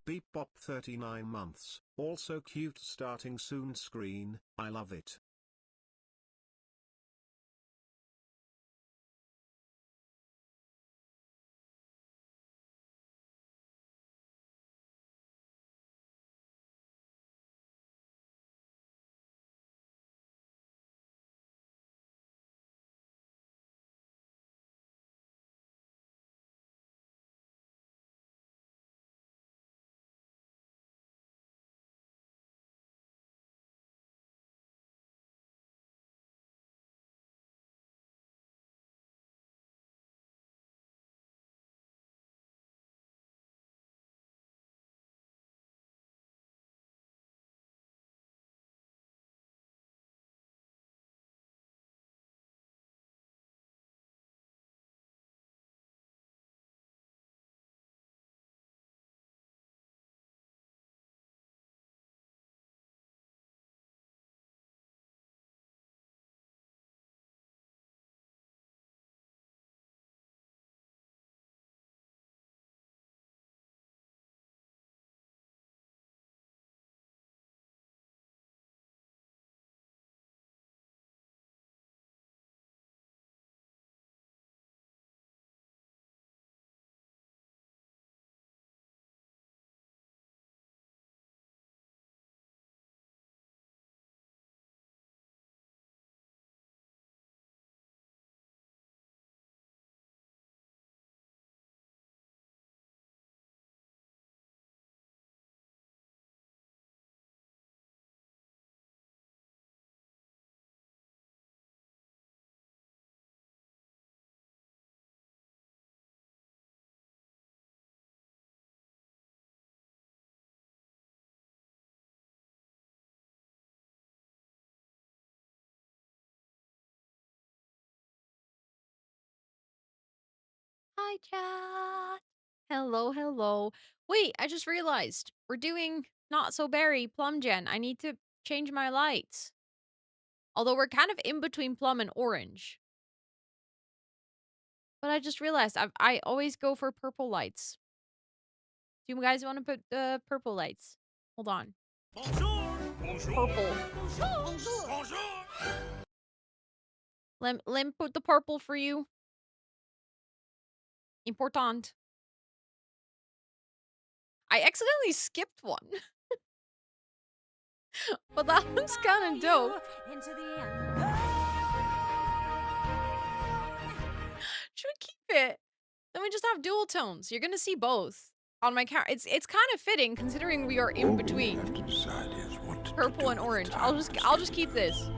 Beep Bop 39 months. Also cute starting soon screen. I love it. Hi, chat. Hello, hello. Wait, I just realized we're doing not so berry plum gen. I need to change my lights. Although we're kind of in between plum and orange. But I just realized I always go for purple lights. Do you guys want to put purple lights? Hold on. Bonjour. Bonjour. Purple. Bonjour. Bonjour. Let me put the purple for you. Important. I accidentally skipped one. But that one's kind of dope. Should we keep it? Then we just have dual tones. You're gonna see both on my camera. It's kind of fitting considering we are in between purple and orange. I'll just keep this.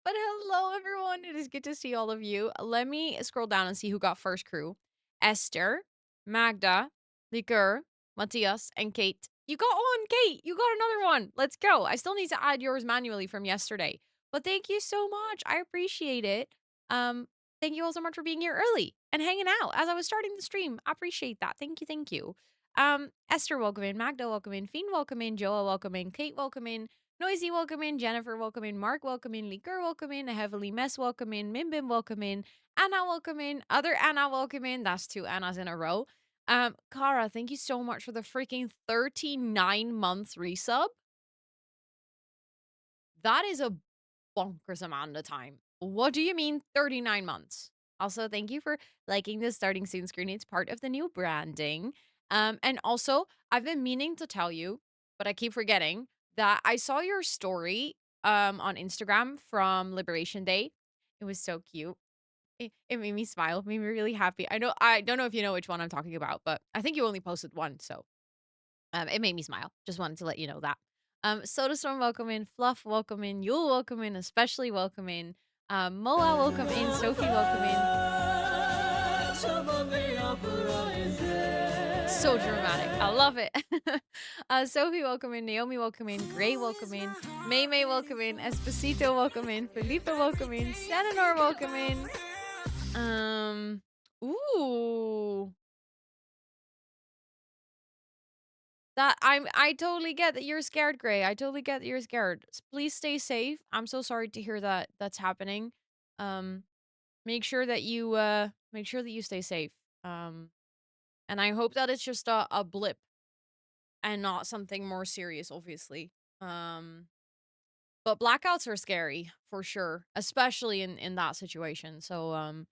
But hello everyone. It is good to see all of you. Let me scroll down and see who got first crew. Esther, Magda, Liker, Matthias, and Kate. You got one, Kate. You got another one. Let's go. I still need to add yours manually from yesterday. But thank you so much. I appreciate it. Um, thank you all so much for being here early and hanging out as I was starting the stream. I appreciate that. Thank you, thank you. Esther, welcome in. Magda, welcome in. Fiend, welcome in. Joa, welcome in. Kate, welcome in. Noisy, welcome in. Jennifer, welcome in. Mark, welcome in. Liker, welcome in. Heavily Mess, welcome in. Mimbim, welcome in. Anna, welcome in. Other Anna, welcome in. That's two Annas in a row. Kara, thank you so much for the freaking 39 months resub. That is a bonkers amount of time. What do you mean 39 months? Also, thank you for liking the starting soon screen. It's part of the new branding. And also, I've been meaning to tell you, but I keep forgetting that I saw your story on Instagram from Liberation Day. It was so cute. It made me smile, made me really happy. I don't know if you know which one I'm talking about, but I think you only posted one, so it made me smile. Just wanted to let you know that. SodaStorm, welcome in. Fluff, welcome in. Yule, welcome in. Especially welcome in. Moa, welcome in. Sophie, welcome in. So dramatic. I love it. Sophie, welcome in. Naomi, welcome in. Gray, welcome in. May May, welcome in. Esposito, welcome in. Felipe, welcome in. Senanor, welcome in. Ooh. I totally get that you're scared, Gray. I totally get that you're scared. Please stay safe. I'm so sorry to hear that that's happening. Um, make sure that you stay safe. And And I hope that it's just a blip and not something more serious, obviously. Um, but blackouts are scary for sure, especially in that situation. So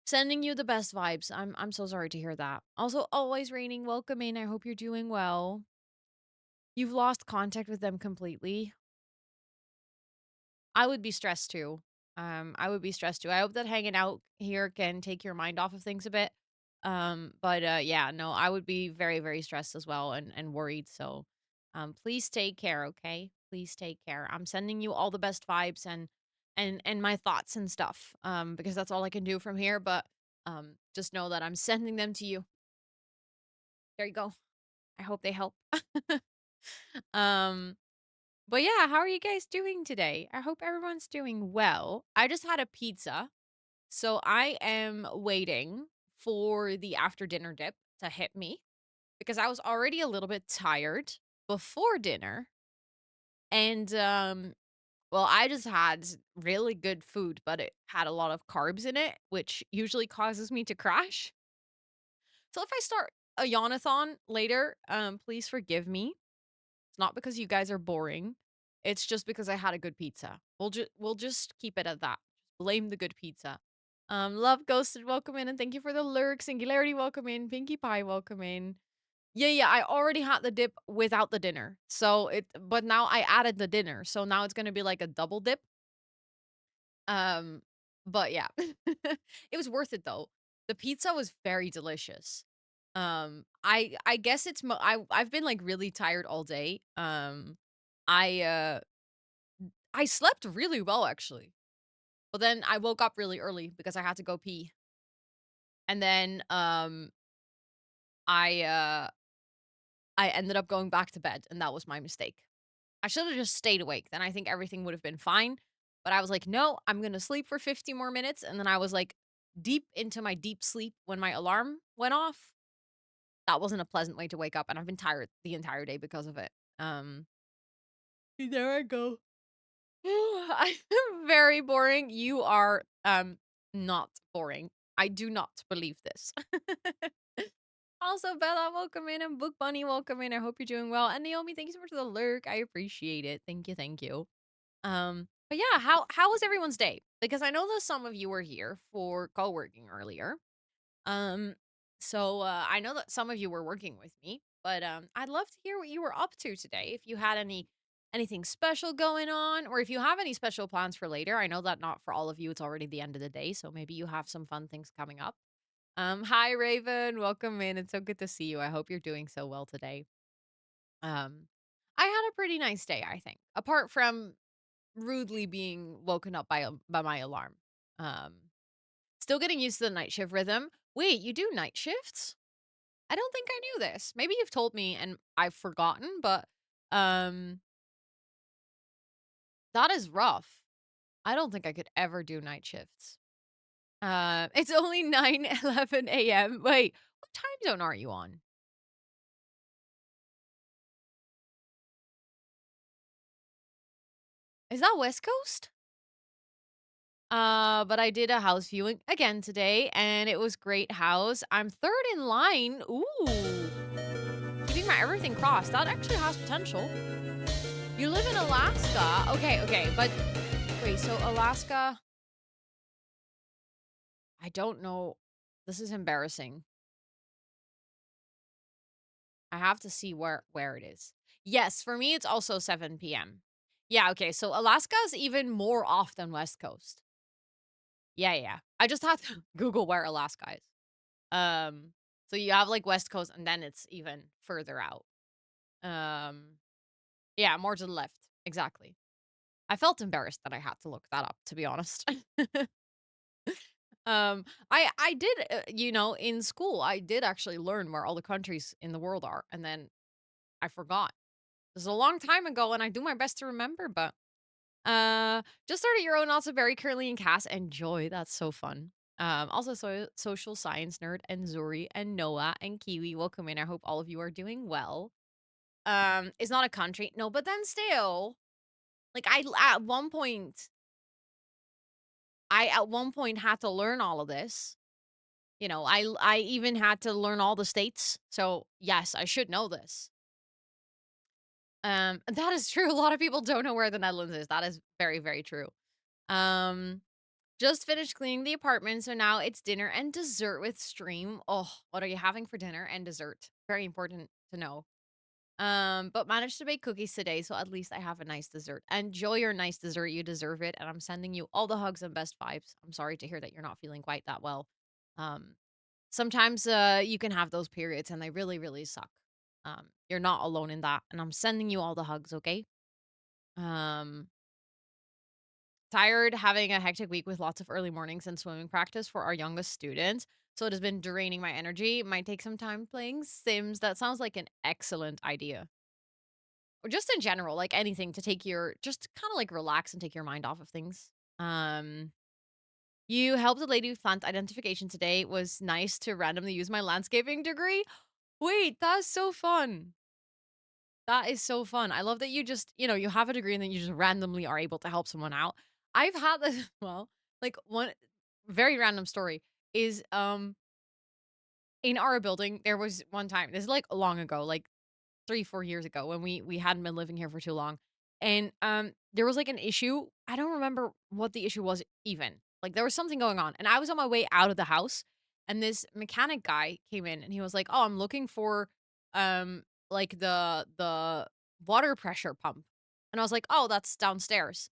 sending you the best vibes. I'm so sorry to hear that. Also, always raining. Welcome in. I hope you're doing well. You've lost contact with them completely. I would be stressed too. I would be stressed too. I hope that hanging out here can take your mind off of things a bit. But yeah, no, I would be very, very stressed as well and worried. So please take care, okay? Please take care. I'm sending you all the best vibes and my thoughts and stuff. Because that's all I can do from here. But just know that I'm sending them to you. There you go. I hope they help. um But yeah, how are you guys doing today? I hope everyone's doing well. I just had a pizza, so I am waiting for the after dinner dip to hit me because I was already a little bit tired before dinner. And well, I just had really good food, but it had a lot of carbs in it, which usually causes me to crash. So if I start a yawnathon later, please forgive me. It's not because you guys are boring. It's just because I had a good pizza. We'll just keep it at that. Blame the good pizza. Love Ghosted, welcome in, and thank you for the lurk. Singularity, welcome in. Pinkie Pie, welcome in. Yeah, I already had the dip without the dinner. But now I added the dinner. So now it's gonna be like a double dip. Um, but yeah. It was worth it though. The pizza was very delicious. I guess I've been like really tired all day. I uh I slept really well actually. But then I woke up really early because I had to go pee. And then I uh I ended up going back to bed and that was my mistake. I should have just stayed awake. Then I think everything would have been fine. But I was like, "No, I'm going to sleep for 50 more minutes." And then I was like deep into my deep sleep when my alarm went off. That wasn't a pleasant way to wake up and I've been tired the entire day because of it. Um There I go. I'm very boring. You are not boring. I do not believe this. Also, Bella, welcome in, and Book Bunny, welcome in. I hope you're doing well. And Naomi, thank you so much for the lurk. I appreciate it. Thank you, thank you. But yeah, how was everyone's day? Because I know that some of you were here for co-working earlier. Um, so I know that some of you were working with me, but I'd love to hear what you were up to today. If you had anything special going on, or if you have any special plans for later. I know that not for all of you, it's already the end of the day, so maybe you have some fun things coming up. Hi Raven, welcome in. It's so good to see you. I hope you're doing so well today. Um, I had a pretty nice day, I think, apart from rudely being woken up by my alarm. Um, Still getting used to the night shift rhythm. Wait, you do night shifts? I don't think I knew this. Maybe you've told me and I've forgotten, but um that is rough. I don't think I could ever do night shifts. It's only 9:11 a.m. Wait, what time zone are you on? Is that West Coast? But I did a house viewing again today and it was great house. I'm third in line. Ooh. Keeping my everything crossed. That actually has potential. You live in Alaska. Okay, but wait, so Alaska, I don't know. This is embarrassing. I have to see where it is. Yes, for me it's also 7 p.m. Yeah, okay. So Alaska is even more off than West Coast. Yeah. I just had to Google where Alaska is. Um so you have like West Coast and then it's even further out. Um yeah, more to the left. Exactly. I felt embarrassed that I had to look that up, to be honest. I did, in school, I did actually learn where all the countries in the world are, and then I forgot. This is a long time ago, and I do my best to remember, but just started your own, also very currently in cast. Enjoy, that's so fun. Also social science nerd and Zuri and Noah and Kiwi, welcome in. I hope all of you are doing well. It's not a country, no, but then still, like I at one point had to learn all of this. I even had to learn all the states. So, yes, I should know this. That is true. A lot of people don't know where the Netherlands is. That is very, very true. Um, just finished cleaning the apartment, so now it's dinner and dessert with stream. Oh, what are you having for dinner and dessert? Very important to know. But managed to bake cookies today, so at least I have a nice dessert. Enjoy your nice dessert. You deserve it. And I'm sending you all the hugs and best vibes. I'm sorry to hear that you're not feeling quite that well. Um, sometimes you can have those periods and they really, really suck. You're not alone in that. And I'm sending you all the hugs, okay? Um, tired having a hectic week with lots of early mornings and swimming practice for our youngest student. So it has been draining my energy. Might take some time playing Sims. That sounds like an excellent idea. Or just in general, like anything to take your just kinda, like, relax and take your mind off of things. Um, you helped a lady with plant identification today. It was nice to randomly use my landscaping degree. Wait, that's so fun. That is so fun. I love that you just, you have a degree and then you just randomly are able to help someone out. I've had this well, like, one very random story is, in our building, there was one time this is, like, long ago, like 3, 4 years ago when we hadn't been living here for too long. And, there was, like, an issue. I don't remember what the issue was even. Like, there was something going on, and I was on my way out of the house, and this mechanic guy came in, and he was like, "Oh, I'm looking for, like, the water pressure pump." And I was like, "Oh, that's downstairs."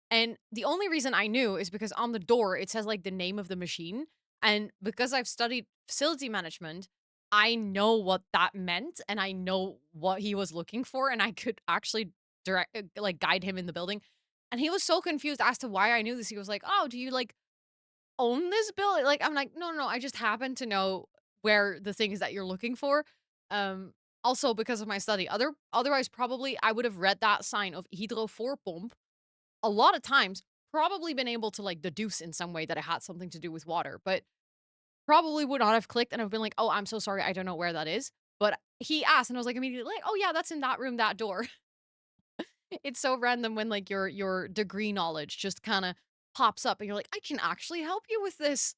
And the only reason I knew is because on the door, it says, like, the name of the machine, and because I've studied facility management, I know what that meant, and I know what he was looking for, and I could actually like, guide him in the building, and he was so confused as to why I knew this. He was like, "Oh, do you, like, own this building?" Like, I'm like, "No, no, no, I just happen to know where the thing is that you're looking for." Um, also because of my study. Otherwise, probably, I would have read that sign of hydrovoorpomp a lot of times, probably been able to, like, deduce in some way that it had something to do with water, but probably would not have clicked and have been like, "Oh, I'm so sorry, I don't know where that is." But he asked, and I was like immediately like, "Oh, yeah, that's in that room, that door." It's so random when, like, your degree knowledge just kinda pops up and you're like, "I can actually help you with this."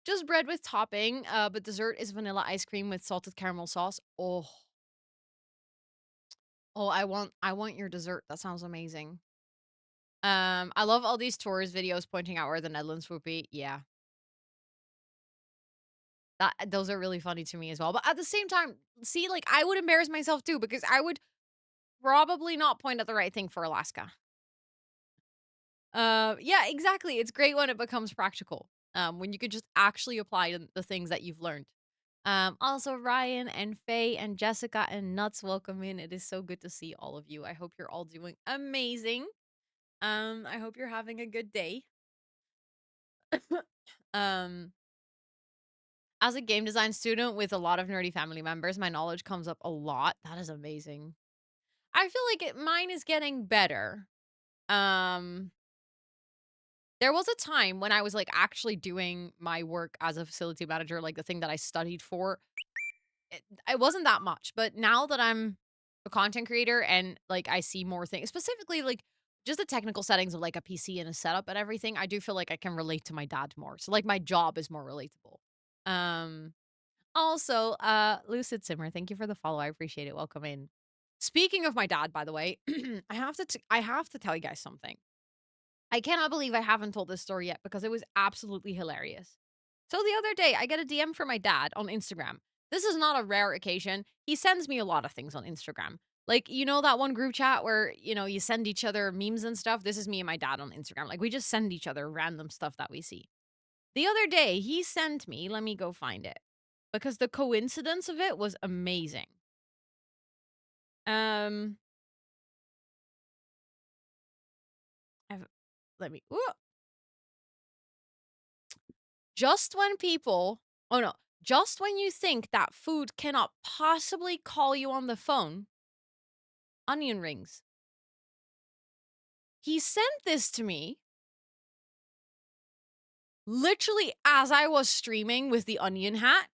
Just bread with topping, but dessert is vanilla ice cream with salted caramel sauce. Oh. Oh, I want your dessert. That sounds amazing. I love all these tourist videos pointing out where the Netherlands would be. Yeah. Those are really funny to me as well. But at the same time, see, like, I would embarrass myself too because I would probably not point at the right thing for Alaska. Yeah, exactly. It's great when it becomes practical. When you could just actually apply the things that you've learned. Also Ryan and Faye and Jessica and Nuts, welcome in. It is so good to see all of you. I hope you're all doing amazing. I hope you're having a good day. um As a game design student with a lot of nerdy family members, my knowledge comes up a lot. That is amazing. I feel like mine is getting better. Um, there was a time when I was like actually doing my work as a facility manager, like the thing that I studied for. It wasn't that much, but now that I'm a content creator and like I see more things, specifically like just the technical settings of like a PC and a setup and everything, I do feel like I can relate to my dad more. So like my job is more relatable. Um, Also, Lucid Simmer, thank you for the follow. I appreciate it. Welcome in. Speaking of my dad, by the way, I have to tell you guys something. I cannot believe I haven't told this story yet because it was absolutely hilarious. So the other day, I get a DM from my dad on Instagram. This is not a rare occasion. He sends me a lot of things on Instagram. Like, you know that one group chat where, you send each other memes and stuff? This is me and my dad on Instagram. Like we just send each other random stuff that we see. The other day, he sent me, let me go find it because the coincidence of it was amazing. Um, I've, let me, ooh, just when people, oh no, just when you think that food cannot possibly call you on the phone, onion rings. He sent this to me literally as I was streaming with the onion hat.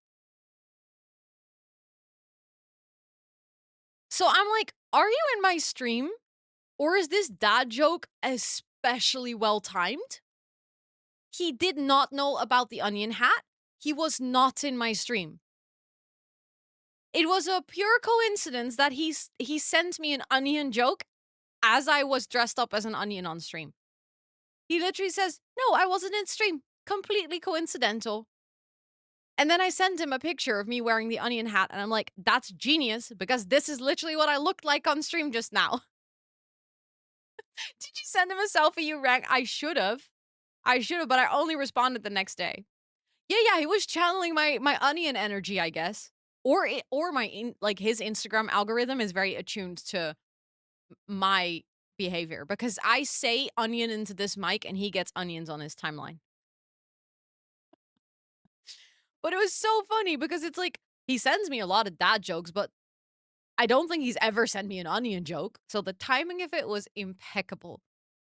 So I'm like, are you in my stream? Or is this dad joke especially well timed? He did not know about the onion hat. He was not in my stream. It was a pure coincidence that he sent me an onion joke as I was dressed up as an onion on stream. He literally says, "No, I wasn't in stream. Completely coincidental." And then I sent him a picture of me wearing the onion hat, and I'm like, "That's genius, because this is literally what I looked like on stream just now." Did you send him a selfie you rank? I should have. But I only responded the next day. Yeah, he was channeling my onion energy, I guess. Or like his Instagram algorithm is very attuned to my behavior, because I say onion into this mic and he gets onions on his timeline. But it was so funny because it's like he sends me a lot of dad jokes, but I don't think he's ever sent me an onion joke. So the timing of it was impeccable.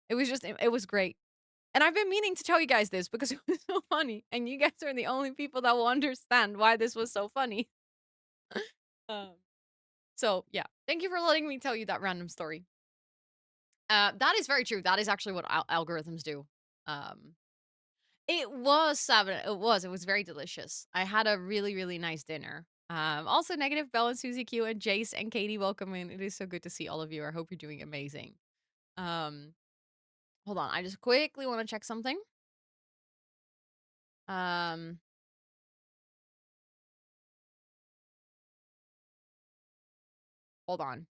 It was great. And I've been meaning to tell you guys this because it was so funny, and you guys are the only people that will understand why this was so funny. Um, so yeah, thank you for letting me tell you that random story. That is very true. That is actually what algorithms do. Um, it was seven. It was very delicious. I had a really, really nice dinner. Also negative Bell and Susie Q and Jace and Katie, welcome in. It is so good to see all of you. I hope you're doing amazing. Um, hold on. I just quickly want to check something. Um, hold on.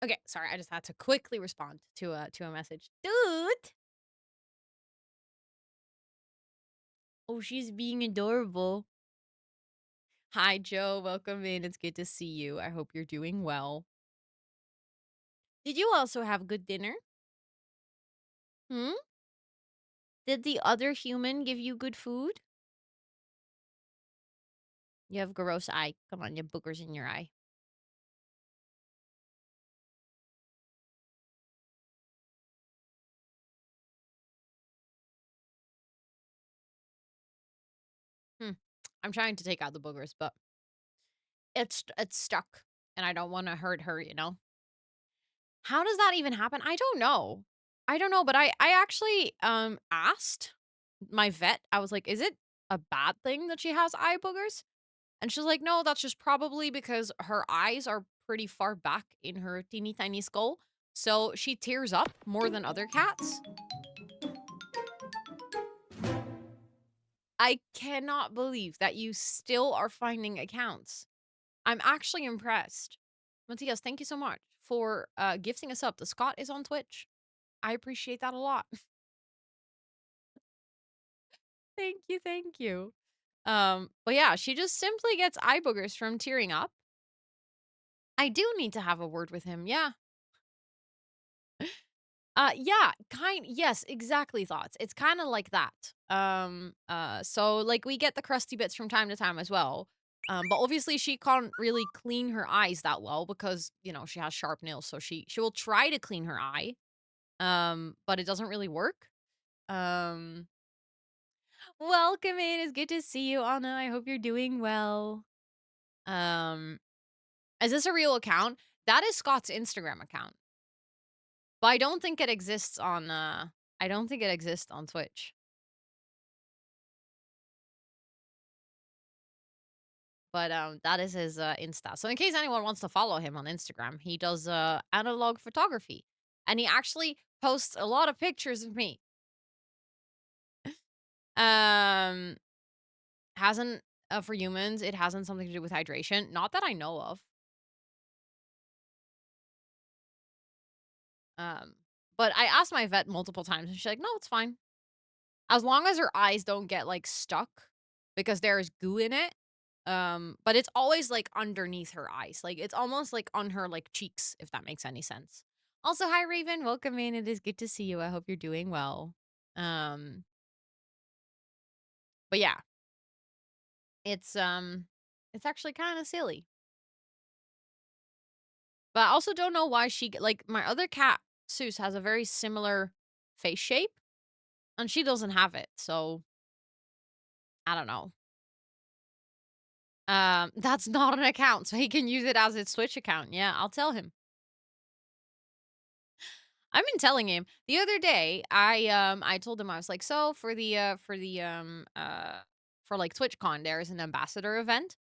Okay, sorry, I just had to quickly respond to a message. Dude! Oh, she's being adorable. Hi, Joe. Welcome in. It's good to see you. I hope you're doing well. Did you also have good dinner? Hmm? Did the other human give you good food? You have gross eye. Come on, you have boogers in your eye. Hmm. I'm trying to take out the boogers, but it's stuck, and I don't want to hurt her, you know? How does that even happen? I don't know. But I actually asked my vet. I was like, "Is it a bad thing that she has eye boogers?" And she's like, "No, that's just probably because her eyes are pretty far back in her teeny tiny skull. So she tears up more than other cats." I cannot believe that you still are finding accounts. I'm actually impressed. Matthias, thank you so much for gifting us up. The Scott is on Twitch. I appreciate that a lot. Thank you, thank you. But yeah, she just simply gets eye boogers from tearing up. I do need to have a word with him. Yeah. Yeah, yes, exactly thoughts. It's kind of like that. So like we get the crusty bits from time to time as well. But obviously she can't really clean her eyes that well because, you know, she has sharp nails, so she will try to clean her eye. But it doesn't really work. Um, welcome in. It's good to see you, Anna. I hope you're doing well. Um, is this a real account? That is Scott's Instagram account. But I don't think it exists on Twitch. But that is his Insta. So in case anyone wants to follow him on Instagram, he does analog photography. And he actually posts a lot of pictures of me. Um hasn't for humans, it hasn't something to do with hydration, not that I know of. Um but I asked my vet multiple times and she's like, "No, it's fine. As long as her eyes don't get like stuck because there's goo in it." But it's always like underneath her eyes. Like it's almost like on her like cheeks, if that makes any sense. Also, hi Raven, welcome in. It is good to see you. I hope you're doing well. Um, but yeah, it's actually kind of silly. But I also don't know why like my other cat, Seuss, has a very similar face shape. And she doesn't have it, so I don't know. That's not an account, so he can use it as his Twitch account. Yeah, I'll tell him. I've been telling him. The other day, I told him, I was like, so for like TwitchCon, there's an ambassador event.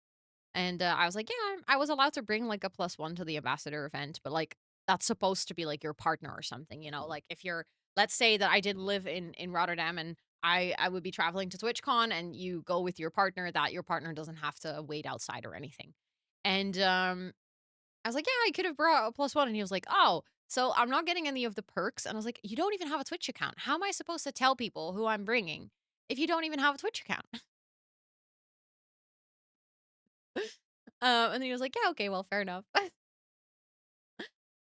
And I was like, yeah, I was allowed to bring like a +1 to the ambassador event, but like that's supposed to be like your partner or something, you know? Like if you're, let's say that I did live in Rotterdam and I would be traveling to TwitchCon and you go with your partner, that your partner doesn't have to wait outside or anything. And I was like, yeah, I could have brought a +1, and he was like, oh, so I'm not getting any of the perks. And I was like, you don't even have a Twitch account. How am I supposed to tell people who I'm bringing if you don't even have a Twitch account? And then he was like, yeah, okay, well, fair enough.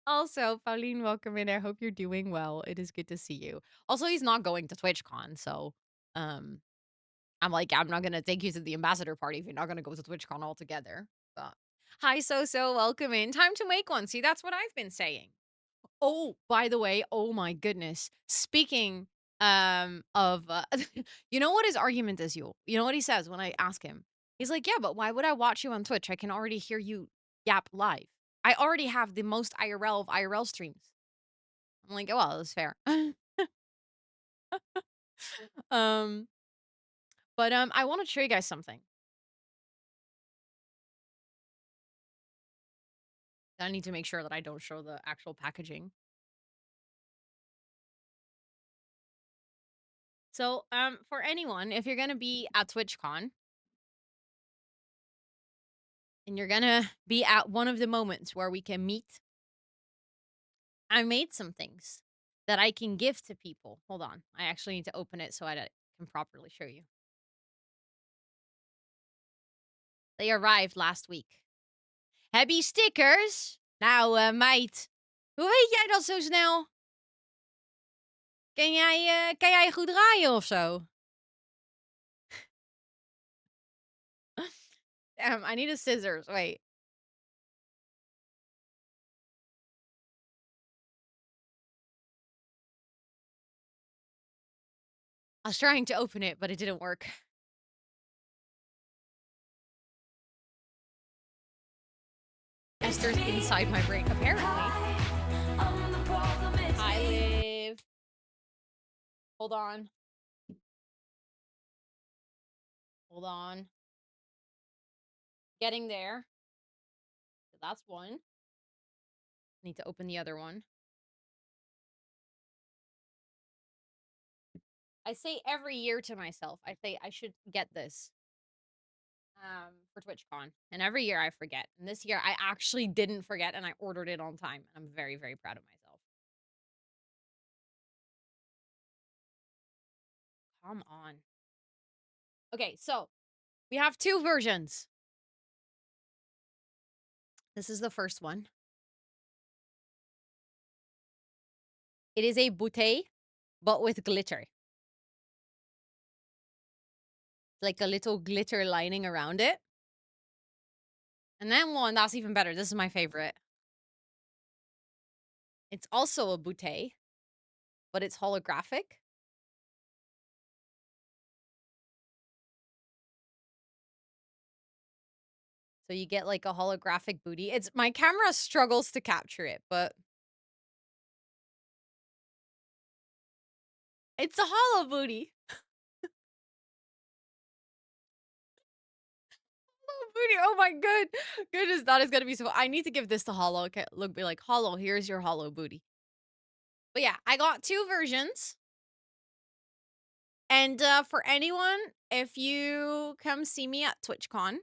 Also, Pauline, welcome in. I hope you're doing well. It is good to see you. Also, he's not going to TwitchCon, so um I'm like, I'm not gonna take you to the ambassador party if you're not gonna go to TwitchCon altogether. But hi, so welcome in. Time to make one. See, that's what I've been saying. Oh, by the way, oh my goodness. Speaking of you know what his argument is, you know what he says when I ask him? He's like, "Yeah, but why would I watch you on Twitch? I can already hear you yap live. I already have the most IRL of IRL streams." I'm like, "Oh, well, that's fair." um, but I want to show you guys something. I need to make sure that I don't show the actual packaging. So, for anyone, if you're gonna be at TwitchCon and you're gonna be at one of the moments where we can meet, I made some things that I can give to people. Hold on. I actually need to open it so I can properly show you. They arrived last week. Heb je stickers? Nou, meid. Hoe weet jij dat zo snel? Kan jij goed draaien of zo? I need a scissors. Wait. I was trying to open it, but it didn't work. Esther's inside my brain, apparently. I live. Hold on. Hold on. Getting there. That's one. Need to open the other one. I say every year to myself, I say I should get this for TwitchCon. And every year I forget. And this year I actually didn't forget and I ordered it on time. I'm very, very proud of myself. Come on. Okay, so we have two versions. This is the first one. It is a bouteille, but with glitter. Like a little glitter lining around it. And then one that's even better. This is my favorite. It's also a bouteille, but it's holographic. So you get like a holographic booty. It's my camera struggles to capture it, but it's a hollow booty. Hollow booty. Oh my goodness, that is gonna be so. I need to give this to Hollow. Okay, look, be like, Hollow, here's your hollow booty. But yeah, I got two versions. And for anyone, if you come see me at TwitchCon,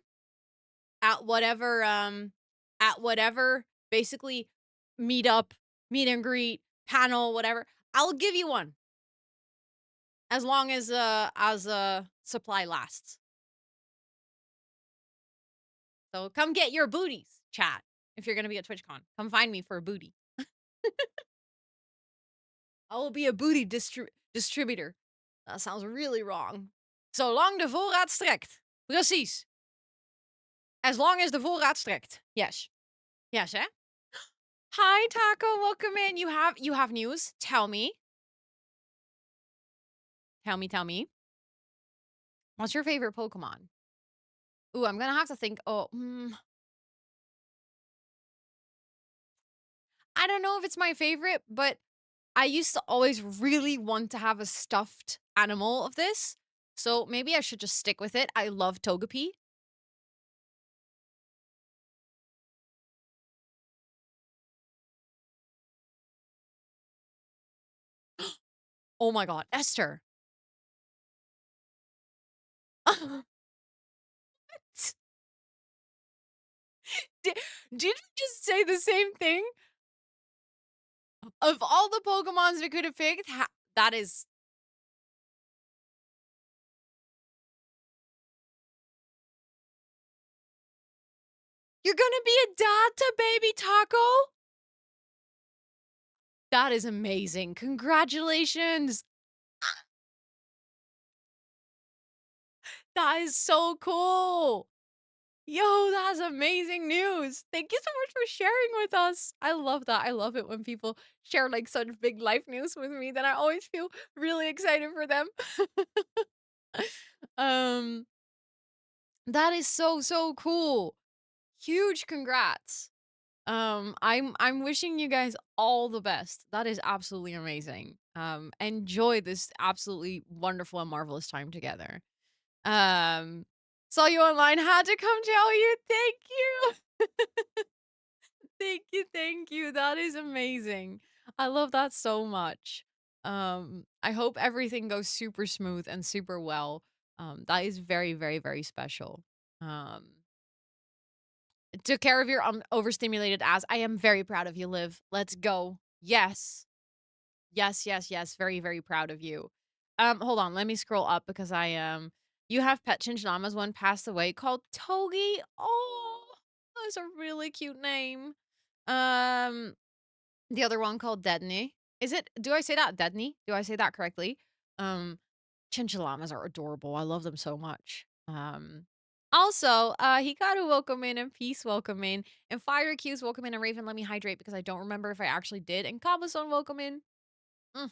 at whatever basically meetup, meet and greet, panel, whatever, I'll give you one. As long as supply lasts. So come get your booties, chat. If you're gonna be at TwitchCon, come find me for a booty. I will be a booty distributor. That sounds really wrong. Zolang de voorraad strekt. Precies. As long as the voorraad strekt. Yes. Yes, eh? Hi, Taco. Welcome in. You have news? Tell me. Tell me, tell me. What's your favorite Pokemon? Ooh, I'm gonna have to think. Oh, I don't know if it's my favorite, but I used to always really want to have a stuffed animal of this. So maybe I should just stick with it. I love Togepi. Oh my god, Esther. Did, did you just say the same thing? Of all the Pokemons we could have picked, that is. You're gonna be a dad to baby Taco? That is amazing. Congratulations. That is so cool. Yo, that's amazing news. Thank you so much for sharing with us. I love that. I love it when people share like such big life news with me. Then I always feel really excited for them. um that is so cool. Huge congrats. I'm wishing you guys all the best. That is absolutely amazing. Enjoy this absolutely wonderful and marvelous time together. Um, Saw you online, had to come tell you. Thank you. Thank you, thank you. That is amazing. I love that so much. I hope everything goes super smooth and super well. That is very special. Um, Took care of your overstimulated ass. I am very proud of you, Liv. Let's go. Yes. Yes. Very proud of you. Hold on. Let me scroll up because you have pet chinchillas. One passed away called Togi. Oh, that's a really cute name. Um, the other one called Dedney. Is it? Do I say that Dedney? Do I say that correctly? Um, Chinchillas are adorable. I love them so much. Also, Hikaru welcome in and Peace welcome in and Fire Q's welcome in and Raven let me hydrate because I don't remember if I actually did and Cobblestone welcome in. Mm,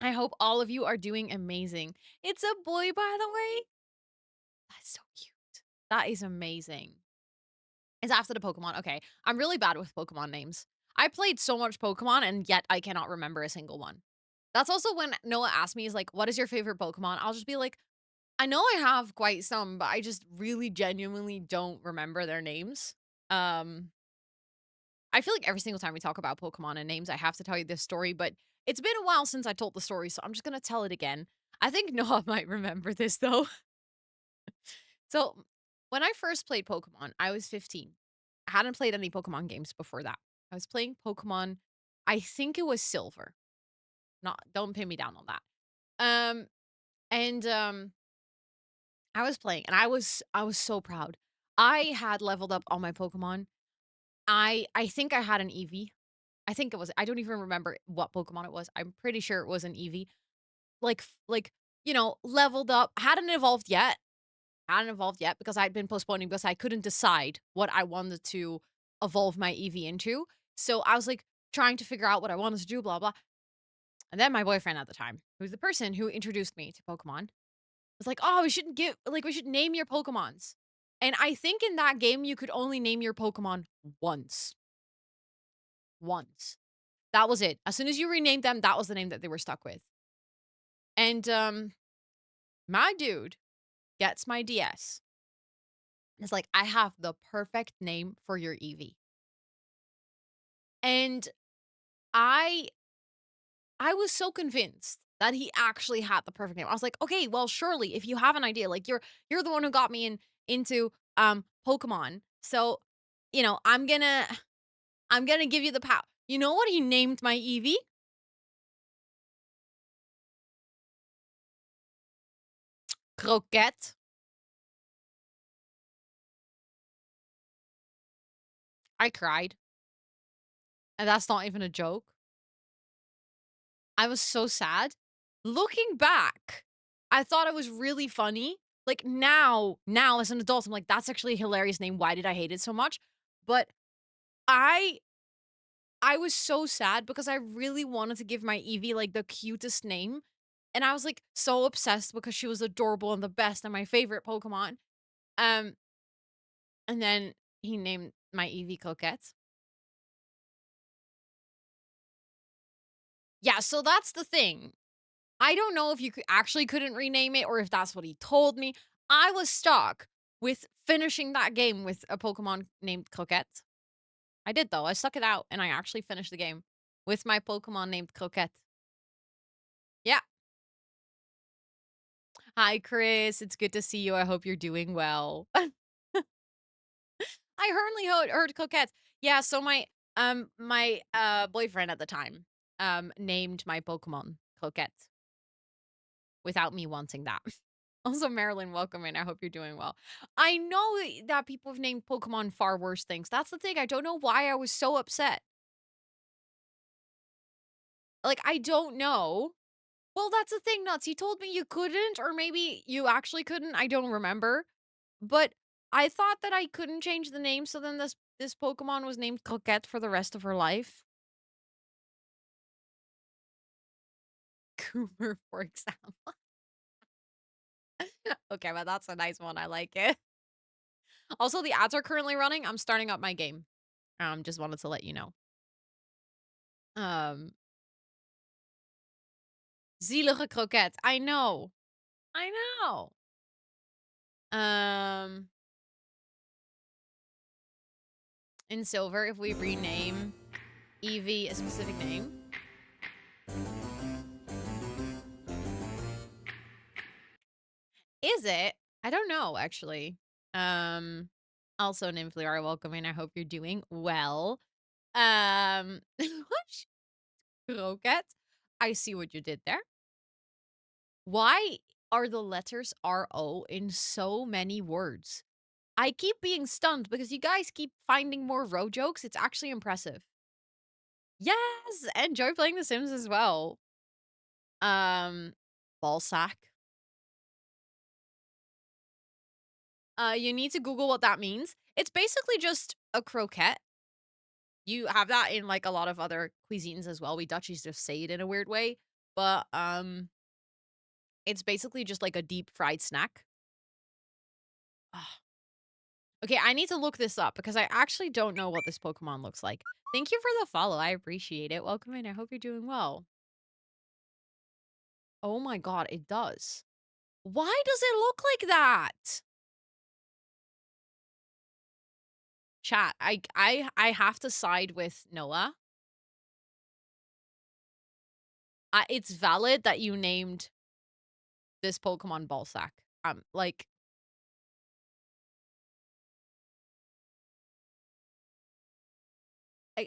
I hope all of you are doing amazing. It's a boy, by the way. That's so cute. That is amazing. It's after the Pokemon. Okay. I'm really bad with Pokemon names. I played so much Pokemon and yet I cannot remember a single one. That's also when Noah asked me, is like, what is your favorite Pokemon? I'll just be like, I know I have quite some, but I just really genuinely don't remember their names. Um, I feel like every single time we talk about Pokemon and names, I have to tell you this story, but it's been a while since I told the story, so I'm just gonna tell it again. I think Noah might remember this though. So, when I first played Pokemon, I was 15. I hadn't played any Pokemon games before that. I was playing Pokemon, I think it was Silver. Not don't pin me down on that. Um and I was playing and I was so proud. I had leveled up all my Pokemon. I think I had an Eevee. I think it was I don't even remember what Pokemon it was. I'm pretty sure it was an Eevee. Leveled up. Hadn't evolved yet. Hadn't evolved yet because I'd been postponing because I couldn't decide what I wanted to evolve my Eevee into. So I was like trying to figure out what I wanted to do, blah blah. And then my boyfriend at the time, who's the person who introduced me to Pokemon, was like, "Oh, we should name your Pokemons." And I think in that game you could only name your Pokemon once. Once. That was it. As soon as you renamed them, that was the name that they were stuck with. And my dude gets my DS. It's like, "I have the perfect name for your Eevee." And I I was so convinced that he actually had the perfect name. I was like, "Okay, well, surely if you have an idea, like you're the one who got me into Pokemon. So, I'm gonna give you the power." You know what he named my Eevee? Croquette. I cried. And that's not even a joke. I was so sad. Looking back, I thought it was really funny. Like now as an adult, I'm like, that's actually a hilarious name. Why did I hate it so much? But I I was so sad because I really wanted to give my Eevee, like, the cutest name, and I was, like, so obsessed because she was adorable and the best and my favorite Pokemon. Um, and then he named my Eevee Coquette. Yeah, so that's the thing. I don't know if you actually couldn't rename it or if that's what he told me. I was stuck with finishing that game with a Pokemon named Coquette. I did though. I stuck it out and I actually finished the game with my Pokemon named Coquette. Yeah. Hi, Chris. It's good to see you. I hope you're doing well. I heard Coquette. Yeah, so my boyfriend at the time named my Pokemon Coquette without me wanting that. Also, Marilyn, welcome in. I hope you're doing well. I know that people have named Pokemon far worse things. That's the thing. I don't know why I was so upset. Like, I don't know. Well, that's the thing, Nuts. He told me you couldn't, or maybe you actually couldn't. I don't remember. But I thought that I couldn't change the name, so then this Pokemon was named Coquette for the rest of her life. Coomer, for example. Okay, but that's a nice one. I like it. Also, the ads are currently running. I'm starting up my game. Just wanted to let you know. Um, Zielige Croquette. I know. I know. Um, in Silver, if we rename Eevee a specific name. Is it? I don't know, actually. Um, also, Nymphliar, welcome in. I hope you're doing well. What? Croquette? I see what you did there. Why are the letters RO in so many words? I keep being stunned because you guys keep finding more row jokes. It's actually impressive. Yes, enjoy playing The Sims as well. Ball sack. You need to Google what that means. It's basically just a croquette. You have that in like a lot of other cuisines as well. We Dutchies just say it in a weird way, but it's basically just like a deep fried snack. Ah. Okay, I need to look this up because I actually don't know what this Pokemon looks like. Thank you for the follow. I appreciate it. Welcome in. I hope you're doing well. Oh my god, it does. Why does it look like that? Chat, I have to side with Noah. It's valid that you named this Pokemon Ballsack. Like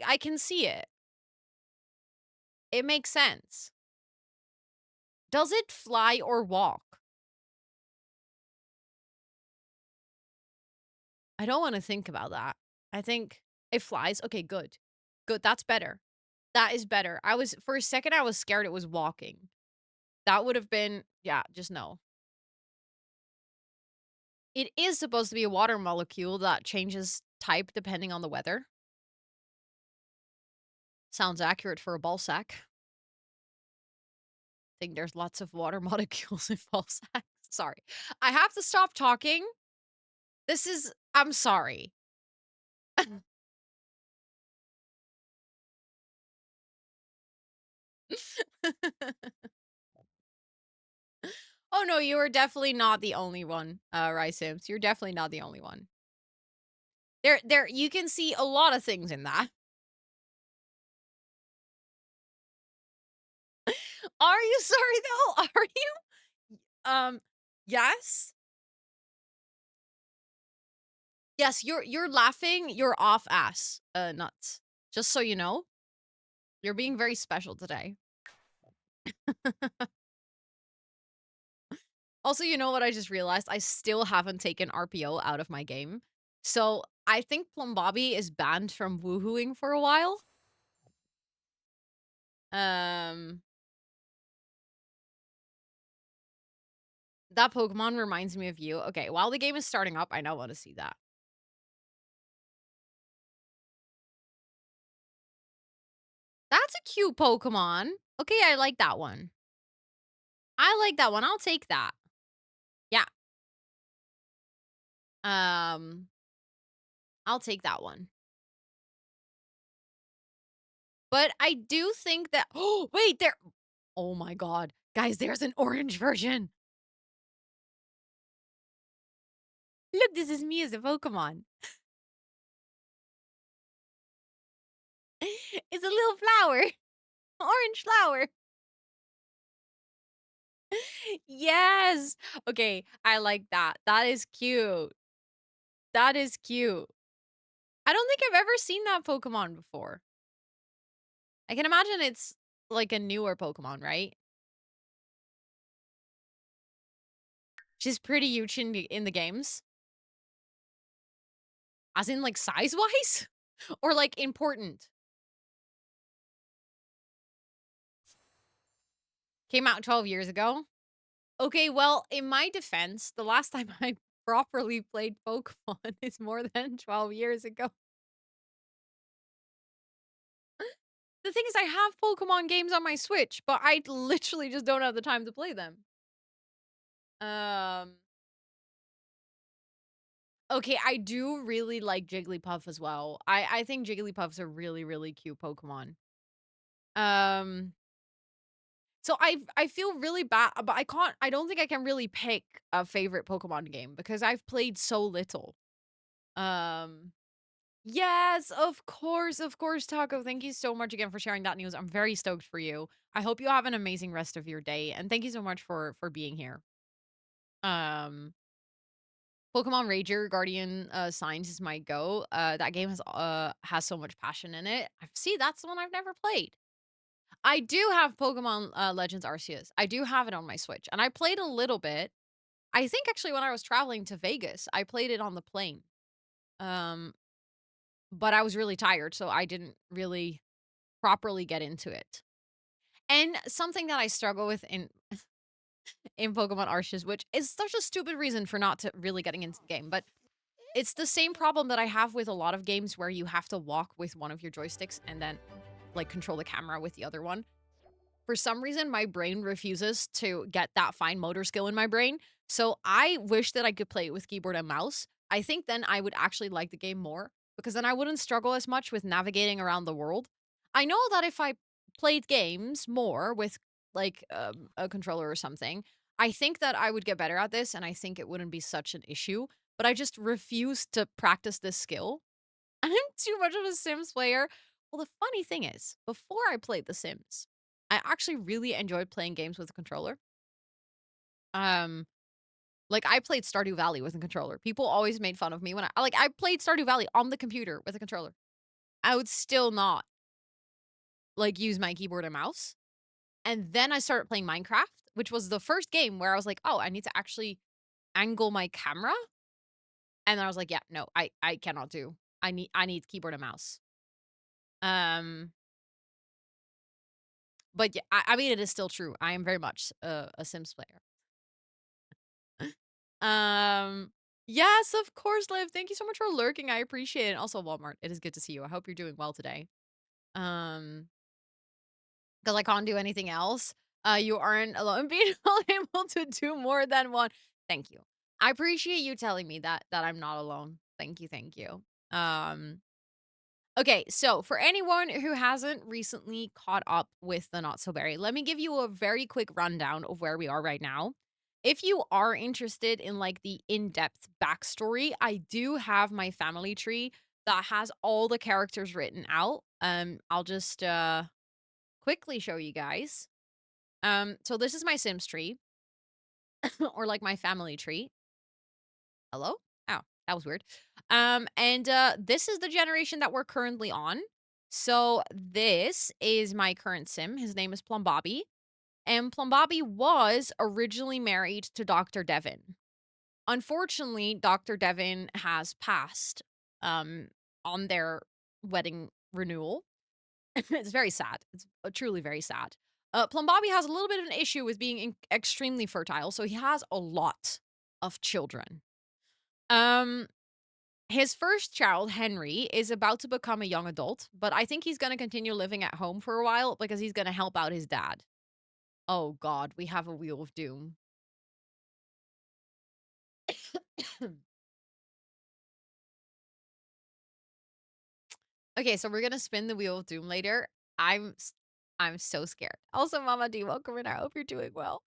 I can see it. It makes sense. Does it fly or walk? I don't want to think about that. I think it flies. Okay, good. Good. That's better. That is better. For a second, I was scared it was walking. That would have been, yeah, just no. It is supposed to be a water molecule that changes type depending on the weather. Sounds accurate for a ball sack. I think there's lots of water molecules in ball sacks. Sorry. I have to stop talking. I'm sorry. Oh no, you are definitely not the only one, Rice Sims. You're definitely not the only one. You can see a lot of things in that. Are you sorry though? Are you? Yes. Yes, you're laughing your off ass, nuts. Just so you know, you're being very special today. Also, you know what I just realized? I still haven't taken RPO out of my game. So I think Plum Bobby is banned from woohooing for a while. Um, that Pokemon reminds me of you. Okay, while the game is starting up, I now want to see that. a cute Pokemon. Okay, I like that one. I like that one. I'll take that. Yeah. Um, I'll take that one. But I do think that oh, wait, there oh my god. Guys, there's an orange version. Look, this is me as a Pokemon. It's a little flower. Orange flower. Yes. Okay, I like that. That is cute. That is cute. I don't think I've ever seen that Pokemon before. I can imagine it's like a newer Pokemon, right? She's pretty huge in the games. As in like size-wise? Or like important? Came out 12 years ago? Okay, well, in my defense, the last time I properly played Pokemon is more than 12 years ago. The thing is I have Pokemon games on my Switch, but I literally just don't have the time to play them. Um, okay, I do really like Jigglypuff as well. I think Jigglypuff's a really, really cute Pokemon. Um, so I feel really bad, but I don't think I can really pick a favorite Pokemon game because I've played so little. Um, yes, of course, Taco. Thank you so much again for sharing that news. I'm very stoked for you. I hope you have an amazing rest of your day, and thank you so much for being here. Um, Pokemon Ranger Guardian Signs is my go. That game has so much passion in it. See, that's the one I've never played. I do have Pokemon Legends Arceus. I do have it on my Switch, and I played a little bit. I think actually when I was traveling to Vegas, I played it on the plane. Um, but I was really tired, so I didn't really properly get into it. And something that I struggle with in Pokemon Arceus, which is such a stupid reason for not to really getting into the game, but it's the same problem that I have with a lot of games where you have to walk with one of your joysticks and then like control the camera with the other one. For some reason, my brain refuses to get that fine motor skill in my brain. So I wish that I could play it with keyboard and mouse. I think then I would actually like the game more because then I wouldn't struggle as much with navigating around the world. I know that if I played games more with like a controller or something, I think that I would get better at this and I think it wouldn't be such an issue. But I just refuse to practice this skill. I'm too much of a Sims player. Well, the funny thing is, before I played The Sims, I actually really enjoyed playing games with a controller. Um, like I played Stardew Valley with a controller. People always made fun of me when I played Stardew Valley on the computer with a controller. I would still not like use my keyboard and mouse. And then I started playing Minecraft, which was the first game where I was like, "Oh, I need to actually angle my camera." And then I was like, "Yeah, no, I cannot do. I need keyboard and mouse." Um, but yeah, I mean, it is still true. I am very much a Sims player. Um, yes, of course, Liv. Thank you so much for lurking. I appreciate it. And also, Walmart. It is good to see you. I hope you're doing well today. Um, because I can't do anything else. You aren't alone being able to do more than one. Thank you. I appreciate you telling me that I'm not alone. Thank you, thank you. Um, Okay, so for anyone who hasn't recently caught up with the Not So Berry, let me give you a very quick rundown of where we are right now. If you are interested in like the in-depth backstory, I do have my family tree that has all the characters written out. I'll just quickly show you guys. So this is my Sims tree or like my family tree. Hello? Oh, that was weird. And this is the generation that we're currently on. So this is my current sim. His name is Plum Bobby. And Plum Bobby was originally married to Dr. Devon. Unfortunately, Dr. Devon has passed um on their wedding renewal. It's very sad. It's truly very sad. Plum Bobby has a little bit of an issue with being extremely fertile, so he has a lot of children. Um, His first child, Henry, is about to become a young adult, but I think he's gonna continue living at home for a while because he's gonna help out his dad. Oh god, we have a Wheel of Doom. Okay, so we're gonna spin the Wheel of Doom later. I'm so scared. Also, Mama D, welcome and I hope you're doing well.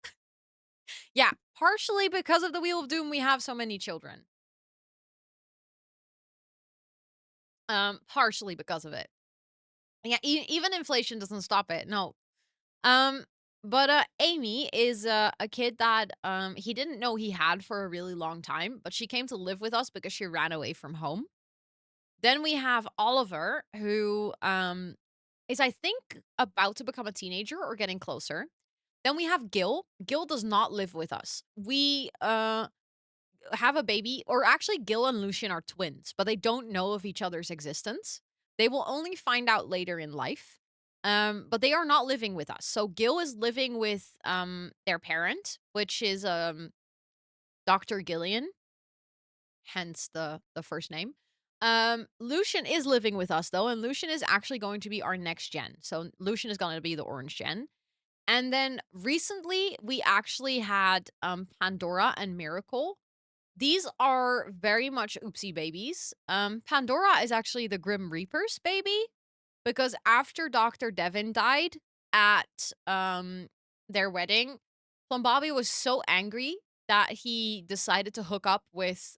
Yeah, partially because of the Wheel of Doom, we have so many children. Partially because of it. Yeah, even inflation doesn't stop it. No. Um, but Amy is a kid that he didn't know he had for a really long time, but she came to live with us because she ran away from home. Then we have Oliver, who is I think about to become a teenager or getting closer. Then we have Gil. Gil does not live with us. We have a baby, or actually, Gil and Lucian are twins, but they don't know of each other's existence. They will only find out later in life. But they are not living with us. So Gil is living with their parent, which is Dr. Gillian, hence the first name. Lucian is living with us though, and Lucian is actually going to be our next gen. So Lucian is going to be the orange gen. And then recently we actually had Pandora and Miracle. These are very much oopsie babies. Pandora is actually the Grim Reaper's baby because after Dr. Devon died at their wedding, Plumbabi was so angry that he decided to hook up with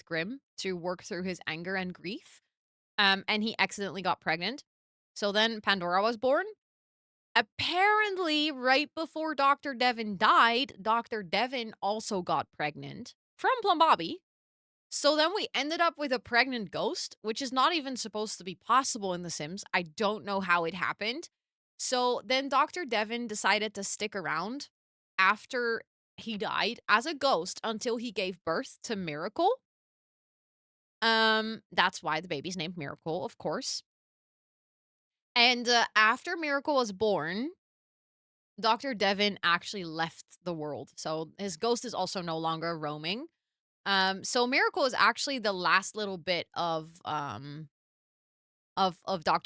Grim to work through his anger and grief. And he accidentally got pregnant. So then Pandora was born. Apparently, right before Dr. Devon died, Dr. Devon also got pregnant from Plumbabi. So then we ended up with a pregnant ghost, which is not even supposed to be possible in The Sims. I don't know how it happened. So then Dr. Devon decided to stick around after he died as a ghost until he gave birth to Miracle. That's why the baby's named Miracle, of course. And after Miracle was born, Dr. Devon actually left the world. So his ghost is also no longer roaming. So Miracle is actually the last little bit of Dr.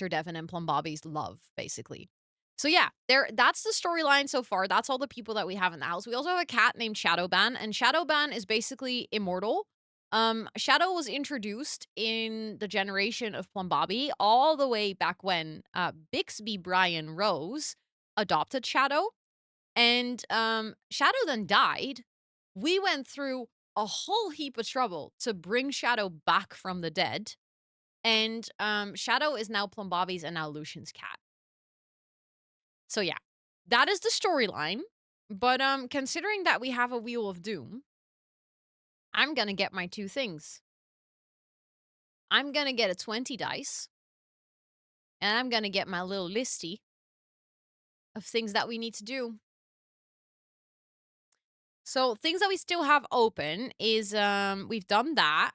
Devon and Plumbabi's love, basically. So yeah, that's the storyline so far. That's all the people that we have in the house. We also have a cat named Shadowban, and Shadowban is basically immortal. Shadow was introduced in the generation of Plumbabi all the way back when Bixby Brian Rose adopted Shadow. And Shadow then died. We went through a whole heap of trouble to bring Shadow back from the dead. And Shadow is now Plumbabi's and now Lucian's cat. So yeah, that is the storyline. But considering that we have a Wheel of Doom, I'm gonna get my two things. I'm gonna get a 20 dice, and I'm gonna get my little listy of things that we need to do. So things that we still have open is we've done that.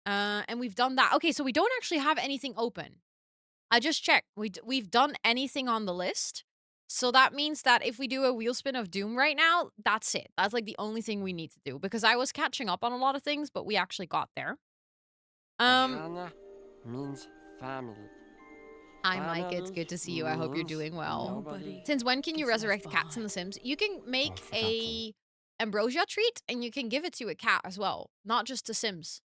And we've done that. Okay, so we don't actually have anything open. I just checked. We've done anything on the list. So that means that if we do a wheel spin of doom right now, that's it. That's like the only thing we need to do because I was catching up on a lot of things, but we actually got there. Ohana means family. Hi Mike, it's good to see you. I hope you're doing well. Since when can you resurrect cats in The Sims? You can make a ambrosia treat and you can give it to a cat as well, not just to Sims.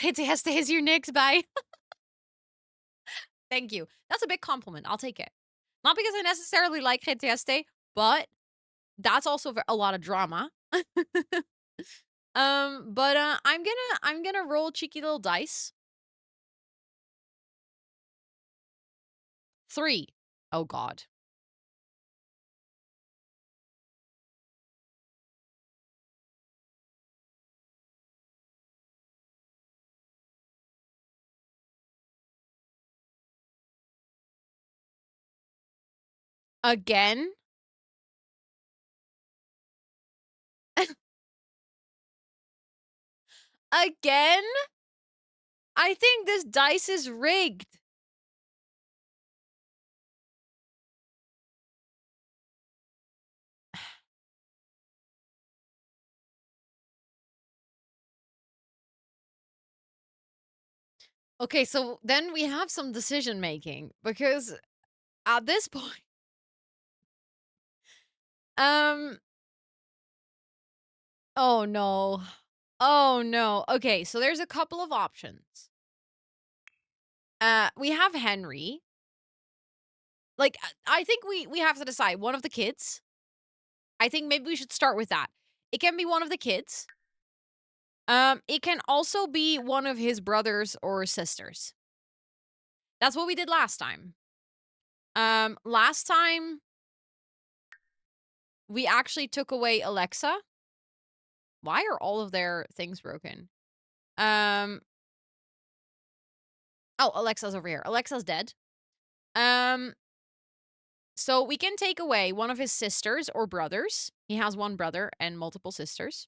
It's is your next bye. Thank you. That's a big compliment. I'll take it. Not because I necessarily like Getieste, but that's also a lot of drama. But I'm gonna roll cheeky little dice. 3. Oh god. Again? Again? I think this dice is rigged. Okay, so then we have some decision making because at this point, um, oh no. Oh no. Okay, so there's a couple of options. We have Henry. Like I think we have to decide one of the kids. I think maybe we should start with that. It can be one of the kids. It can also be one of his brothers or sisters. That's what we did last time. Last time we actually took away Alexa. Why are all of their things broken? Um, oh, Alexa's over here. Alexa's dead. Um, so we can take away one of his sisters or brothers. He has one brother and multiple sisters.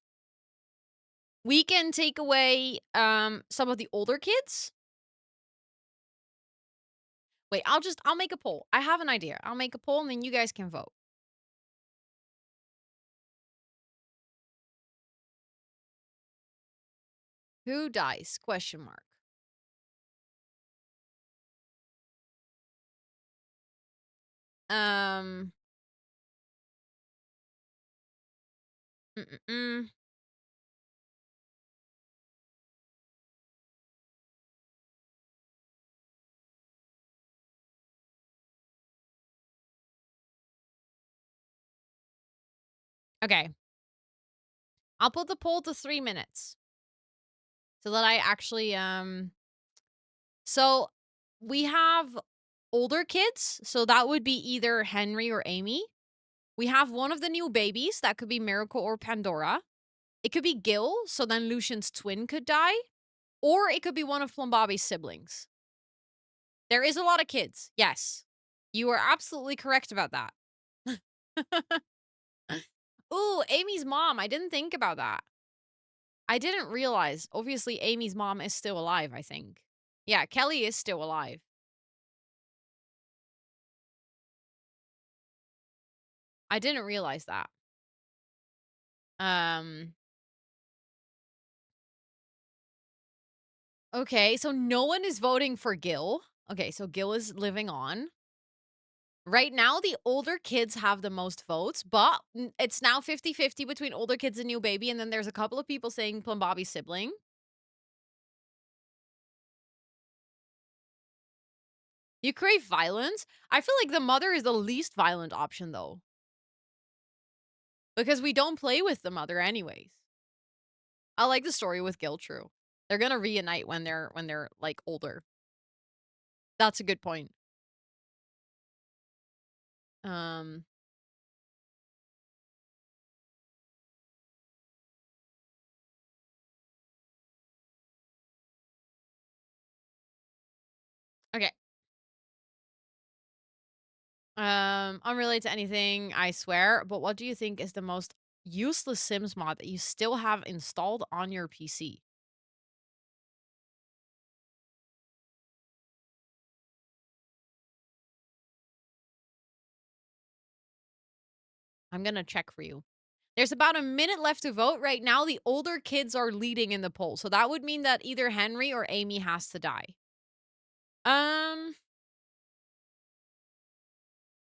We can take away some of the older kids. Wait, I'll make a poll. I have an idea. I'll make a poll and then you guys can vote. Who dies? Question mark. Um. Mm-mm-mm. Okay. I'll put the poll to 3 minutes. So that I actually so we have older kids, so that would be either Henry or Amy. We have one of the new babies, that could be Miracle or Pandora. It could be Gil, so then Lucian's twin could die. Or it could be one of Plumbabi's siblings. There is a lot of kids, yes. You are absolutely correct about that. Ooh, Amy's mom, I didn't think about that. I didn't realize. Obviously, Amy's mom is still alive, I think. Yeah, Kelly is still alive. I didn't realize that. Um. Okay, so no one is voting for Gil. Okay, so Gil is living on. Right now, the older kids have the most votes, but it's now 50-50 between older kids and new baby, and then there's a couple of people saying Plumbabi's sibling. You crave violence? I feel like the mother is the least violent option, though. Because we don't play with the mother anyways. I like the story with Gil, true. They're gonna reunite when they're like older. That's a good point. Um okay. Unrelated to anything, I swear, but what do you think is the most useless Sims mod that you still have installed on your PC? I'm gonna check for you. There's about a minute left to vote. Right now, the older kids are leading in the poll. So that would mean that either Henry or Amy has to die. Um,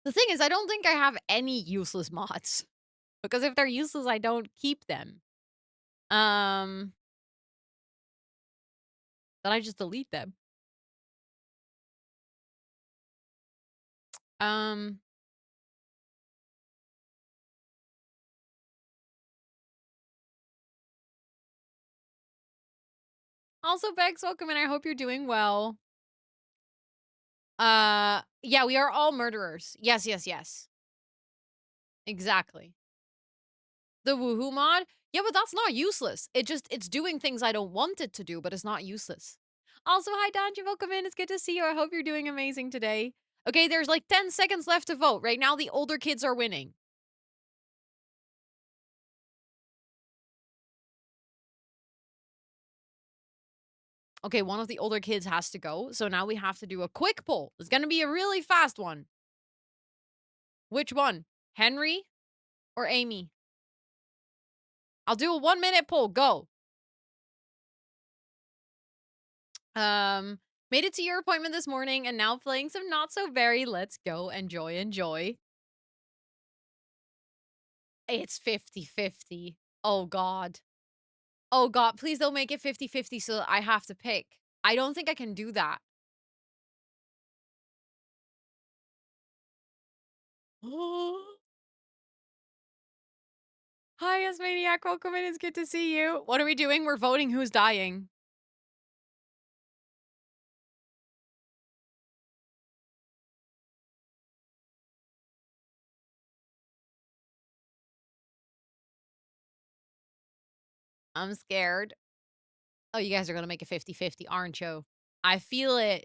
the thing is, I don't think I have any useless mods. Because if they're useless, I don't keep them. Um, but I just delete them. Um, also, Bex, welcome in. I hope you're doing well. Yeah, we are all murderers. Yes, yes, yes. Exactly. The woohoo mod? Yeah, but that's not useless. It's doing things I don't want it to do, but it's not useless. Also, hi Donji, welcome in. It's good to see you. I hope you're doing amazing today. Okay, there's like 10 seconds left to vote. Right now, the older kids are winning. Okay, one of the older kids has to go. So now we have to do a quick poll. It's going to be a really fast one. Which one? Henry or Amy? I'll do a 1 minute poll. Go. Made it to your appointment this morning and now playing some Not So Very. Let's go. Enjoy, enjoy. It's 50-50. Oh, God. Oh, God. Please don't make it 50-50 so that I have to pick. I don't think I can do that. Hi, yes, Maniac. Welcome in. It's good to see you. What are we doing? We're voting who's dying. I'm scared. Oh, you guys are going to make it 50-50, aren't you? I feel it.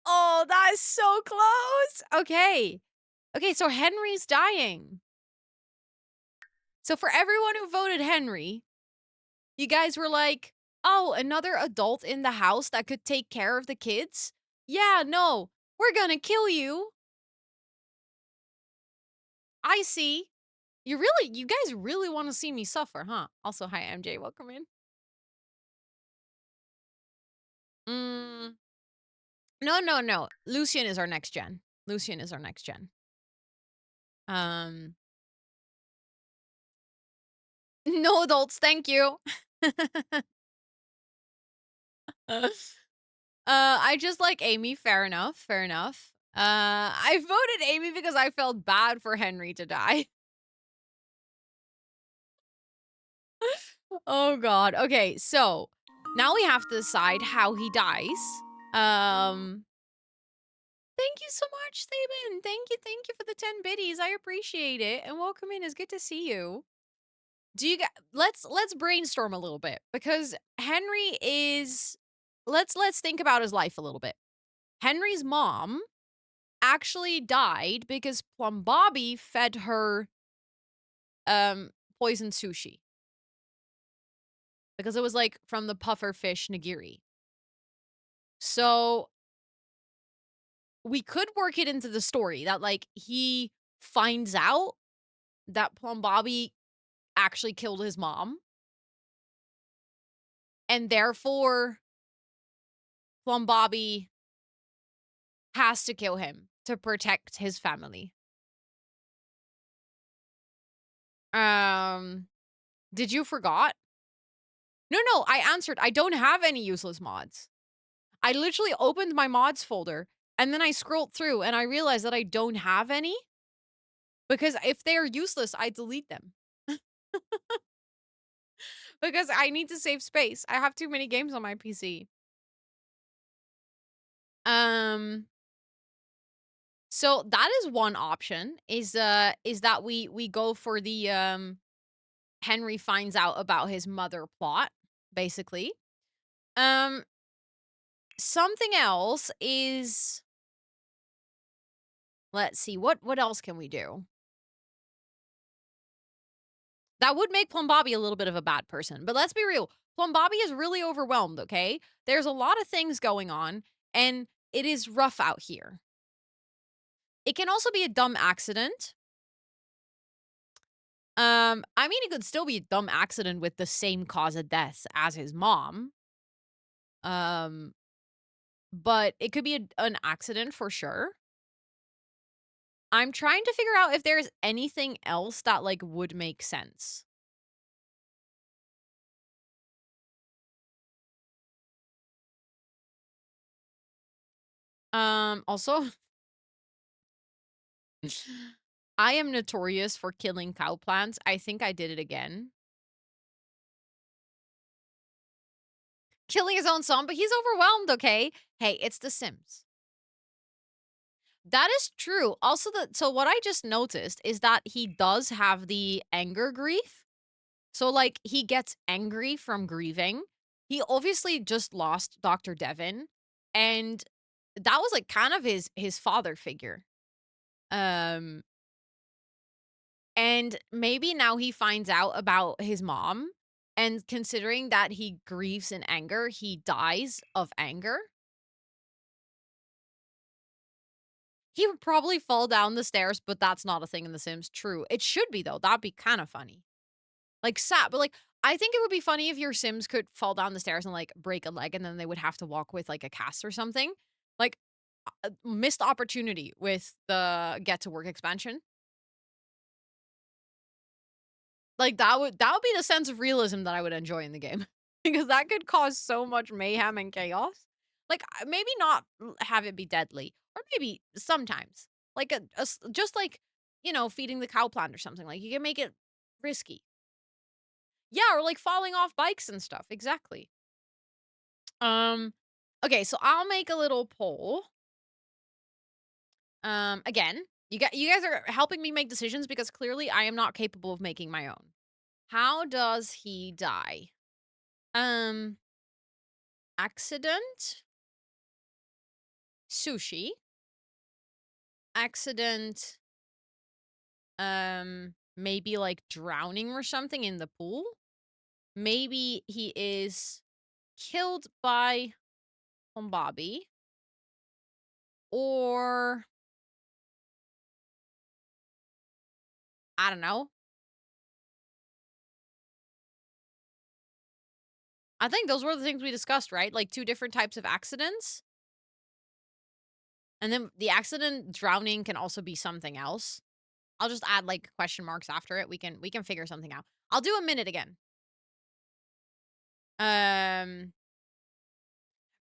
Oh, that is so close. Okay. Okay, so Henry's dying. So for everyone who voted Henry, you guys were like, oh, another adult in the house that could take care of the kids? Yeah, no, we're gonna kill you. I see. You guys really want to see me suffer, huh? Also, hi, MJ. Welcome in. Mm, no, no, no. Lucian is our next gen. Lucian is our next gen. Um, no adults, thank you. I just like Amy. Fair enough. Fair enough. I voted Amy because I felt bad for Henry to die. Oh God. Okay, so now we have to decide how he dies. Thank you so much, Steven. Thank you for the 10 biddies. I appreciate it. And welcome in. It's good to see you. Do you guys let's brainstorm a little bit because Henry is let's think about his life a little bit. Henry's mom actually died because Plum Bobby fed her poisoned sushi. Because it was like from the puffer fish nigiri. So we could work it into the story that like he finds out that Plum Bobby actually killed his mom. And therefore Plum Bobby has to kill him to protect his family. Did you forgot? No, no, I answered. I don't have any useless mods. I literally opened my mods folder and then I scrolled through and I realized that I don't have any because if they are useless, I delete them. Because I need to save space. I have too many games on my PC. So that is one option is that we go for the Henry finds out about his mother plot, basically. Something else is let's see, what else can we do? That would make Plum Bobby a little bit of a bad person, but let's be real. Plum Bobby is really overwhelmed, okay? There's a lot of things going on, and it is rough out here. It can also be a dumb accident. I mean, it could still be a dumb accident with the same cause of death as his mom. But it could be an accident for sure. I'm trying to figure out if there's anything else that, like, would make sense. Also, I am notorious for killing cow plants. I think I did it again. Killing his own son, but he's overwhelmed, okay? Hey, it's The Sims. That is true. Also, so what I just noticed is that he does have the anger grief. So, like, he gets angry from grieving. He obviously just lost Dr. Devin, and that was, like, kind of his father figure. Um, and maybe now he finds out about his mom, and considering that he grieves in anger, he dies of anger. He would probably fall down the stairs, but that's not a thing in The Sims. True. It should be, though. That'd be kind of funny. Like, sad, but, like, I think it would be funny if your Sims could fall down the stairs and, like, break a leg, and then they would have to walk with, like, a cast or something. Like, missed opportunity with the Get to Work expansion. Like, that would be the sense of realism that I would enjoy in the game. Because that could cause so much mayhem and chaos. Like, maybe not have it be deadly, or maybe sometimes. Like, just like, feeding the cow plant or something. Like, you can make it risky. Yeah, or like falling off bikes and stuff. Exactly. Um, okay, so I'll make a little poll. Again, you guys are helping me make decisions because clearly I am not capable of making my own. How does he die? Um, accident, sushi, accident, maybe like drowning or something in the pool. Maybe he is killed by Bobby, or I don't know. I think those were the things we discussed, right? Like 2 different types of accidents. And then the accident drowning can also be something else. I'll just add like question marks after it. We can figure something out. I'll do a minute again. Um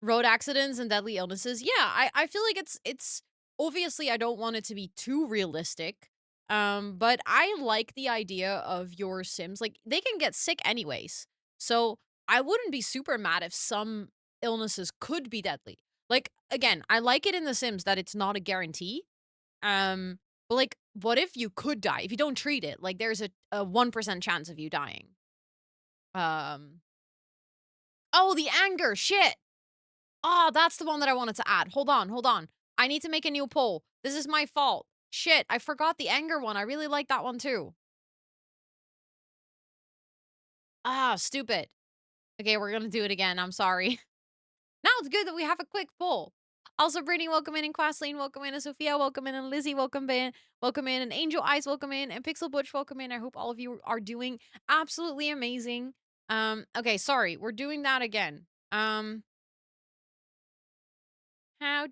Road accidents and deadly illnesses. Yeah, I feel like it's obviously I don't want it to be too realistic. But I like the idea of your Sims. Like they can get sick anyways. So I wouldn't be super mad if some illnesses could be deadly. Like again, I like it in The Sims that it's not a guarantee. But like what if you could die? If you don't treat it, like there's a 1% chance of you dying. Um Oh, the anger. Shit. Oh, that's the one that I wanted to add. Hold on, hold on. I need to make a new poll. This is my fault. Shit, I forgot the anger one. I really like that one too. Ah, stupid. Okay, we're gonna do it again. I'm sorry. Now it's good that we have a quick poll. Also, Brittany, welcome in, and Quasleen, welcome in, and Sophia, welcome in, and Lizzie, welcome in, and Angel Eyes, welcome in, and Pixel Butch, welcome in. I hope all of you are doing absolutely amazing. Okay, sorry, we're doing that again. How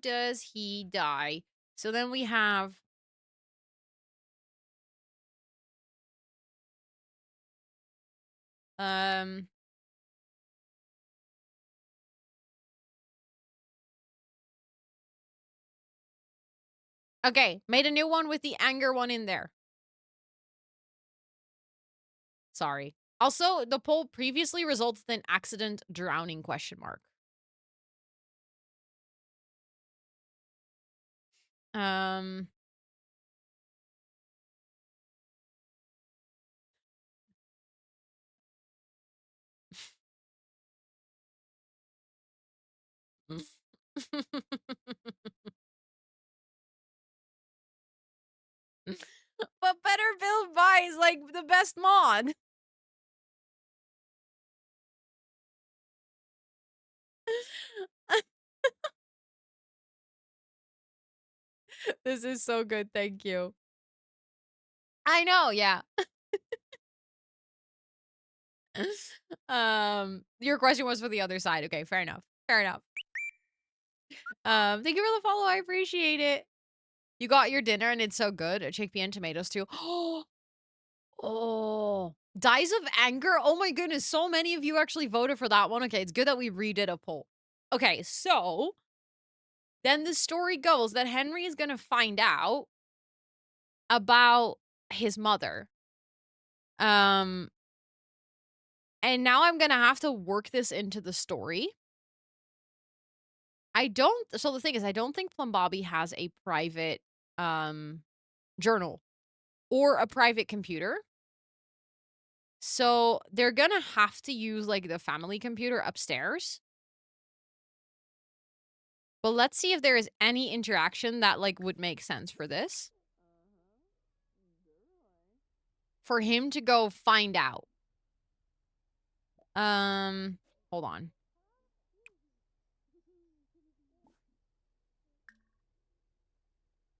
does he die? So then we have Um, okay, made a new one with the anger one in there. Sorry. Also, the poll previously resulted in accident drowning question mark. Um But Better Build buys like the best mod. This is so good, thank you. I know, yeah. Your question was for the other side. Okay, fair enough. Fair enough. Thank you for the follow. I appreciate it. You got your dinner and it's so good. Chickpea and tomatoes too. Oh, Dies of Anger? Oh my goodness, so many of you actually voted for that one. Okay, it's good that we redid a poll. Okay, so then the story goes that Henry is going to find out about his mother. And now I'm going to have to work this into the story. So the thing is, I don't think Plum Bobby has a private journal or a private computer. So they're gonna have to use like the family computer upstairs. But let's see if there is any interaction that like would make sense for this. For him to go find out. Hold on.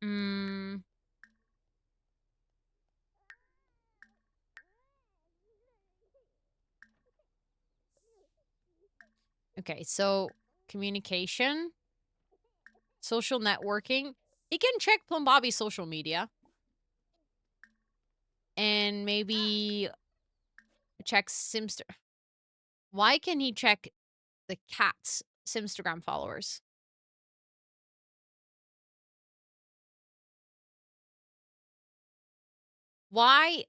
Mm. Okay, so communication, social networking. He can check Plum Bobby's social media. And maybe check Simster. Why can he check the cat's Simstagram followers? Why?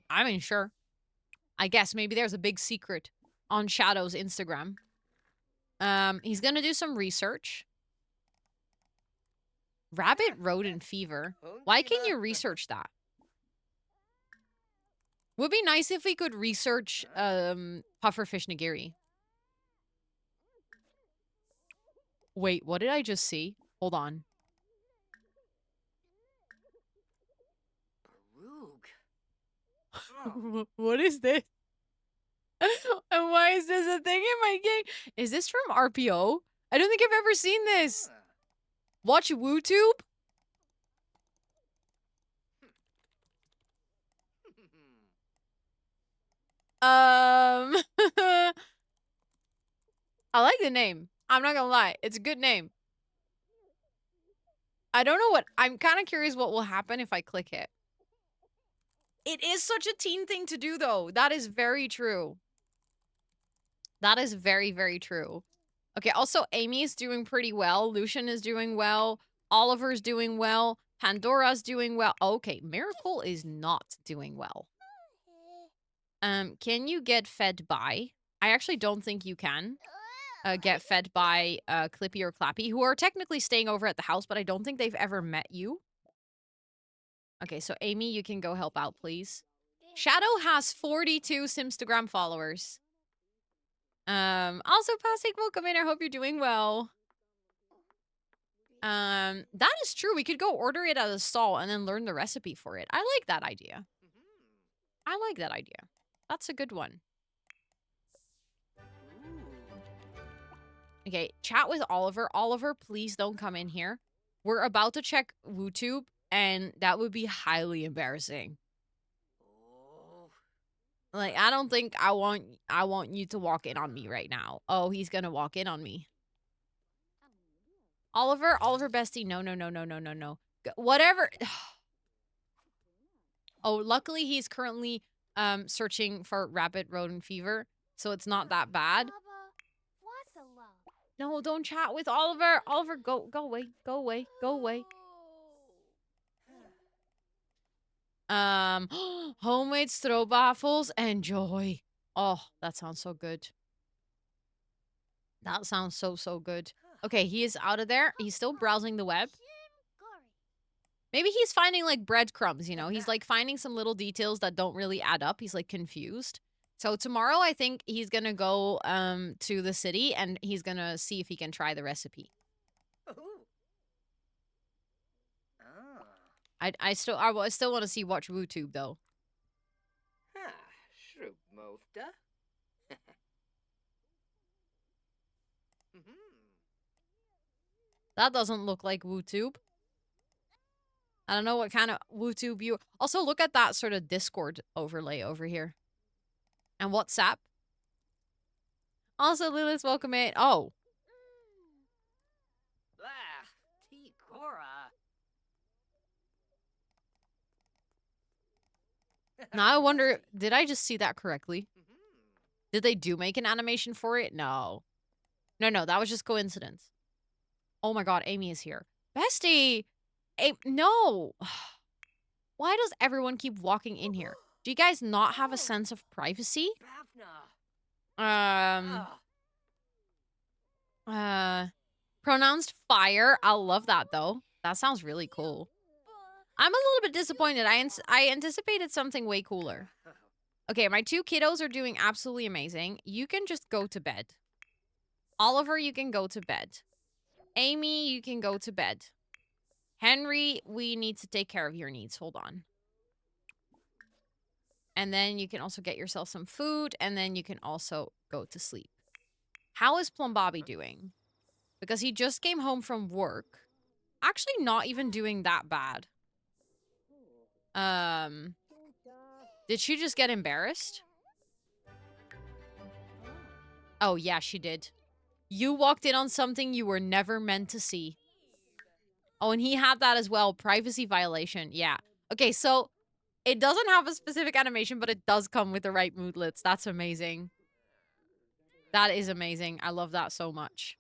I mean, sure. I guess maybe there's a big secret on Shadow's Instagram. He's gonna do some research. Rabbit rodent fever. Why can you research that? Would be nice if we could research pufferfish nigiri. Wait, what did I just see? Hold on. What is this? And why is this a thing in my game? Is this from RPO? I don't think I've ever seen this. Watch WooTube? I like the name. I'm not gonna lie. It's a good name. I don't know what... I'm kind of curious what will happen if I click it. It is such a teen thing to do, though. That is very true. That is very, very true. Okay, also, Amy is doing pretty well. Lucian is doing well. Oliver's doing well. Pandora's doing well. Okay, Miracle is not doing well. Can you get fed by? I actually don't think you can. Get fed by Clippy or Clappy, who are technically staying over at the house, but I don't think they've ever met you. Okay, so Amy, you can go help out, please. Shadow has 42 Simstagram followers. Also, Pasik, welcome in. I hope you're doing well. That is true. We could go order it at a stall and then learn the recipe for it. I like that idea. I like that idea. That's a good one. Okay, chat with Oliver. Oliver, please don't come in here. We're about to check WooTube, and that would be highly embarrassing. Like, I don't think I want you to walk in on me right now. Oh, he's gonna walk in on me. Oliver, bestie, no. Whatever. Oh, luckily he's currently searching for rabbit rodent fever, so it's not that bad. No, don't chat with Oliver. Oliver, go away. Go away. Go away. Homemade stroopwafels. Enjoy. Oh, that sounds so good. That sounds so good. Okay, he is out of there. He's still browsing the web. Maybe he's finding, like, breadcrumbs, you know? He's, like, finding some little details that don't really add up. He's, like, confused. So tomorrow, I think he's gonna go to the city, and he's gonna see if he can try the recipe. I still want to see watch WooTube, though. That doesn't look like WooTube. I don't know what kind of WooTube you... Also, look at that sort of Discord overlay over here. And WhatsApp. Also, Lilith, welcome in. Oh. Now I wonder, did I just see that correctly? Did they do make an animation for it? No. No, that was just coincidence. Oh my god, Amy is here. Bestie! No! Why does everyone keep walking in here? Do you guys not have a sense of privacy? Pronounced fire. I love that, though. That sounds really cool. I'm a little bit disappointed. I anticipated something way cooler. Okay, my two kiddos are doing absolutely amazing. You can just go to bed. Oliver, you can go to bed. Amy, you can go to bed. Henry, we need to take care of your needs. Hold on. And then you can also get yourself some food, and then you can also go to sleep. How is Plum Bobby doing? because he just came home from work. Actually, not even doing that bad. Did she just get embarrassed? Oh, yeah, she did. You walked in on something you were never meant to see. Oh, and he had that as well. Privacy violation. Yeah. Okay, so it doesn't have a specific animation, but it does come with the right moodlets. That's amazing. That is amazing. I love that so much.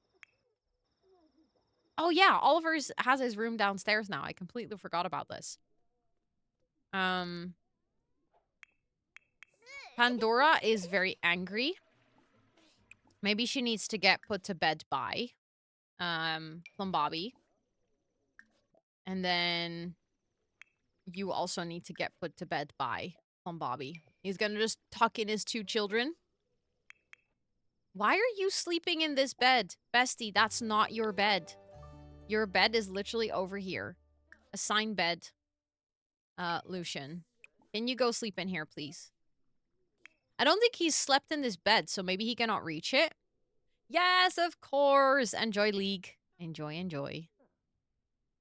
Oh, yeah. Oliver's has his room downstairs now. I completely forgot about this. Pandora is very angry. Maybe she needs to get put to bed by Plum Bobby. And then you also need to get put to bed by Plum Bobby. He's gonna just tuck in his 2 children. Why are you sleeping in this bed? Bestie, that's not your bed. Your bed is literally over here. Assigned bed. Lucian. Can you go sleep in here, please? I don't think he's slept in this bed, so maybe he cannot reach it. Yes, of course. Enjoy League. Enjoy, enjoy.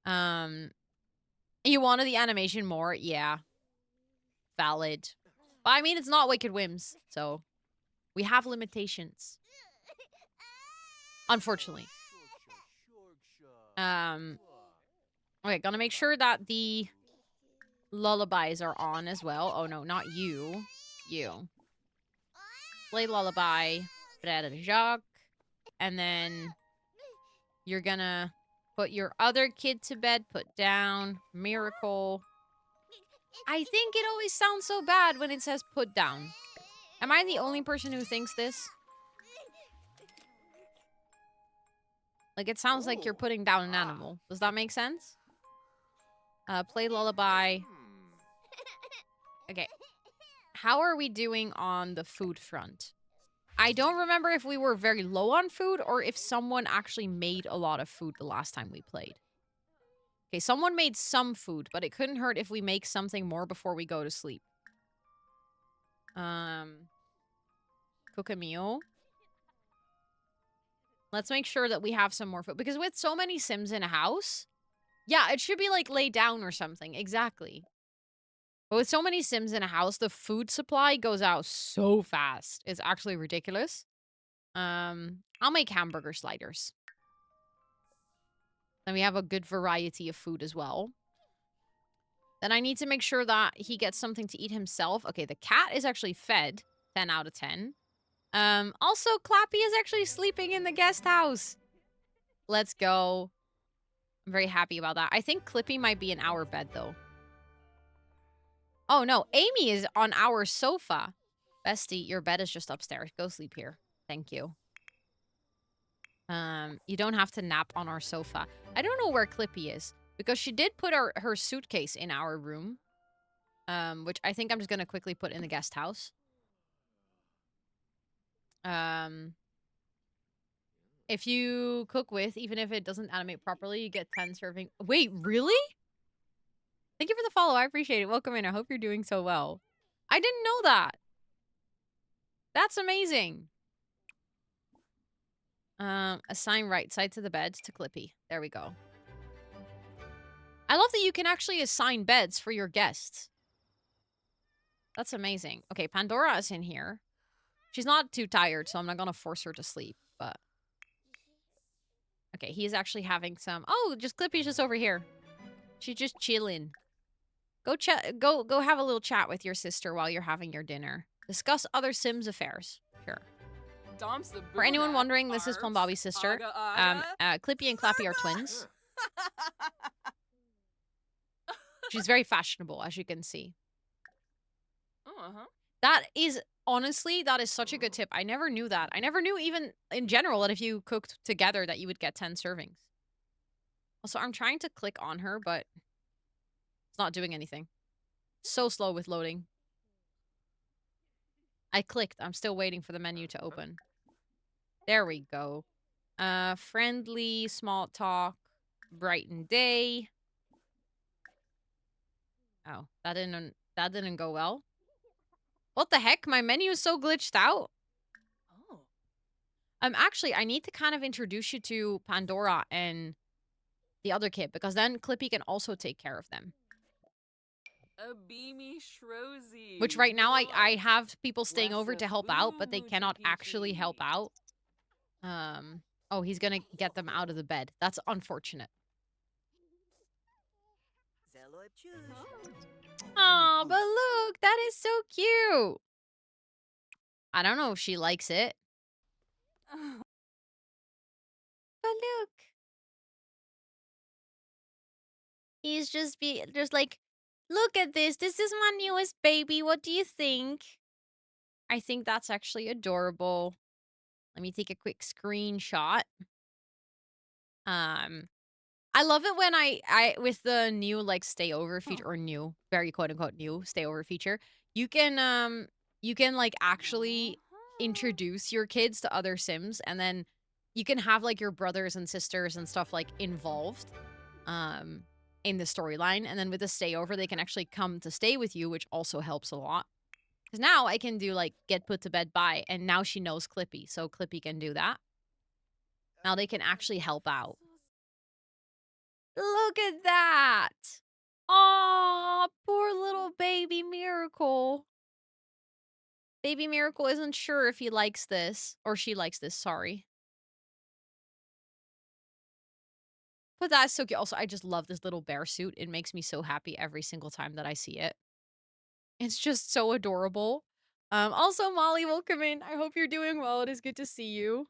You wanted the animation more? Yeah. Valid. But I mean, it's not Wicked Whims, so we have limitations. Unfortunately. Okay, gonna make sure that the lullabies are on as well. Oh no, not you. You. Play lullaby. Frère Jacques. And then you're gonna put your other kid to bed. Put down. Miracle. I think it always sounds so bad when it says put down. Am I the only person who thinks this? Like, it sounds like you're putting down an animal. Does that make sense? Play lullaby. Okay. How are we doing on the food front? I don't remember if we were very low on food or if someone actually made a lot of food the last time we played. Okay, someone made some food, but it couldn't hurt if we make something more before we go to sleep. Cook a meal. Let's make sure that we have some more food. Because with so many Sims in a house, yeah, it should be like lay down or something. Exactly. But with so many Sims in a house, the food supply goes out so fast. It's actually ridiculous. I'll make hamburger sliders. Then we have a good variety of food as well. Then I need to make sure that he gets something to eat himself. Okay, the cat is actually fed. 10 out of 10. Also, Clappy is actually sleeping in the guest house. Let's go. I'm very happy about that. I think Clippy might be in our bed, though. Oh, no. Amy is on our sofa. Bestie, your bed is just upstairs. Go sleep here. Thank you. You don't have to nap on our sofa. I don't know where Clippy is. Because she did put her suitcase in our room. Which I think I'm just going to quickly put in the guest house. If you cook with, even if it doesn't animate properly, you get 10 serving. Wait, really? Thank you for the follow. I appreciate it. Welcome in. I hope you're doing so well. I didn't know that. That's amazing. Assign right side to the bed to Clippy. There we go. I love that you can actually assign beds for your guests. That's amazing. Okay, Pandora is in here. She's not too tired, so I'm not going to force her to sleep, but... Okay, he's actually having some... Oh, just Clippy's just over here. She's just chilling. Go have a little chat with your sister while you're having your dinner. Discuss other Sims affairs. Sure. For anyone wondering, this is Plum Bobby's sister. Clippy and Clappy are twins. She's very fashionable, as you can see. That is... Honestly, that is such a good tip. I never knew that. I never knew even in general that if you cooked together that you would get 10 servings. Also, I'm trying to click on her, but it's not doing anything. So slow with loading. I clicked. I'm still waiting for the menu to open. There we go. Friendly, small talk, brighten day. Oh, that didn't go well. What the heck? My menu is so glitched out. Actually, I need to kind of introduce you to Pandora and the other kid, because then Clippy can also take care of them. A beamy shrozy. Which right now I have people staying over to help out, but they cannot actually help out. Oh, he's gonna get them out of the bed. That's unfortunate. Oh, but look, that is so cute. I don't know if she likes it. But look. He's just like, look at this. This is my newest baby. What do you think? I think that's actually adorable. Let me take a quick screenshot. I love it when I with the new like stay over feature, or new, very quote unquote new stay over feature, you can like actually introduce your kids to other Sims, and then you can have like your brothers and sisters and stuff like involved in the storyline, and then with the stay over they can actually come to stay with you, which also helps a lot. Because now I can do like get put to bed by, and now she knows Clippy, so Clippy can do that. Now they can actually help out. Look at that! Aw, poor little baby Miracle. Baby Miracle isn't sure if he likes this, or she likes this, sorry. But that's so cute. Also, I just love this little bear suit. It makes me so happy every single time that I see it. It's just so adorable. Also, Molly, welcome in. I hope you're doing well. It is good to see you.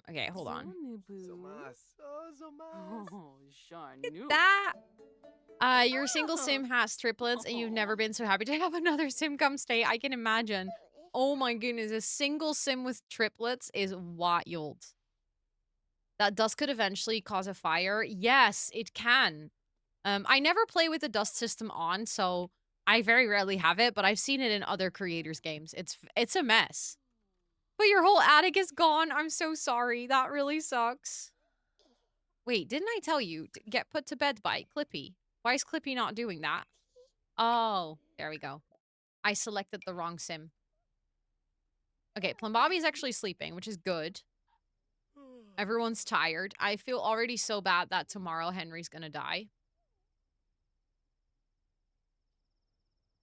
Okay, hold on. That your single sim has triplets and you've never been so happy to have another sim come stay. I can imagine. Oh my goodness, a single sim with triplets is wild. That dust could eventually cause a fire. Yes, it can. I never play with the dust system on, so I very rarely have it, but I've seen it in other creators' games. It's a mess. But your whole attic is gone. I'm so sorry. That really sucks. Wait, didn't I tell you to get put to bed by Clippy? Why is Clippy not doing that? Oh, there we go. I selected the wrong sim. Okay, Plum Bobby's actually sleeping, which is good. Everyone's tired. I feel already so bad that tomorrow Henry's gonna die.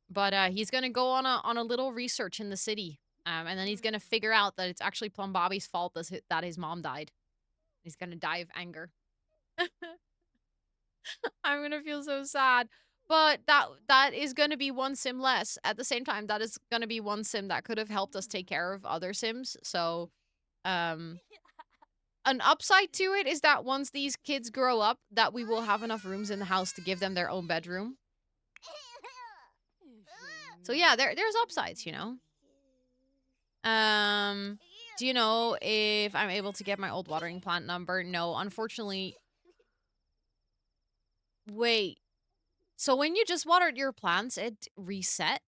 But he's gonna go on a little research in the city. And then he's gonna figure out that it's actually Plum Bobby's fault that his mom died. He's gonna die of anger. I'm gonna feel so sad. But that is gonna be one sim less. At the same time, that is gonna be one sim that could have helped us take care of other sims. So, an upside to it is that once these kids grow up, that we will have enough rooms in the house to give them their own bedroom. So yeah, there's upsides, you know. Do you know if I'm able to get my old watering plant number? No, unfortunately. Wait. So when you just watered your plants, it reset?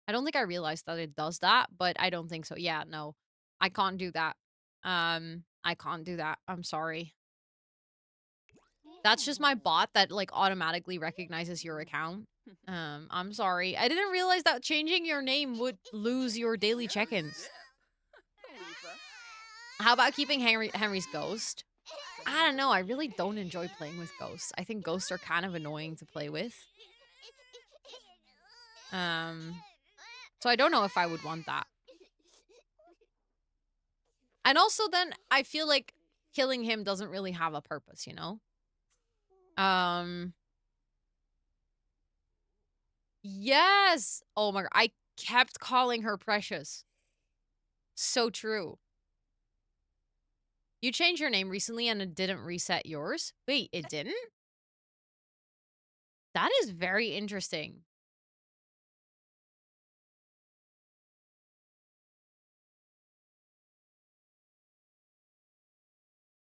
I don't think I realized that it does that, but I don't think so. Yeah, no. I can't do that. I can't do that. I'm sorry. That's just my bot that like automatically recognizes your account. I'm sorry. I didn't realize that changing your name would lose your daily check-ins. How about keeping Henry's ghost? I don't know. I really don't enjoy playing with ghosts. I think ghosts are kind of annoying to play with. So I don't know if I would want that. And also then I feel like killing him doesn't really have a purpose, you know? Yes! Oh my god, I kept calling her Precious. So true. You changed your name recently and it didn't reset yours? Wait, it didn't? That is very interesting.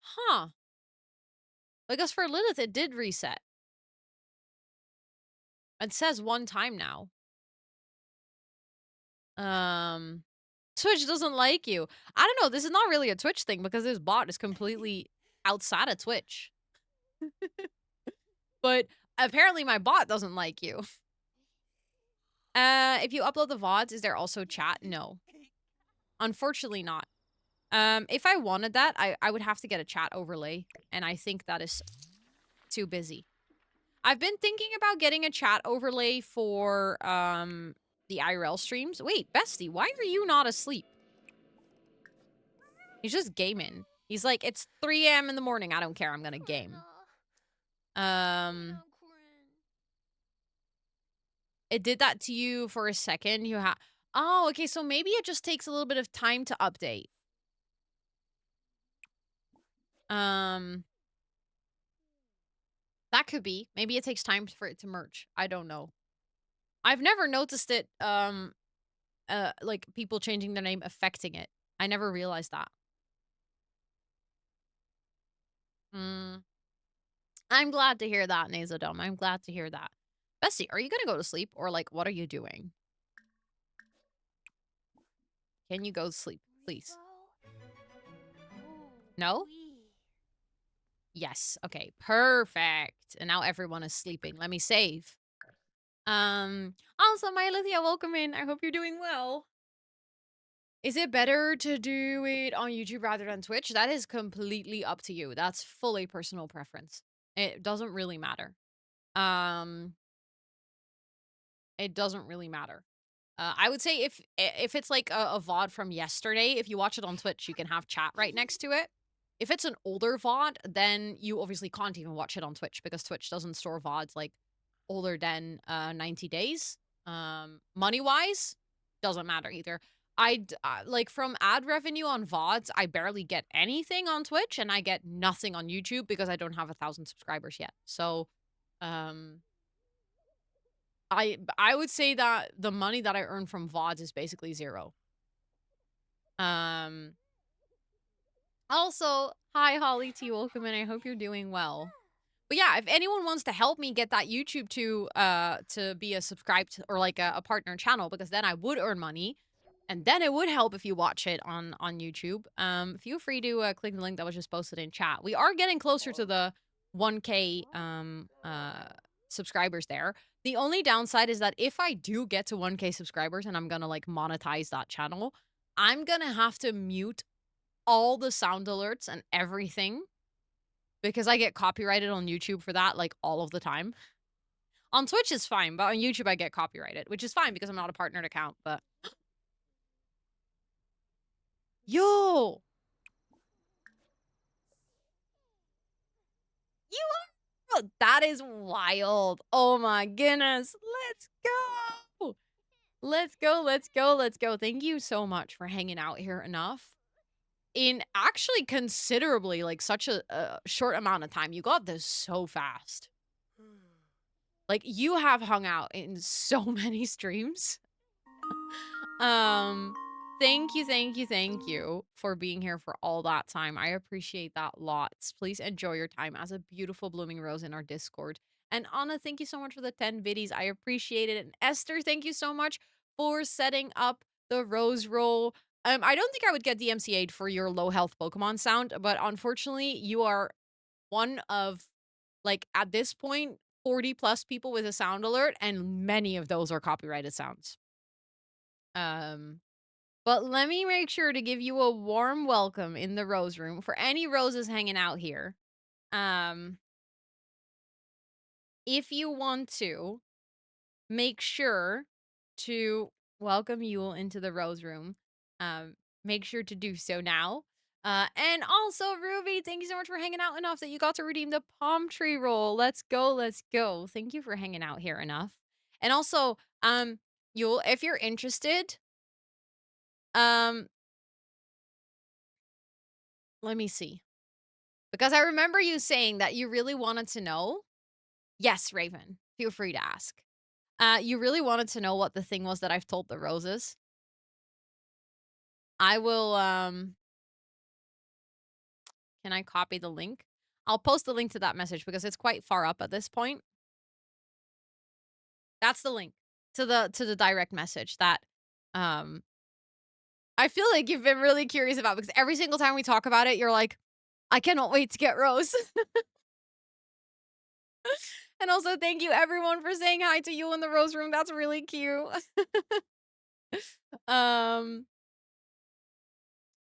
Huh. Because for Lilith, it did reset. It says one time now. Twitch doesn't like you. I don't know. This is not really a Twitch thing because this bot is completely outside of Twitch. But apparently my bot doesn't like you. If you upload the VODs, is there also chat? No. Unfortunately not. If I wanted that, I would have to get a chat overlay, and I think that is too busy. I've been thinking about getting a chat overlay for the IRL streams. Wait, Bestie, why are you not asleep? He's just gaming. He's like, it's 3 a.m. in the morning. I don't care. I'm gonna game. It did that to you for a second. Oh, okay. So maybe it just takes a little bit of time to update. That could be. Maybe it takes time for it to merge. I don't know. I've never noticed it, like people changing their name affecting it. I never realized that. I'm glad to hear that, Nasodome. I'm glad to hear that. Bessie, are you gonna go to sleep? Or, like, what are you doing? Can you go to sleep, please? No? Yes. Okay, perfect. And now everyone is sleeping. Let me save. Also, my Lithia, welcome in. I hope you're doing well. Is it better to do it on YouTube rather than Twitch? That is completely up to you. That's fully personal preference. It doesn't really matter. It doesn't really matter. I would say if it's like a VOD from yesterday, if you watch it on Twitch, you can have chat right next to it. If it's an older VOD, then you obviously can't even watch it on Twitch because Twitch doesn't store VODs like older than 90 days. Money-wise, doesn't matter either. Like from ad revenue on VODs, I barely get anything on Twitch and I get nothing on YouTube because I don't have 1,000 subscribers yet. So, I would say that the money that I earn from VODs is basically zero. Also, hi Holly T, welcome in. I hope you're doing well. But yeah, if anyone wants to help me get that YouTube to be a subscribed or like a partner channel, because then I would earn money, and then it would help if you watch it on YouTube. Feel free to click the link that was just posted in chat. We are getting closer to the 1K subscribers there. The only downside is that if I do get to 1K subscribers and I'm gonna like monetize that channel, I'm gonna have to mute all the sound alerts and everything because I get copyrighted on YouTube for that like all of the time. On Twitch is fine, but on YouTube I get copyrighted, which is fine because I'm not a partnered account, but yo! You are? Oh, that is wild. Oh my goodness. Let's go. Let's go, let's go, let's go. Thank you so much for hanging out here enough. In actually considerably, like, such a short amount of time. You got this so fast. Like, you have hung out in so many streams. Thank you for being here for all that time. I appreciate that lots. Please enjoy your time as a beautiful blooming rose in our Discord. And Anna, thank you so much for the 10 biddies. I appreciate it. And Esther, thank you so much for setting up the rose roll. I don't think I would get DMCA'd for your low health Pokemon sound, but unfortunately, you are one of, like, at this point, 40 plus people with a sound alert, and many of those are copyrighted sounds. But let me make sure to give you a warm welcome in the rose room for any roses hanging out here. If you want to, make sure to welcome Yule into the rose room. Make sure to do so now. And also, Ruby, thank you so much for hanging out enough that you got to redeem the palm tree roll. Let's go, let's go. Thank you for hanging out here enough. And also, Yule, if you're interested, let me see. Because I remember you saying that you really wanted to know. Yes, Raven, feel free to ask. You really wanted to know what the thing was that I've told the roses. I will, can I copy the link? I'll post the link to that message because it's quite far up at this point. That's the link to the direct message that, I feel like you've been really curious about because every single time we talk about it, you're like, I cannot wait to get Rose. And also thank you everyone for saying hi to you in the rose room. That's really cute. um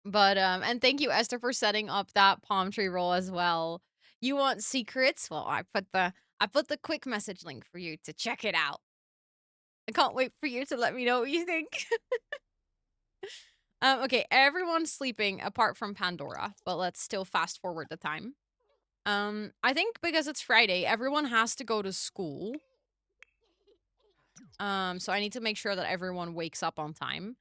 and thank you Esther for setting up that palm tree roll as well. You want secrets? Well, I put the quick message link for you to check it out. I can't wait for you to let me know what you think. Okay, everyone's sleeping apart from Pandora, but let's still fast forward the time. I think because it's Friday, everyone has to go to school. So I need to make sure that everyone wakes up on time.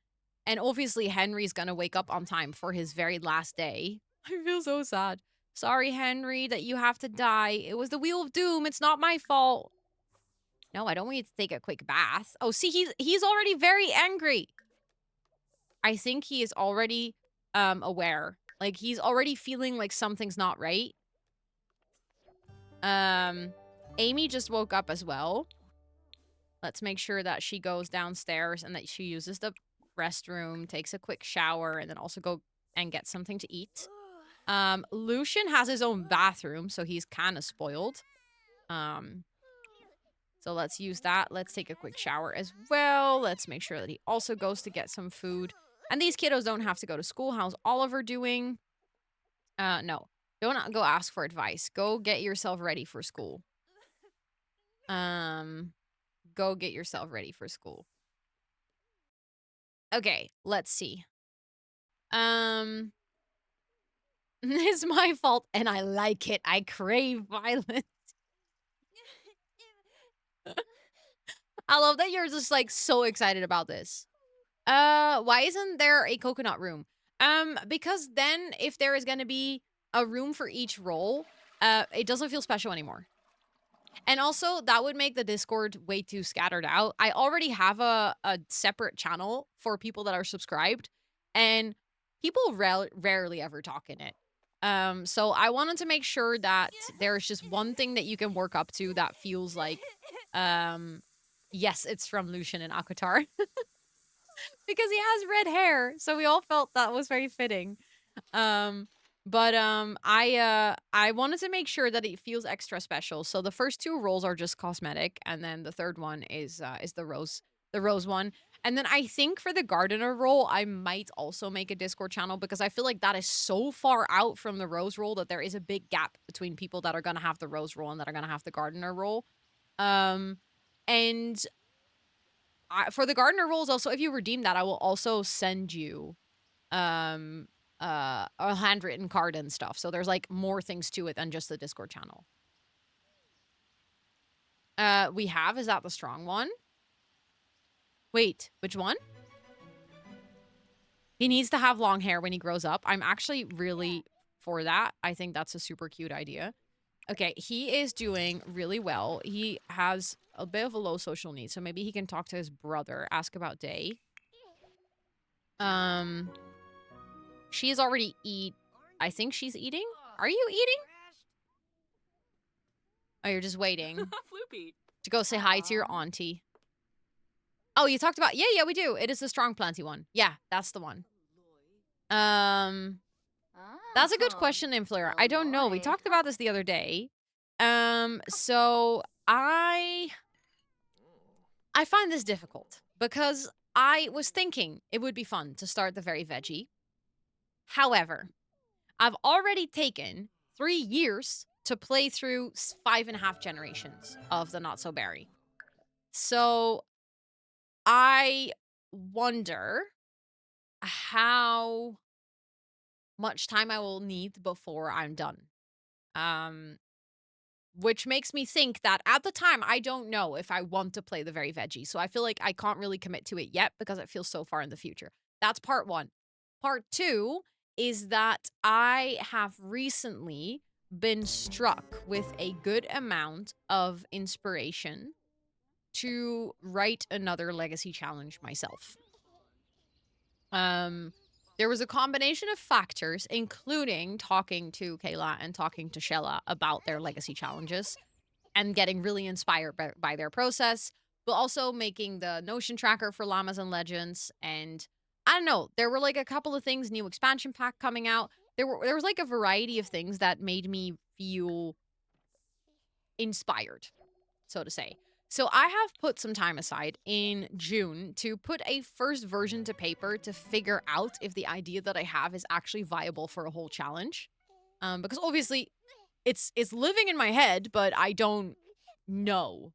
And obviously Henry's gonna wake up on time for his very last day. I feel so sad. Sorry, Henry, that you have to die. It was the Wheel of Doom. It's not my fault. No, I don't want you to take a quick bath. Oh, see, he's already very angry. I think he is already aware. Like he's already feeling like something's not right. Amy just woke up as well. Let's make sure that she goes downstairs and that she uses the restroom, takes a quick shower, and then also go and get something to eat. Lucian has his own bathroom, so he's kind of spoiled. So let's use that. Let's take a quick shower as well. Let's make sure that he also goes to get some food. And these kiddos don't have to go to school. How's Oliver doing? No. Don't go ask for advice. Go get yourself ready for school. Go get yourself ready for school. Okay, let's see. It's my fault and I like it. I crave violence. I love that you're just like so excited about this. Why isn't there a coconut room? Because then if there is gonna be a room for each role, it doesn't feel special anymore. And also, that would make the Discord way too scattered out. I already have a separate channel for people that are subscribed, and people rarely ever talk in it. So I wanted to make sure that there's just one thing that you can work up to that feels like, yes, it's from Lucian and Akatar. Because he has red hair, so we all felt that was very fitting. I wanted to make sure that it feels extra special. So the first two roles are just cosmetic, and then the third one is the rose one. And then I think for the gardener role, I might also make a Discord channel because I feel like that is so far out from the rose role that there is a big gap between people that are gonna have the rose role and that are gonna have the gardener role. For the gardener roles, also, if you redeem that, I will also send you a handwritten card and stuff. So there's like more things to it than just the Discord channel. Is that the strong one? Wait, which one? He needs to have long hair when he grows up. I'm actually really for that. I think that's a super cute idea. Okay, he is doing really well. He has a bit of a low social need, so maybe he can talk to his brother, ask about Day. She's already I think she's eating? Are you eating? Oh, you're just waiting. Floopy. To go say hi to your auntie. Oh, you talked about... Yeah, we do. It is the strong planty one. Yeah, that's the one. That's a good question, Inflator. I don't know. We talked about this the other day. So I find this difficult because I was thinking it would be fun to start the very veggie. However, I've already taken 3 years to play through 5.5 generations of the Not So Berry. So I wonder how much time I will need before I'm done. Which makes me think that at the time, I don't know if I want to play the very veggie. So I feel like I can't really commit to it yet because it feels so far in the future. That's part one. Part two is that I have recently been struck with a good amount of inspiration to write another legacy challenge myself. There was a combination of factors, including talking to Kayla and talking to Shella about their legacy challenges and getting really inspired by their process, but also making the Notion tracker for Llamas and Legends. And I don't know, there were like a couple of things, new expansion pack coming out. There was like a variety of things that made me feel inspired. so to say. So I have put some time aside in June to put a first version to paper to figure out if the idea that I have is actually viable for a whole challenge. Because obviously it's living in my head, but I don't know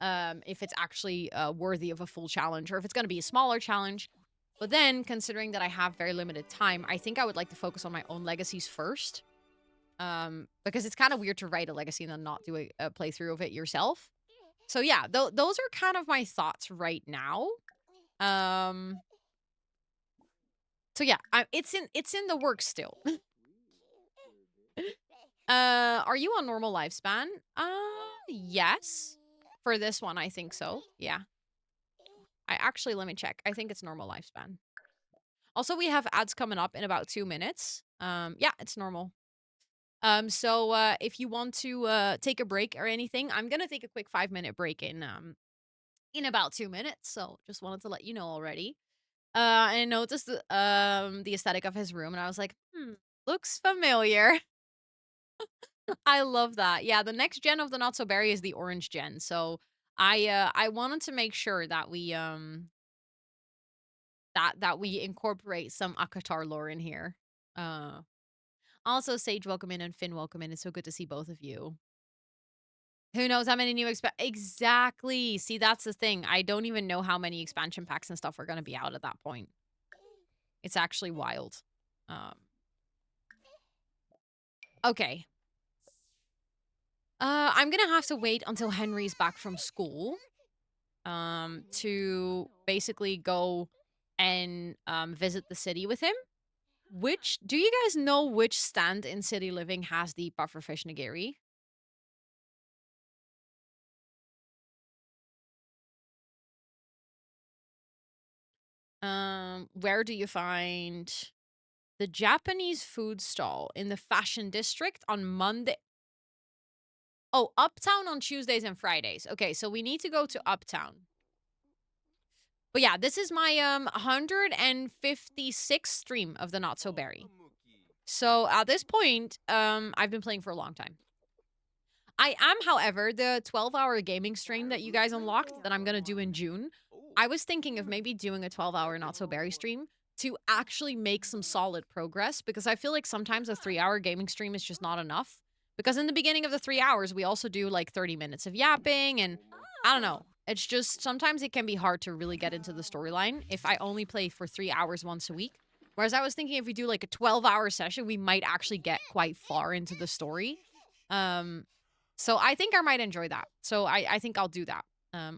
if it's actually worthy of a full challenge or if it's going to be a smaller challenge. But then, considering that I have very limited time, I think I would like to focus on my own legacies first. Because it's kind of weird to write a legacy and then not do a playthrough of it yourself. So yeah, those are kind of my thoughts right now. So yeah, it's in the works still. Are you on normal lifespan? Yes. For this one, I think so. Yeah. Let me check. I think it's normal lifespan. Also, we have ads coming up in about 2 minutes. Yeah, it's normal. So if you want to take a break or anything, I'm gonna take a quick 5-minute break in about 2 minutes. So just wanted to let you know already. I noticed the aesthetic of his room, and I was like, looks familiar. I love that. Yeah, the next gen of the Not So Berry is the orange gen. So I wanted to make sure that we that we incorporate some Akatar lore in here. Also, Sage, welcome in, and Finn, welcome in. It's so good to see both of you. Who knows how many new exactly. See, that's the thing. I don't even know how many expansion packs and stuff are going to be out at that point. It's actually wild. Okay. I'm gonna have to wait until Henry's back from school. To basically go and visit the city with him. Do you guys know which stand in City Living has the pufferfish nigiri? Where do you find the Japanese food stall in the fashion district on Monday? Oh, Uptown on Tuesdays and Fridays. Okay, so we need to go to Uptown. But yeah, this is my 156th stream of the Not So Berry. So at this point, I've been playing for a long time. I am, however, the 12-hour gaming stream that you guys unlocked that I'm going to do in June. I was thinking of maybe doing a 12-hour Not So Berry stream to actually make some solid progress, because I feel like sometimes a 3-hour gaming stream is just not enough. Because in the beginning of the 3 hours, we also do like 30 minutes of yapping, and I don't know. It's just sometimes it can be hard to really get into the storyline if I only play for 3 hours once a week. Whereas I was thinking if we do like a 12-hour session, we might actually get quite far into the story. So I think I might enjoy that. So I think I'll do that.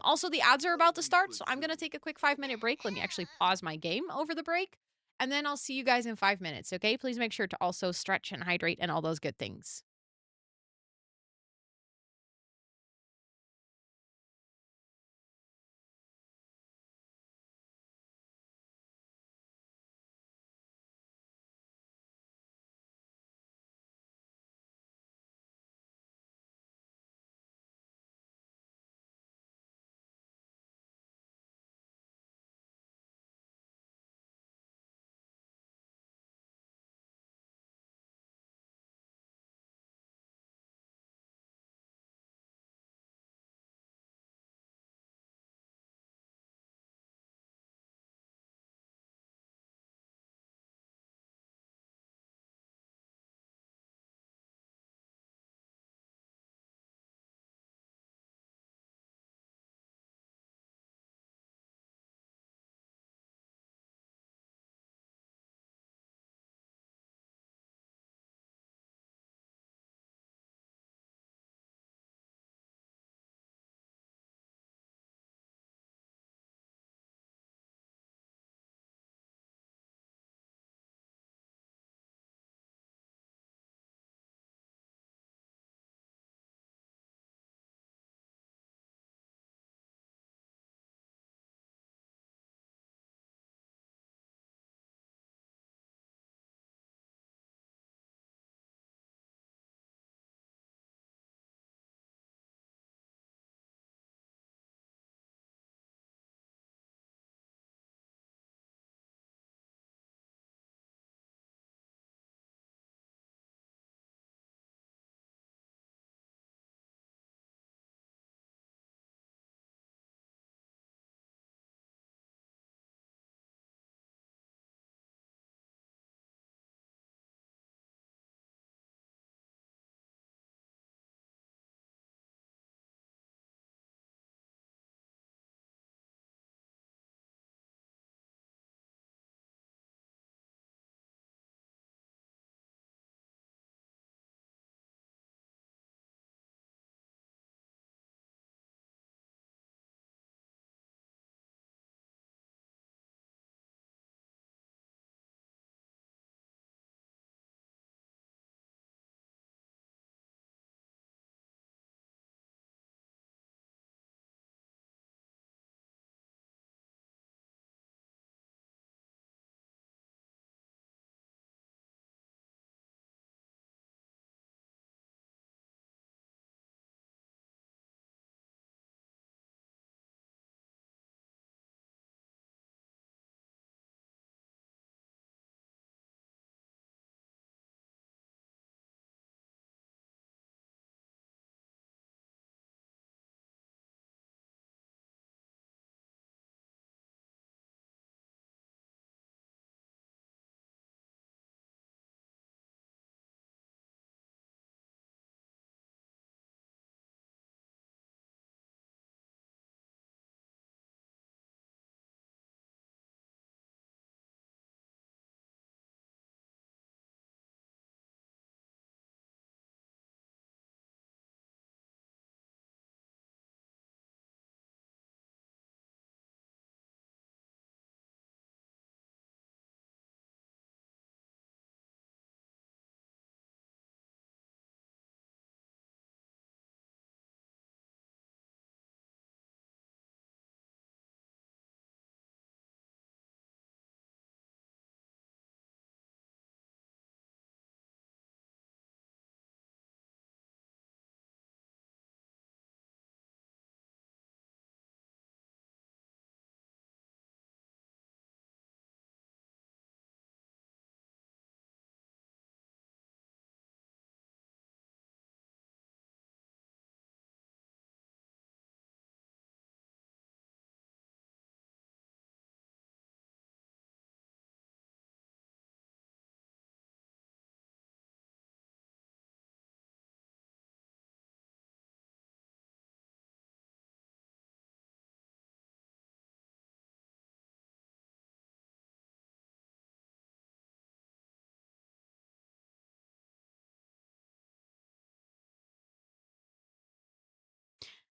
Also, the ads are about to start, so I'm going to take a quick 5-minute break. Let me actually pause my game over the break, and then I'll see you guys in 5 minutes, okay? Please make sure to also stretch and hydrate and all those good things.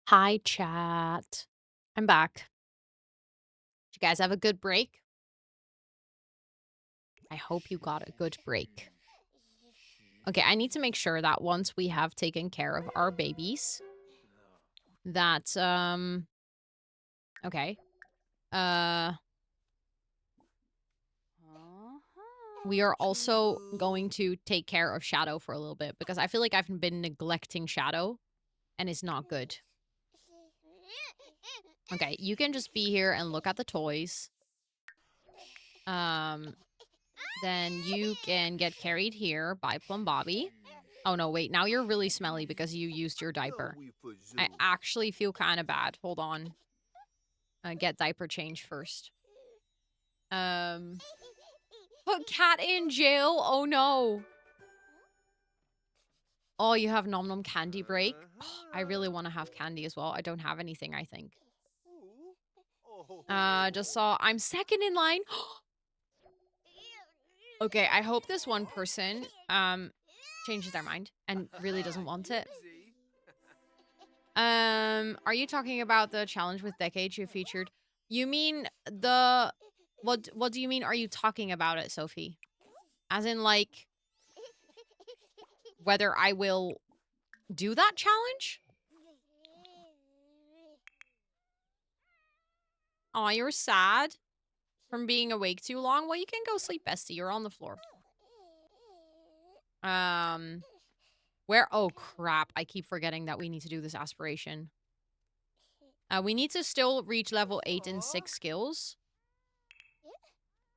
Hi, chat. I'm back. Did you guys have a good break? I hope you got a good break. Okay, I need to make sure that once we have taken care of our babies, that, okay. We are also going to take care of Shadow for a little bit because I feel like I've been neglecting Shadow and it's not good. Okay, you can just be here and look at the toys. Then you can get carried here by Plum Bobby. Oh no, wait, now you're really smelly because you used your diaper. I actually feel kind of bad. Hold on. Get diaper change first. Put cat in jail? Oh no. Oh, you have Nom Nom candy break? Oh, I really want to have candy as well. I don't have anything, I think. Just saw I'm second in line. Okay, I hope this one person changes their mind and really doesn't want it. Are you talking about the challenge with decades you featured? You mean the what do you mean are you talking about it, Sophie? As in like whether I will do that challenge? Aw, you're sad from being awake too long? Well, you can go sleep, bestie. You're on the floor. Where? Oh, crap. I keep forgetting that we need to do this aspiration. We need to still reach level 8 in 6 skills.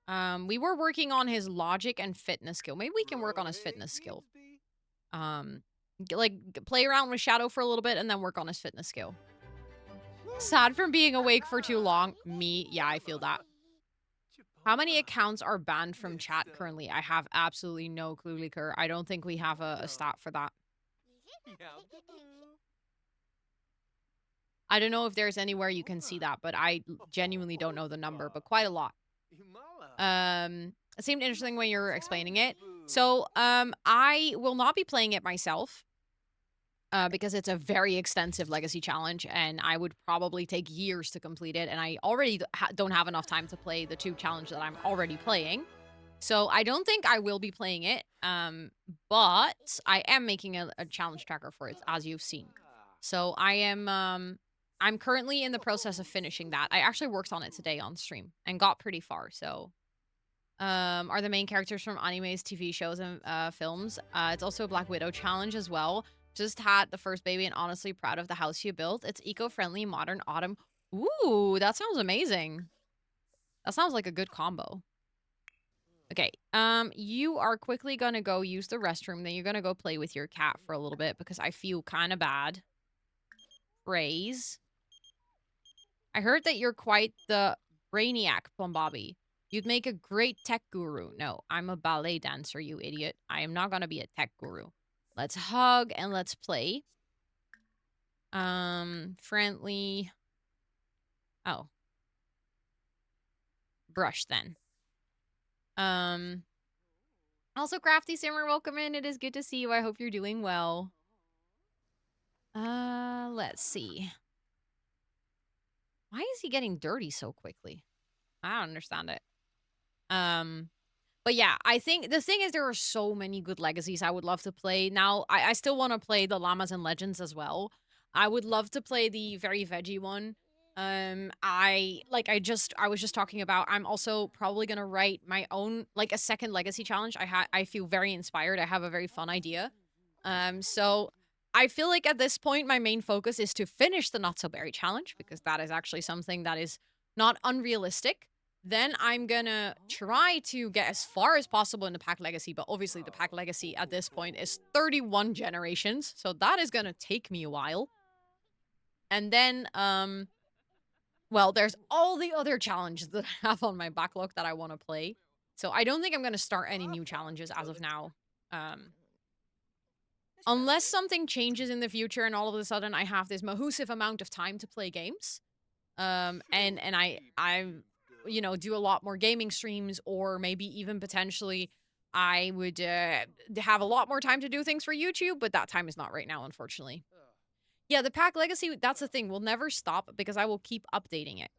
We were working on his logic and fitness skill. Maybe we can work on his fitness skill. Play around with Shadow for a little bit and then work on his fitness skill. Sad from being awake for too long. Me, yeah, I feel that. How many accounts are banned from chat currently? I have absolutely no clue, Liker. I don't think we have a stat for that. I don't know if there's anywhere you can see that, but I genuinely don't know the number, but quite a lot. It seemed interesting when you were explaining it. So, I will not be playing it myself. Because it's a very extensive legacy challenge, and I would probably take years to complete it, and I already don't have enough time to play the 2 challenges that I'm already playing. So I don't think I will be playing it, but I am making a challenge tracker for it, as you've seen. So I am, I'm currently in the process of finishing that. I actually worked on it today on stream and got pretty far, so... are the main characters from animes, TV shows, and films. It's also a Black Widow challenge as well. Just had the first baby and honestly proud of the house you built. It's eco-friendly, modern, autumn. Ooh, that sounds amazing. That sounds like a good combo. Okay, you are quickly gonna go use the restroom. Then you're gonna go play with your cat for a little bit because I feel kind of bad. Praise. I heard that you're quite the brainiac, Plum Bobby. You'd make a great tech guru. No, I'm a ballet dancer, you idiot. I am not gonna be a tech guru. Let's hug and let's play. Friendly. Oh. Brush then. Also, Crafty Simmer, welcome in. It is good to see you. I hope you're doing well. Let's see. Why is he getting dirty so quickly? I don't understand it. But yeah, I think the thing is there are so many good legacies I would love to play. Now, I still want to play the Llamas and Legends as well. I would love to play the Very Veggie one. I was just talking about, I'm also probably gonna write my own, like, a second legacy challenge. I feel very inspired. I have a very fun idea. So I feel like at this point, my main focus is to finish the Not So Berry challenge because that is actually something that is not unrealistic. Then I'm gonna try to get as far as possible in the Pack Legacy, but obviously the Pack Legacy at this point is 31 generations, so that is gonna take me a while. And then, well, there's all the other challenges that I have on my backlog that I want to play. So I don't think I'm gonna start any new challenges as of now. Unless something changes in the future and all of a sudden I have this massive amount of time to play games. And I you know, do a lot more gaming streams, or maybe even potentially I would have a lot more time to do things for YouTube, but that time is not right now, unfortunately. Yeah, the pack legacy, that's the thing. We'll never stop because I will keep updating it.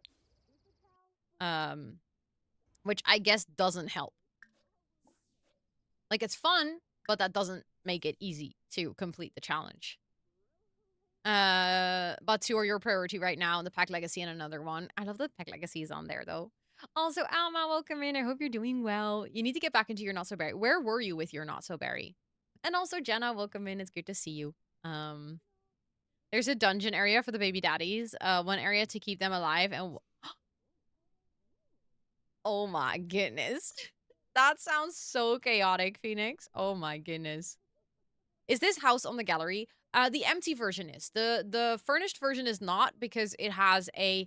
Which I guess doesn't help. Like, it's fun, but that doesn't make it easy to complete the challenge. But 2 are your priority right now, and the pack legacy and another one. I love the pack legacies on there, though. Also, Alma, welcome in. I hope you're doing well. You need to get back into your not-so-berry. Where were you with your not-so-berry? And also, Jenna, welcome in. It's good to see you. There's a dungeon area for the baby daddies. One area to keep them alive, and... Oh my goodness. That sounds so chaotic, Phoenix. Oh my goodness. Is this house on the gallery? The empty version is. The furnished version is not because it has a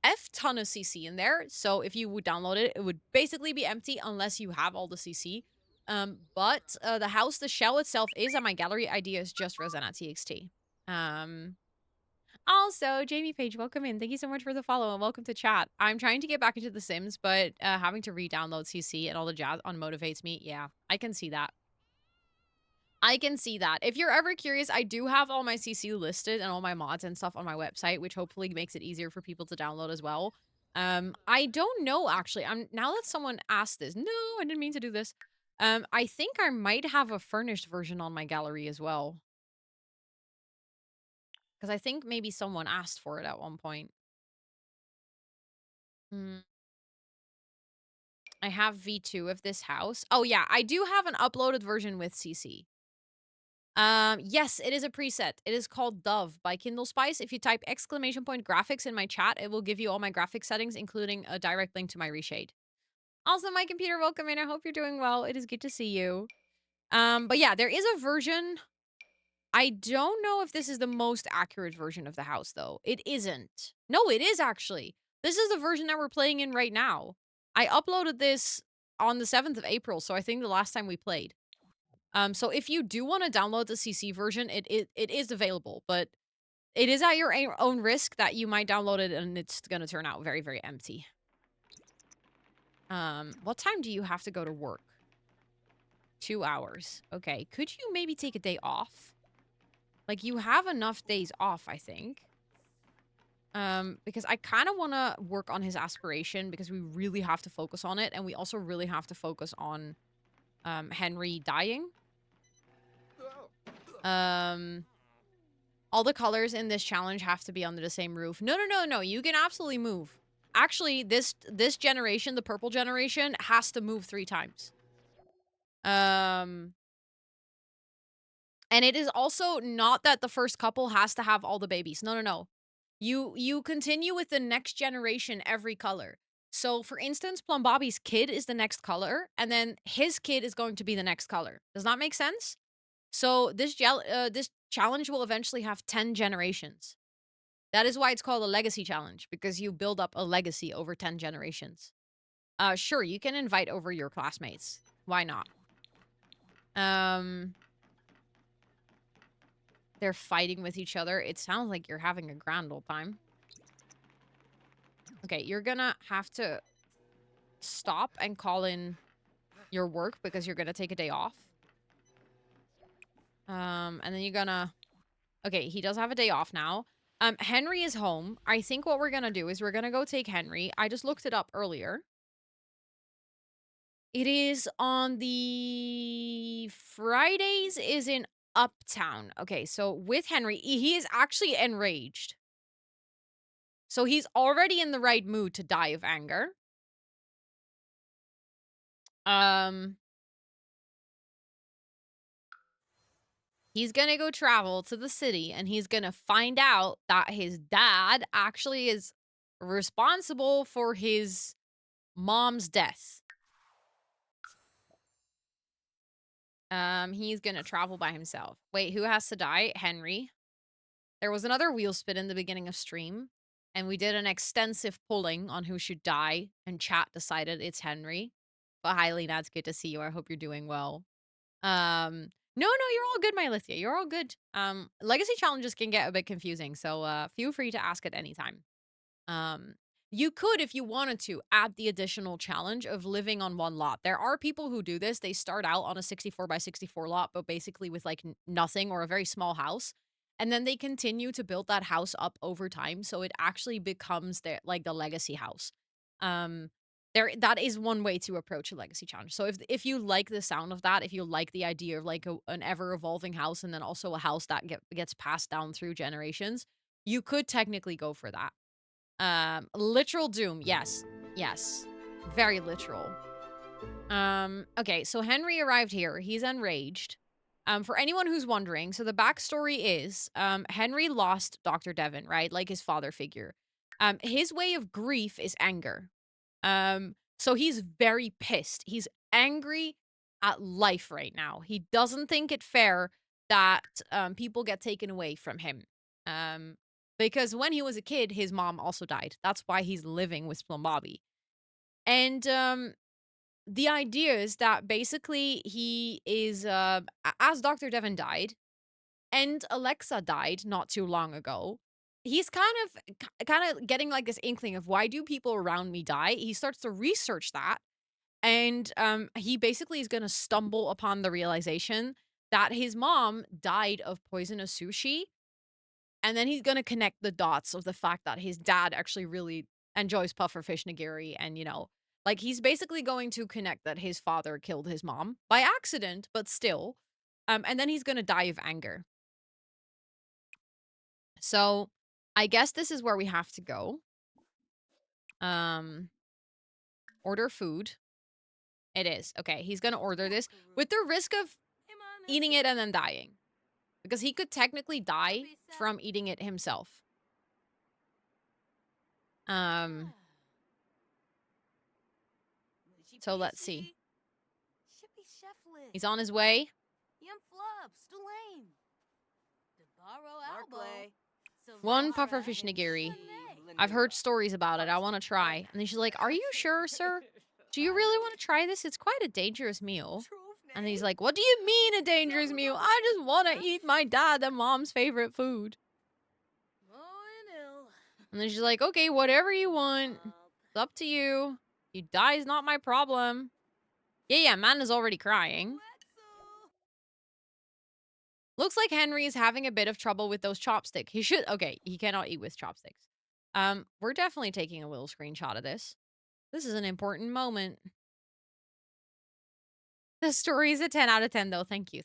F-ton of CC in there. So if you would download it, it would basically be empty unless you have all the CC. But the house, the shell itself is on my gallery. ID is just rosannatxt. Also, Jamie Page, welcome in. Thank you so much for the follow and welcome to chat. I'm trying to get back into The Sims, but having to re-download CC and all the jazz unmotivates me. Yeah, I can see that. I can see that. If you're ever curious, I do have all my CC listed and all my mods and stuff on my website, which hopefully makes it easier for people to download as well. I don't know, actually. Now that someone asked this. No, I didn't mean to do this. I think I might have a furnished version on my gallery as well. Because I think maybe someone asked for it at one point. I have V2 of this house. Oh, yeah. I do have an uploaded version with CC. Yes, it is a preset. It is called Dove by Kindle Spice. If you type !graphics in my chat, it will give you all my graphic settings, including a direct link to my reshade. Also, my computer, welcome in. I hope you're doing well. It is good to see you. But yeah, there is a version. I don't know if this is the most accurate version of the house, though. It isn't. No, it is actually. This is the version that we're playing in right now. I uploaded this on the 7th of April, so I think the last time we played. So if you do want to download the CC version, it is available, but it is at your own risk that you might download it and it's going to turn out very, very empty. What time do you have to go to work? 2 hours. Okay. Could you maybe take a day off? Like, you have enough days off, I think. Because I kind of want to work on his aspiration because we really have to focus on it. And we also really have to focus on Henry dying. All the colors in this challenge have to be under the same roof. No. You can absolutely move. Actually, this generation, the purple generation, has to move 3 times. And it is also not that the first couple has to have all the babies. No. You continue with the next generation every color. So, for instance, Plum Bobby's kid is the next color, and then his kid is going to be the next color. Does that make sense? So, this challenge will eventually have 10 generations. That is why it's called a legacy challenge, because you build up a legacy over 10 generations. Sure, you can invite over your classmates. Why not? They're fighting with each other. It sounds like you're having a grand old time. Okay, you're gonna have to stop and call in your work because you're gonna take a day off. And then you're gonna... Okay, he does have a day off now. Henry is home. I think what we're gonna do is we're gonna go take Henry. I just looked it up earlier. It is on the... Fridays is in Uptown. Okay, so with Henry, he is actually enraged. So he's already in the right mood to die of anger. He's gonna go travel to the city and he's gonna find out that his dad actually is responsible for his mom's death. He's gonna travel by himself. Wait, who has to die? Henry. There was another wheel spin in the beginning of stream, and we did an extensive polling on who should die, and chat decided it's Henry. But hi, Lena, it's good to see you. I hope you're doing well. No, you're all good, my Lithia. You're all good. Legacy challenges can get a bit confusing, so feel free to ask at any time. You could, if you wanted to, add the additional challenge of living on one lot. There are people who do this. They start out on a 64 by 64 lot, but basically with like nothing or a very small house. And then they continue to build that house up over time, so it actually becomes their like the legacy house. Um, that is one way to approach a legacy challenge. So if you like the sound of that, if you like the idea of like an ever evolving house, and then also a house that gets passed down through generations, you could technically go for that. Literal doom, yes, yes, very literal. Okay, so Henry arrived here. He's enraged. For anyone who's wondering, so the backstory is, Henry lost Dr. Devon, right? Like his father figure. His way of grief is anger. So he's very pissed. He's angry at life right now. He doesn't think it fair that people get taken away from him. Because when he was a kid, his mom also died. That's why he's living with Plum Bobby. And the idea is that basically he is as Dr. Devon died and Alexa died not too long ago, he's kind of getting like this inkling of, why do people around me die? He starts to research that, and he basically is going to stumble upon the realization that his mom died of poisonous sushi, and then he's going to connect the dots of the fact that his dad actually really enjoys pufferfish nigiri, and like he's basically going to connect that his father killed his mom by accident, but still. And then he's going to die of anger. So I guess this is where we have to go. Order food. It is. Okay, he's going to order this with the risk of eating it and then dying. Because he could technically die from eating it himself. So let's see. He's on his way. One pufferfish nigiri. I've heard stories about it. I want to try. And then she's like, "Are you sure, sir? Do you really want to try this? It's quite a dangerous meal." And he's like, "What do you mean a dangerous meal? I just want to eat my dad and mom's favorite food." And then she's like, "Okay, whatever you want. It's up to you. You die is not my problem." Yeah, man is already crying. Looks like Henry is having a bit of trouble with those chopsticks. Okay, he cannot eat with chopsticks. We're definitely taking a little screenshot of this. This is an important moment. The story is a 10 out of 10 though. Thank you.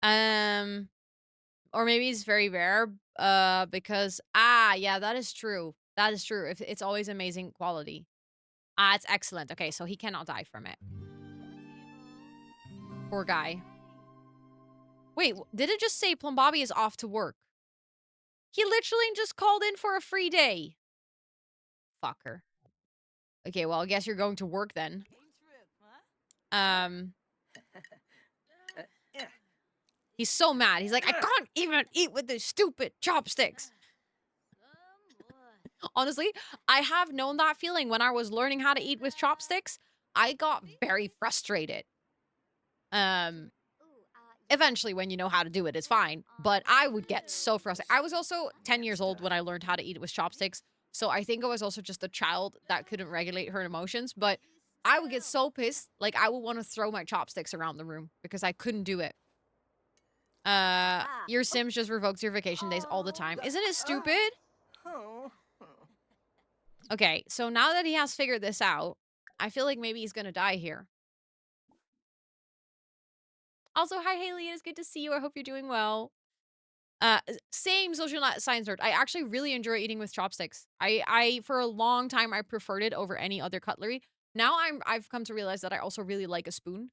Or maybe it's very rare, because, yeah, that is true. That is true. If it's always amazing quality. It's excellent. Okay, so he cannot die from it. Poor guy. Wait, did it just say Plum Bobby is off to work? He literally just called in for a free day. Fucker. Okay, well, I guess you're going to work then. He's so mad. He's like, "I can't even eat with the stupid chopsticks." Honestly, I have known that feeling when I was learning how to eat with chopsticks. I got very frustrated. Eventually, when you know how to do it, it's fine. But I would get so frustrated. I was also 10 years old when I learned how to eat with chopsticks. So I think I was also just a child that couldn't regulate her emotions. But I would get so pissed. Like, I would want to throw my chopsticks around the room because I couldn't do it. Your Sims just revokes your vacation days all the time. Isn't it stupid? Okay, so now that he has figured this out, I feel like maybe he's gonna die here. Also, hi Haley, it is good to see you. I hope you're doing well. Same social science nerd. I actually really enjoy eating with chopsticks. I for a long time I preferred it over any other cutlery. Now I've come to realize that I also really like a spoon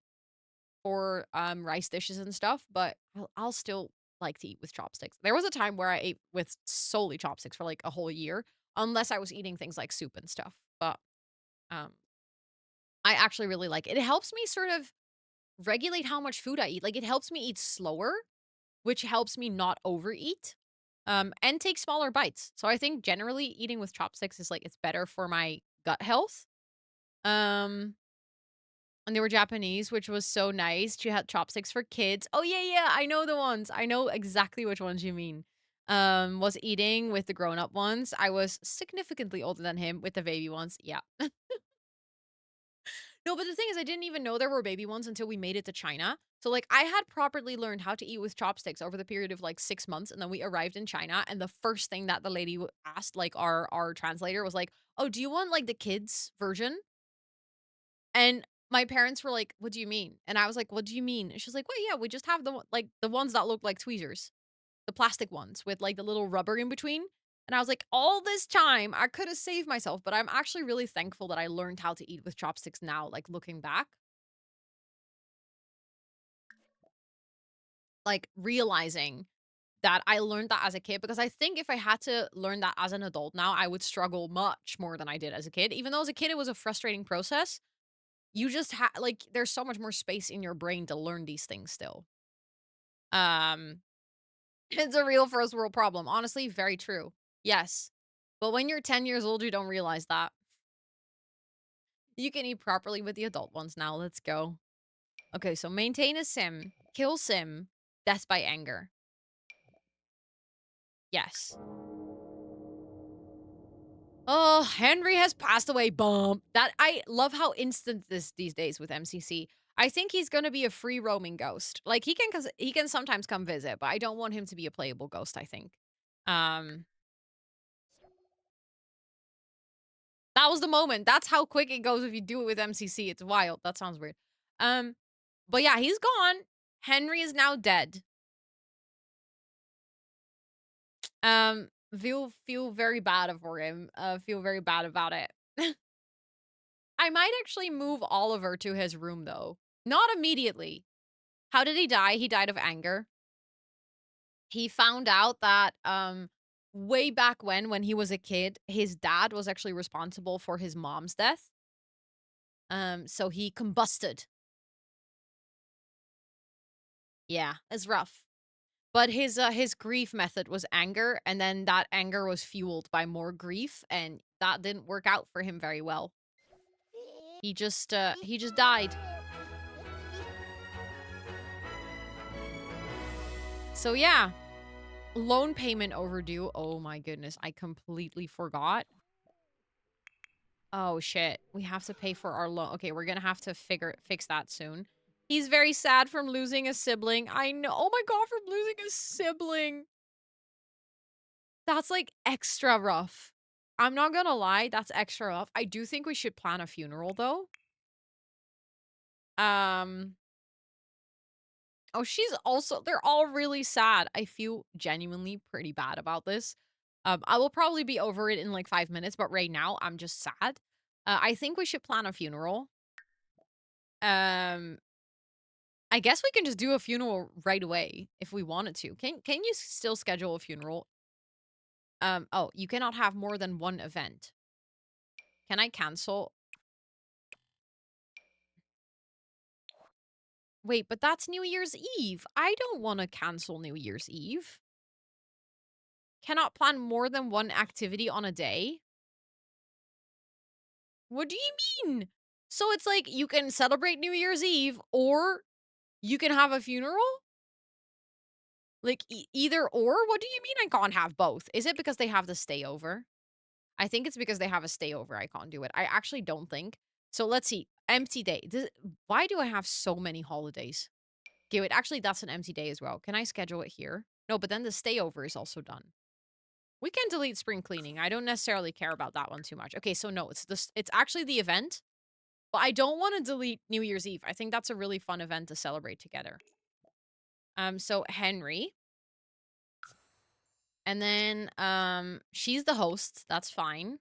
for rice dishes and stuff, but I'll still like to eat with chopsticks. There was a time where I ate with solely chopsticks for like a whole year, unless I was eating things like soup and stuff. But I actually really like it. It helps me sort of regulate how much food I eat. Like, it helps me eat slower, which helps me not overeat, and take smaller bites. So I think generally eating with chopsticks is like, it's better for my gut health. And they were Japanese, which was so nice. She had chopsticks for kids. Oh yeah, I know the ones. I know exactly which ones you mean. Was eating with the grown-up ones. I was significantly older than him with the baby ones. Yeah. No, but the thing is, I didn't even know there were baby ones until we made it to China. So, like, I had properly learned how to eat with chopsticks over the period of, like, 6 months, and then we arrived in China, and the first thing that the lady asked, like, our translator was like, "Oh, do you want, like, the kids' version?" And my parents were like, "What do you mean?" And I was like, "What do you mean?" And she was like, "Well, yeah, we just have the ones that look like tweezers. The plastic ones with, like, the little rubber in between." And I was like, "All this time, I could have saved myself," but I'm actually really thankful that I learned how to eat with chopsticks now, like, looking back. Like, realizing that I learned that as a kid, because I think if I had to learn that as an adult now, I would struggle much more than I did as a kid. Even though as a kid, it was a frustrating process, you just like, there's so much more space in your brain to learn these things still. Um, it's a real first world problem. Honestly, very true. Yes. But when you're 10 years old, you don't realize that. You can eat properly with the adult ones now. Let's go. Okay, so maintain a sim, kill sim, death by anger. Yes. Oh, Henry has passed away. Bump. That I love how instant this these days with MCC. I think he's gonna be a free roaming ghost. Like he can sometimes come visit, but I don't want him to be a playable ghost, I think. Um that was the moment. That's how quick it goes if you do it with MCC. It's wild. That sounds weird. Um but yeah, he's gone. Henry is now dead. Feel very bad for him. Feel very bad about it. I might actually move Oliver to his room though. Not immediately. How did he die? He died of anger. He found out that way back when he was a kid, his dad was actually responsible for his mom's death. So he combusted. Yeah, it's rough. But his grief method was anger, and then that anger was fueled by more grief, and that didn't work out for him very well. He just died. So yeah, loan payment overdue. Oh my goodness, I completely forgot. Oh shit, we have to pay for our loan. Okay, we're gonna have to fix that soon. He's very sad from losing a sibling. I know. Oh my god, from losing a sibling. That's like extra rough. I'm not gonna lie, that's extra rough. I do think we should plan a funeral though. Um Oh, she's also they're all really sad. I feel genuinely pretty bad about this. I will probably be over it in like 5 minutes, but right now I'm just sad. I think we should plan a funeral. Um, I guess we can just do a funeral right away if we wanted to. Can you still schedule a funeral? Oh, you cannot have more than one event. Can I cancel? Wait, but that's New Year's Eve. I don't want to cancel New Year's Eve. Cannot plan more than one activity on a day. What do you mean? So it's like you can celebrate New Year's Eve or you can have a funeral? Like either or? What do you mean I can't have both? Is it because they have the stayover? I think it's because they have a stayover. I can't do it. I actually don't think. So let's see. Empty day. Why do I have so many holidays? Okay, wait. Actually, that's an empty day as well. Can I schedule it here? No, but then the stayover is also done. We can delete spring cleaning. I don't necessarily care about that one too much. Okay, so no, it's actually the event. But I don't want to delete New Year's Eve. I think that's a really fun event to celebrate together. So Henry. And then she's the host. That's fine.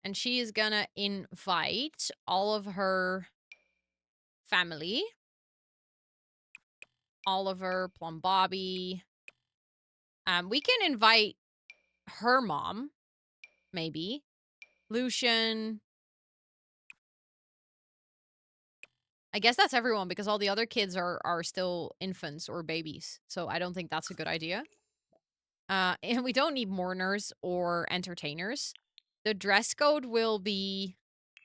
And she is gonna invite all of her family. Oliver, Plum Bobby. We can invite her mom, maybe. Lucian. I guess that's everyone because all the other kids are still infants or babies. So I don't think that's a good idea. And we don't need mourners or entertainers. The dress code will be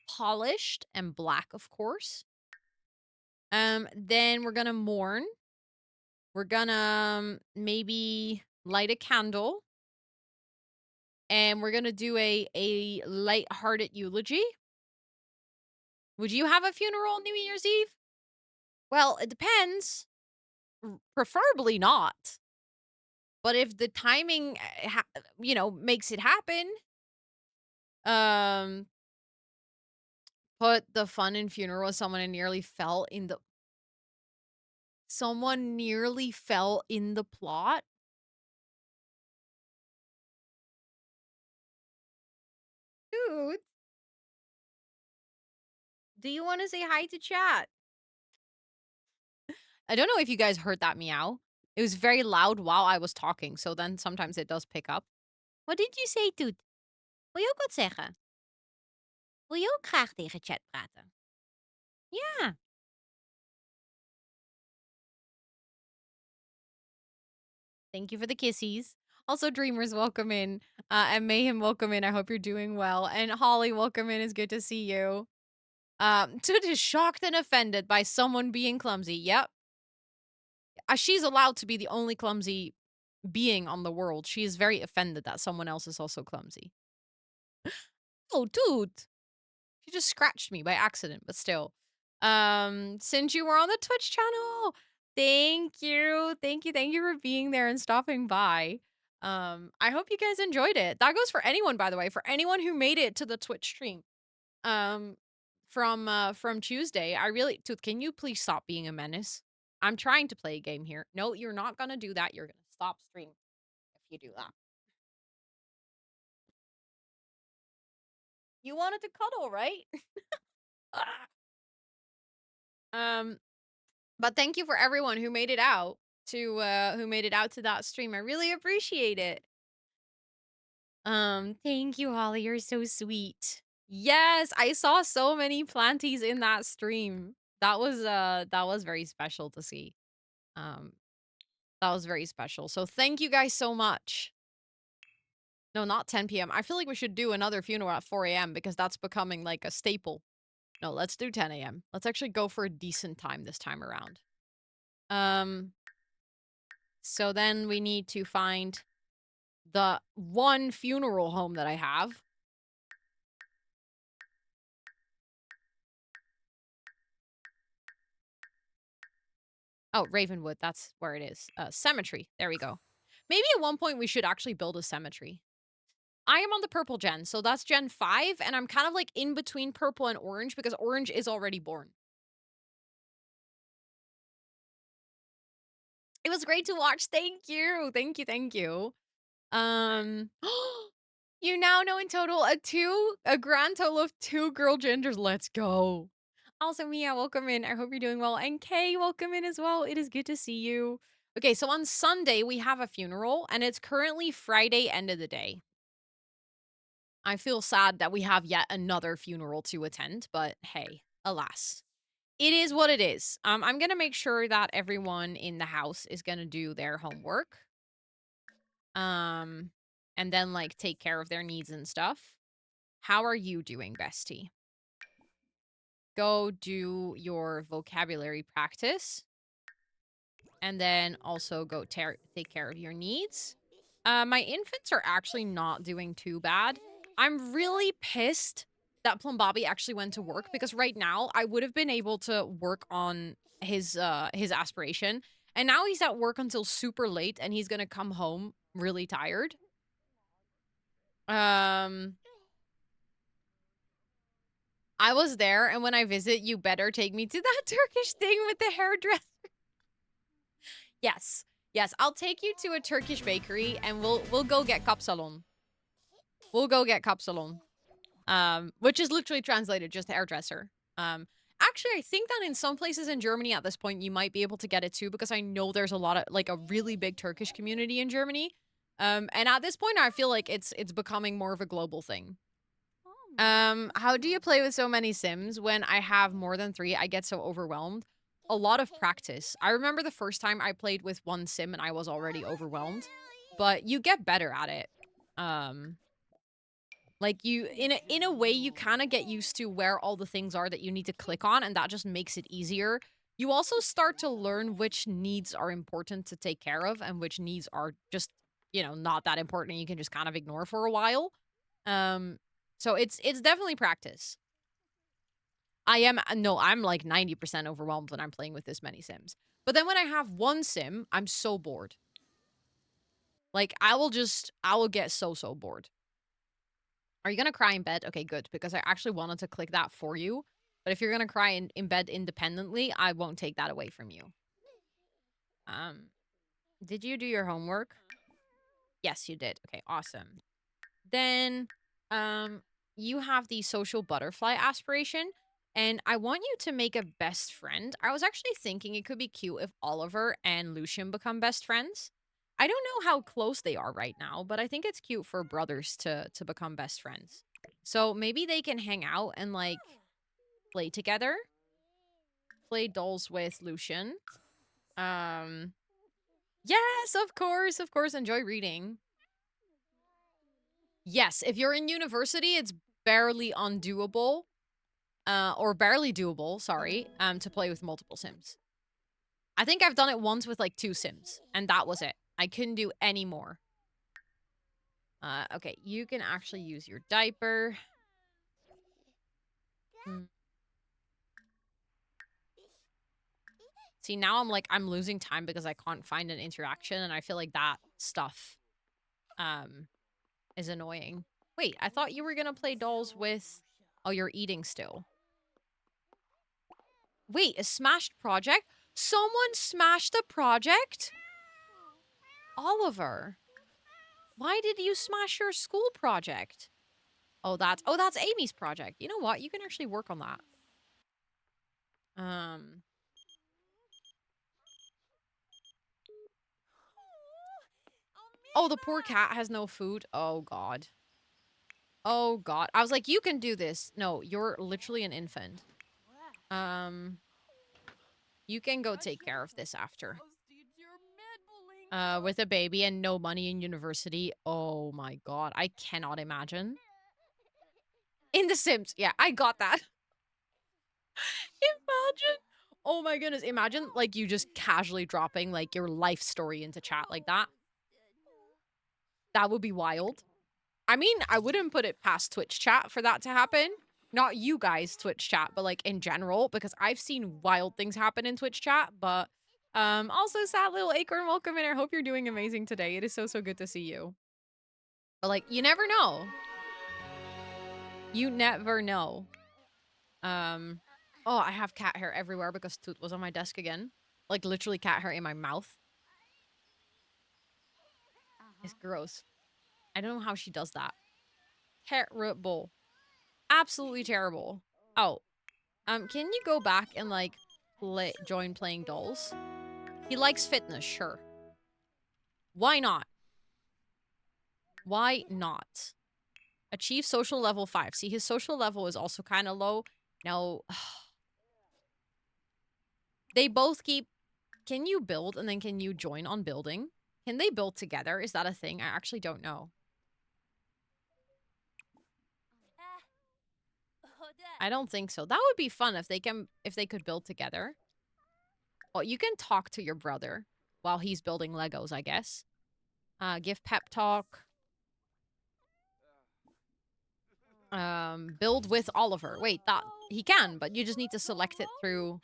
polished and black, of course. Then we're gonna mourn. We're gonna maybe light a candle. And we're gonna do a light-hearted eulogy. Would you have a funeral New Year's Eve? Well, it depends. Preferably not. But if the timing, makes it happen, um, put the fun in funeral as someone nearly fell in the plot. Dude, do you want to say hi to chat? I don't know if you guys heard that meow. It was very loud while I was talking, so then sometimes it does pick up. Wat did you say, Toet? Wil je ook wat zeggen? Wil je ook graag tegen chat praten? Ja. Thank you for the kissies. Also, Dreamers, welcome in. And Mayhem, welcome in. I hope you're doing well. And Holly, welcome in. It's good to see you. Toot is shocked and offended by someone being clumsy. Yep. She's allowed to be the only clumsy being on the world. She is very offended that someone else is also clumsy. Oh, Toot. She just scratched me by accident, but still. Since you were on the Twitch channel, thank you. Thank you for being there and stopping by. I hope you guys enjoyed it. That goes for anyone, by the way, for anyone who made it to the Twitch stream. From Tuesday. Tooth, can you please stop being a menace? I'm trying to play a game here. No, you're not gonna do that. You're gonna stop stream if you do that. You wanted to cuddle, right? But thank you for everyone who made it out to that stream. I really appreciate it. Thank you, Holly. You're so sweet. Yes, I saw so many planties in that stream. That was very special to see. That was very special. So thank you guys so much. No, not 10 p.m. I feel like we should do another funeral at 4 a.m. because that's becoming like a staple. No, let's do 10 a.m. Let's actually go for a decent time this time around. So then we need to find the one funeral home that I have. Oh, Ravenwood, that's where it is. Cemetery, there we go. Maybe at one point we should actually build a cemetery. I am on the purple gen, so that's gen 5, and I'm kind of like in between purple and orange because orange is already born. It was great to watch. Thank you. Thank you. Thank you. You now know in total a grand total of 2 girl genders. Let's go. Also, Mia, welcome in. I hope you're doing well. And Kay, welcome in as well. It is good to see you. Okay, so on Sunday, we have a funeral, and it's currently Friday, end of the day. I feel sad that we have yet another funeral to attend, but hey, alas. It is what it is. I'm gonna make sure that everyone in the house is gonna do their homework. And then, like, take care of their needs and stuff. How are you doing, bestie? Go do your vocabulary practice. And then also go take care of your needs. My infants are actually not doing too bad. I'm really pissed that Plum Bobby actually went to work because right now I would have been able to work on his aspiration. And now he's at work until super late and he's gonna come home really tired. I was there, and when I visit, you better take me to that Turkish thing with the hairdresser. Yes. Yes, I'll take you to a Turkish bakery, and we'll go get kapsalon. We'll go get kapsalon. Which is literally translated just hairdresser. Actually, I think that in some places in Germany at this point, you might be able to get it too, because I know there's a lot of, like, a really big Turkish community in Germany. And at this point, I feel like it's becoming more of a global thing. How do you play with so many Sims? When I have more than 3, I get so overwhelmed. A lot of practice. I remember the first time I played with one Sim and I was already overwhelmed, but you get better at it. Like you, in a way, you kind of get used to where all the things are that you need to click on, and that just makes it easier. You also start to learn which needs are important to take care of and which needs are just, not that important and you can just kind of ignore for a while. So it's definitely practice. No, I'm like 90% overwhelmed when I'm playing with this many Sims. But then when I have one Sim, I'm so bored. Like, I will get so bored. Are you gonna cry in bed? Okay, good, because I actually wanted to click that for you. But if you're gonna cry in bed independently, I won't take that away from you. Did you do your homework? Yes, you did. Okay, awesome. Then, you have the social butterfly aspiration, and I want you to make a best friend. I was actually thinking it could be cute if Oliver and Lucian become best friends. I don't know how close they are right now, but I think it's cute for brothers to become best friends. So maybe they can hang out and like play together. Play dolls with Lucian. Yes, of course, enjoy reading. Yes, if you're in university, it's barely undoable, or barely doable, sorry, to play with multiple Sims. I think I've done it once with like 2 Sims, and that was it. I couldn't do any more. Okay, you can actually use your diaper. See, now I'm losing time because I can't find an interaction, and I feel like that stuff, is annoying. Wait, I thought you were gonna play dolls with... Oh, you're eating still. Wait, a smashed project? Someone smashed a project? Oliver, why did you smash your school project? Oh, that's Amy's project. You know what? You can actually work on that. Oh, the poor cat has no food. Oh, God. Oh, God. I was like, you can do this. No, you're literally an infant. You can go take care of this after. With a baby and no money in university. Oh, my God. I cannot imagine. In The Sims. Yeah, I got that. Imagine. Oh, my goodness. Imagine, like, you just casually dropping, like, your life story into chat like that. That would be wild. I mean, I wouldn't put it past Twitch chat for that to happen. Not you guys, Twitch chat, but like in general, because I've seen wild things happen in Twitch chat. But also, sad little acorn, welcome in. I hope you're doing amazing today. It is so good to see you. But like, you never know. You never know. Oh, I have cat hair everywhere because Toot was on my desk again. Like literally cat hair in my mouth. It's gross. I don't know how she does that. Terrible. Absolutely terrible. Oh. Can you go back and, like, join playing dolls? He likes fitness, sure. Why not? Why not? Achieve social level 5. See, his social level is also kind of low. Now, they both keep... Can you build and then can you join on building? Can they build together? Is that a thing? I actually don't know. I don't think so. That would be fun if they could build together. Well, you can talk to your brother while he's building Legos, I guess. Give pep talk. Build with Oliver. Wait, that he can, but you just need to select it through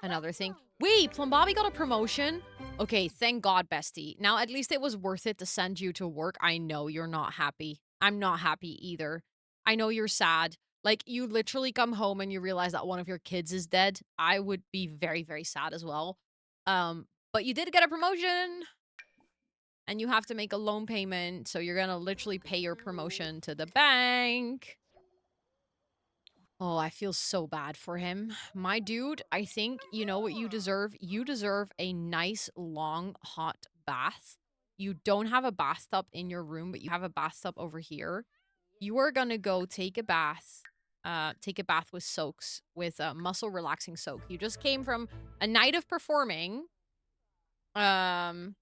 another thing. Wait, Plum Bobby got a promotion? Okay, thank God, bestie. Now, at least it was worth it to send you to work. I know you're not happy. I'm not happy either. I know you're sad. Like, you literally come home and you realize that one of your kids is dead. I would be very, very sad as well. But you did get a promotion. And you have to make a loan payment, so you're gonna literally pay your promotion to the bank. Oh, I feel so bad for him. My dude, I think you know what you deserve? You deserve a nice, long, hot bath. You don't have a bathtub in your room, but you have a bathtub over here. You are gonna go take a bath. Take a bath with soaks, with a muscle relaxing soak. You just came from a night of performing. Autobot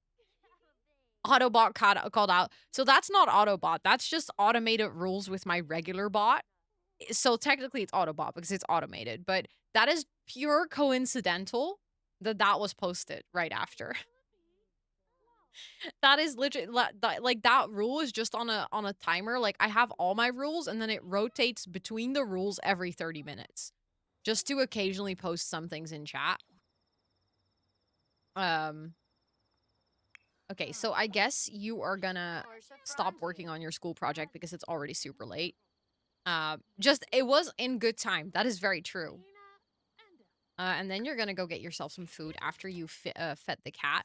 called out. So that's not Autobot. That's just automated rules with my regular bot. So technically it's Autobot because it's automated. But that is pure coincidental that was posted right after. That is literally like that rule is just on a timer. Like I have all my rules and then it rotates between the rules every 30 minutes. just to occasionally post some things in chat. Okay, so I guess you are gonna stop working on your school project because it's already super late. Just, it was in good time. That is very true. And then you're gonna go get yourself some food after you fed the cat.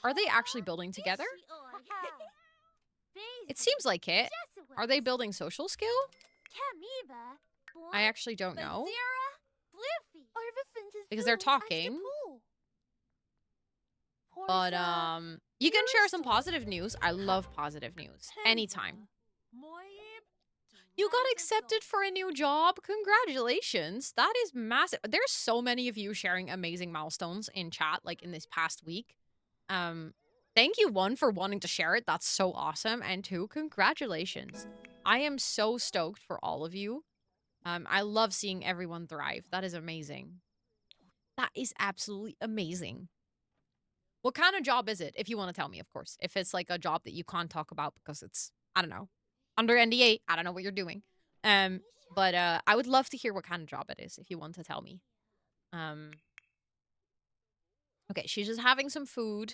Are they actually building together? It seems like it. Are they building social skill? I actually don't know. Because they're talking. But, you can share some positive news. I love positive news. Anytime. You got accepted for a new job. Congratulations. That is massive. There's so many of you sharing amazing milestones in chat, like in this past week. Thank you, one, for wanting to share it. That's so awesome. And two, congratulations. I am so stoked for all of you. I love seeing everyone thrive. That is amazing. That is absolutely amazing. What kind of job is it? If you want to tell me, of course. If it's like a job that you can't talk about because it's, I don't know, under NDA, I don't know what you're doing. But I would love to hear what kind of job it is if you want to tell me. Okay, she's just having some food.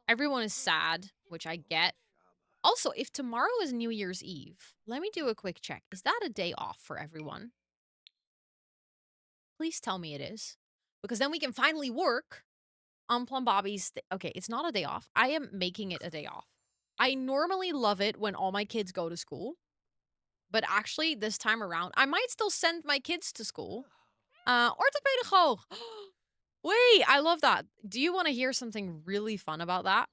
Everyone is sad, which I get. Also, if tomorrow is New Year's Eve, let me do a quick check. Is that a day off for everyone? Please tell me it is. Because then we can finally work on Plum Bobby's... Okay, it's not a day off. I am making it a day off. I normally love it when all my kids go to school. But actually, this time around, I might still send my kids to school. Orthopedagoog. Wait, I love that. Do you want to hear something really fun about that?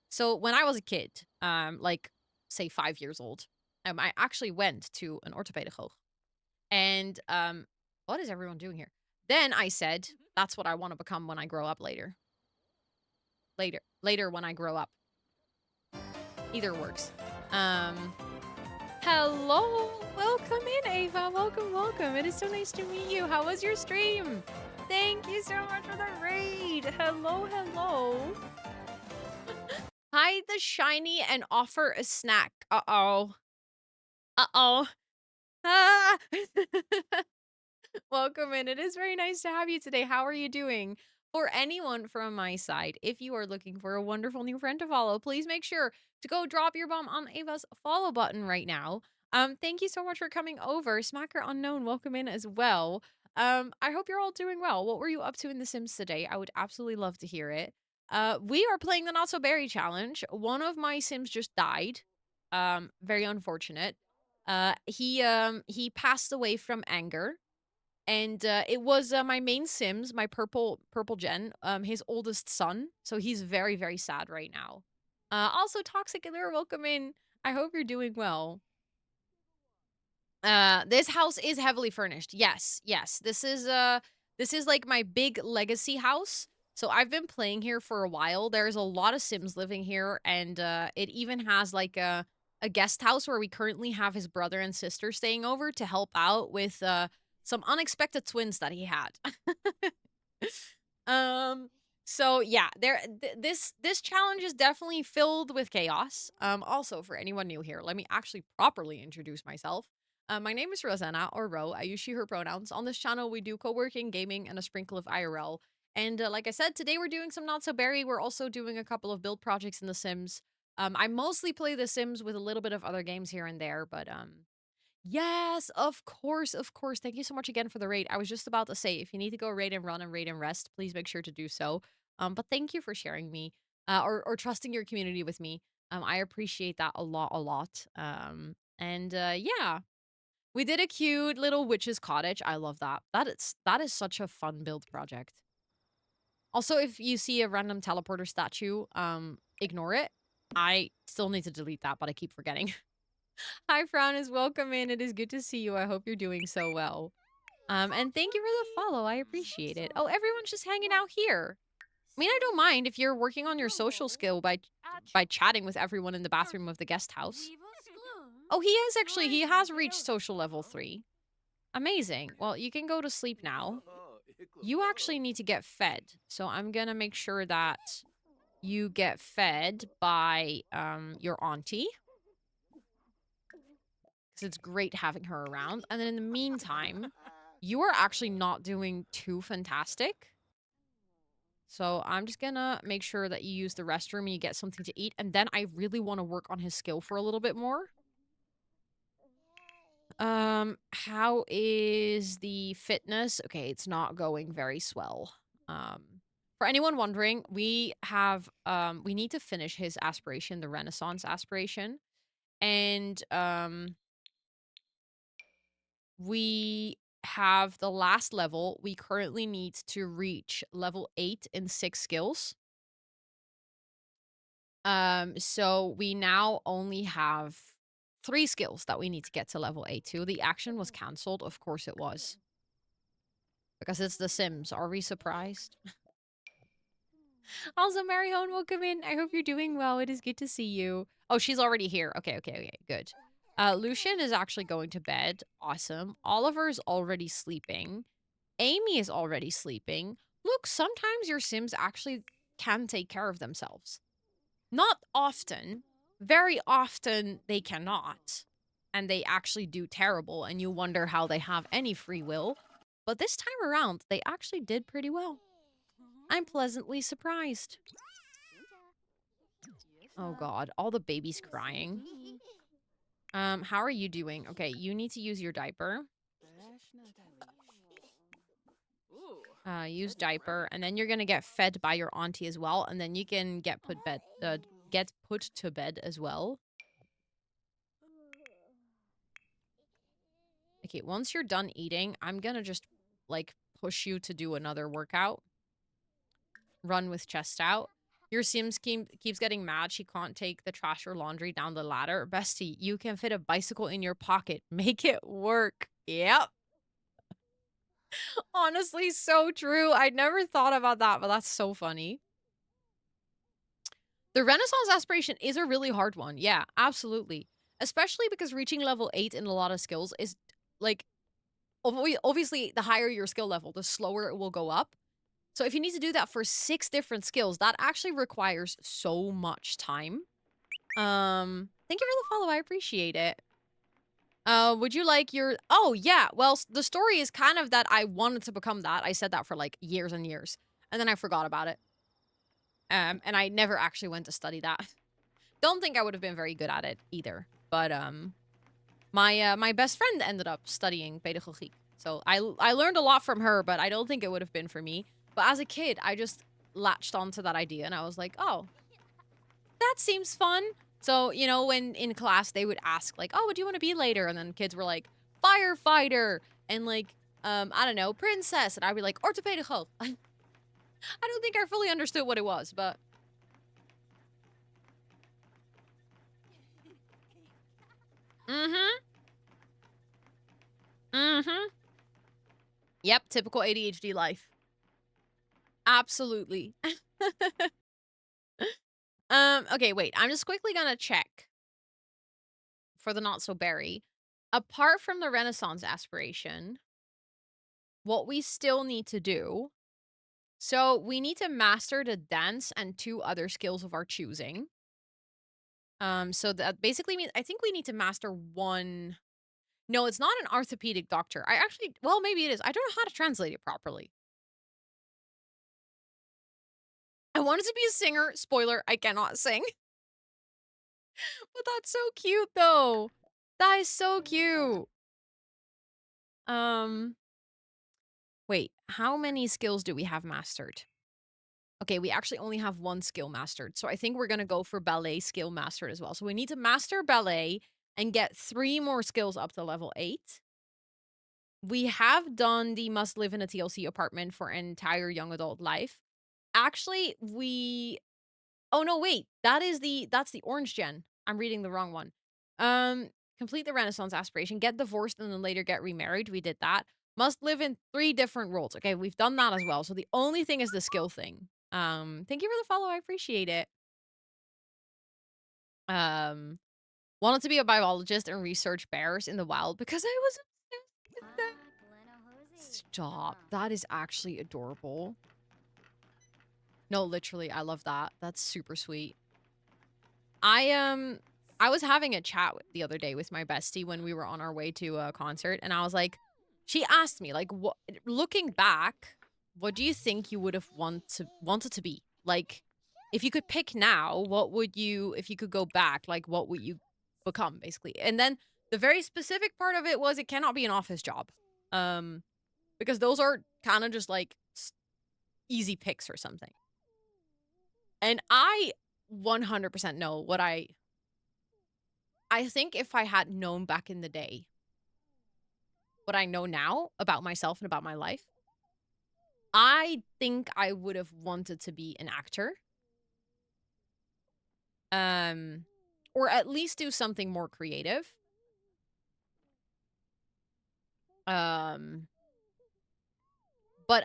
So when I was a kid, like, say 5 years old, I actually went to an orthopedagoog. And, what is everyone doing here? Then I said, that's what I want to become when I grow up later. Later when I grow up. Either works. Hello! Welcome in, Ava. Welcome, welcome. It is so nice to meet you. How was your stream? Thank you so much for the raid. Hello, hello. Hide the shiny and offer a snack. Uh-oh. Uh-oh. Ah! Welcome in. It is very nice to have you today. How are you doing? For anyone from my side, if you are looking for a wonderful new friend to follow, please make sure to go drop your bomb on Ava's follow button right now. Thank you so much for coming over. Smacker Unknown, welcome in as well. I hope you're all doing well. What were you up to in The Sims today? I would absolutely love to hear it. We are playing the Not So Berry Challenge. One of my Sims just died. Very unfortunate. He passed away from anger. And it was my main Sims, my purple gen, his oldest son. So he's very, very sad right now. Also, Toxic Allure, welcome in. I hope you're doing well. This house is heavily furnished. Yes, yes. This is like my big legacy house. So I've been playing here for a while. There's a lot of Sims living here, and it even has like a guest house where we currently have his brother and sister staying over to help out with some unexpected twins that he had. So yeah, this challenge is definitely filled with chaos. Also, for anyone new here, let me actually properly introduce myself. My name is Rosanna, or Ro. I use she, her pronouns. On this channel, we do co-working, gaming, and a sprinkle of IRL. And like I said, today we're doing some Not So Berry. We're also doing a couple of build projects in The Sims. I mostly play The Sims with a little bit of other games here and there, but yes, of course, of course. Thank you so much again for the raid. I was just about to say, if you need to go raid and run and raid and rest, please make sure to do so. But thank you for sharing me, or trusting your community with me. I appreciate that a lot, a lot. Yeah, we did a cute little witch's cottage. I love that. That is such a fun build project. Also, if you see a random teleporter statue, ignore it. I still need to delete that, but I keep forgetting. Hi, Frown is welcome in. It is good to see you. I hope you're doing so well. And thank you for the follow. I appreciate it. Oh, everyone's just hanging out here. I mean, I don't mind if you're working on your social skill by chatting with everyone in the bathroom of the guest house. Oh, he has reached social level 3. Amazing. Well, you can go to sleep now. You actually need to get fed. So I'm gonna make sure that you get fed by your auntie. Because it's great having her around. And then in the meantime, You are actually not doing too fantastic. So I'm just gonna make sure that you use the restroom and you get something to eat. And then I really want to work on his skill for a little bit more. How is the fitness? Okay, it's not going very swell. For anyone wondering, we need to finish his aspiration, the Renaissance aspiration. And, we have the last level. We currently need to reach level 8 in 6 skills. So we now only have 3 skills that we need to get to level 8 to. The action was cancelled. Of course it was. Because it's The Sims. Are we surprised? Also, Marion, welcome in. I hope you're doing well. It is good to see you. Oh, she's already here. Okay, good. Lucian is actually going to bed. Awesome. Oliver's already sleeping. Amy is already sleeping. Look, sometimes your Sims actually can take care of themselves. Not often. Very often they cannot. And they actually do terrible, and you wonder how they have any free will. But this time around, they actually did pretty well. I'm pleasantly surprised. Oh god, all the babies crying. How are you doing? Okay, you need to use your diaper. Use diaper, and then you're gonna get fed by your auntie as well, and then you can get put to bed as well. Okay, once you're done eating, I'm gonna just, like, push you to do another workout. Run with chest out. Your Sims keeps getting mad she can't take the trash or laundry down the ladder. Bestie, you can fit a bicycle in your pocket. Make it work. Yep. Honestly, so true. I'd never thought about that, but that's so funny. The Renaissance aspiration is a really hard one. Yeah, absolutely. Especially because reaching level 8 in a lot of skills is, like, obviously, the higher your skill level, the slower it will go up. So if you need to do that for 6 different skills, that actually requires so much time. Thank you for the follow. I appreciate it. Would you like your... Oh, yeah. Well, the story is kind of that I wanted to become that. I said that for, like, years and years. And then I forgot about it. And I never actually went to study that. Don't think I would have been very good at it either. But, my best friend ended up studying pedagogiek. So I learned a lot from her, but I don't think it would have been for me. But as a kid, I just latched onto that idea, and I was like, oh, that seems fun. So, you know, when in class they would ask, like, oh, what do you want to be later? And then kids were like, firefighter, and like, I don't know, princess. And I'd be like, orthopedagoog. I don't think I fully understood what it was, but... Yep, typical ADHD life. Absolutely. Okay, wait. I'm just quickly gonna check for the not-so-berry. Apart from the Renaissance aspiration, what we still need to do... So, we need to master the dance and 2 other skills of our choosing. So that basically means... I think we need to master 1... No, it's not an orthopedic doctor. I actually... Well, maybe it is. I don't know how to translate it properly. I wanted to be a singer. Spoiler, I cannot sing. But that's so cute, though. That is so cute. Wait, how many skills do we have mastered? Okay, we actually only have 1 skill mastered. So I think we're gonna go for ballet skill mastered as well. So we need to master ballet and get 3 more skills up to level 8. We have done the must live in a TLC apartment for an entire young adult life. Actually, we... Oh, no, wait. That's the orange gen. I'm reading the wrong one. Complete the Renaissance aspiration. Get divorced and then later get remarried. We did that. Must live in 3 different roles. Okay, we've done that as well. So the only thing is the skill thing. Thank you for the follow. I appreciate it. Wanted to be a biologist and research bears in the wild because I was obsessed with them. Stop. That is actually adorable. No, literally, I love that. That's super sweet. I was having a chat the other day with my bestie when we were on our way to a concert, and I was like, She asked me, like, what, looking back, what do you think you would have wanted to be? Like, if you could pick now, what would you, if you could go back, like, what would you become, basically? And then the very specific part of it was it cannot be an office job. Because those are kind of just, like, easy picks or something. And I 100% know what I think if I had known back in the day what I know now about myself and about my life, I think I would have wanted to be an actor. Or at least do something more creative. But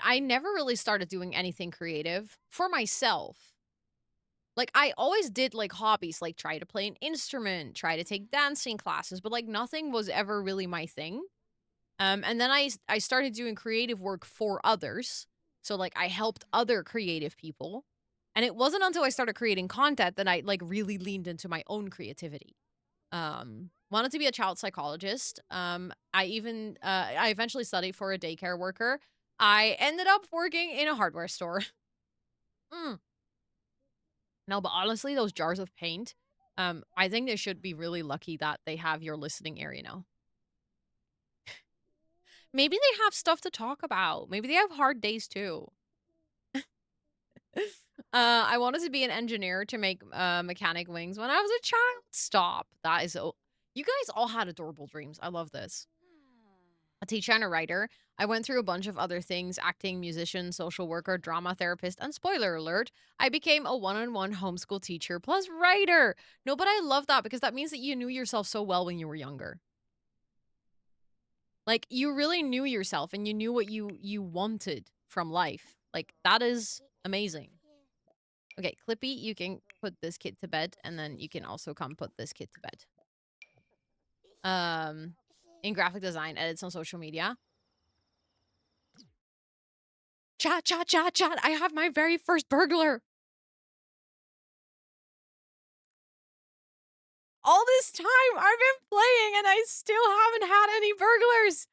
I never really started doing anything creative for myself. Like, I always did, like, hobbies, like, try to play an instrument, try to take dancing classes, but, like, nothing was ever really my thing. And then I started doing creative work for others. So, like, I helped other creative people. And it wasn't until I started creating content that I, like, really leaned into my own creativity. Wanted to be a child psychologist. I eventually studied for a daycare worker. I ended up working in a hardware store. No, but honestly, those jars of paint, I think they should be really lucky that they have your listening area now. Maybe they have stuff to talk about. Maybe they have hard days too. I wanted to be an engineer to make mechanic wings when I was a child. Stop. That is you guys all had adorable dreams. I love this. A teacher and a writer. I went through a bunch of other things: acting, musician, social worker, drama therapist, and spoiler alert, I became a one-on-one homeschool teacher plus writer. No, but I love that because that means that you knew yourself so well when you were younger. Like, you really knew yourself and you knew what you wanted from life. Like, that is amazing. Okay, Clippy, you can put this kid to bed, and then you can also come put this kid to bed. In graphic design, edits on social media. Chat, chat, chat, chat. I have my very first burglar. All this time I've been playing and I still haven't had any burglars.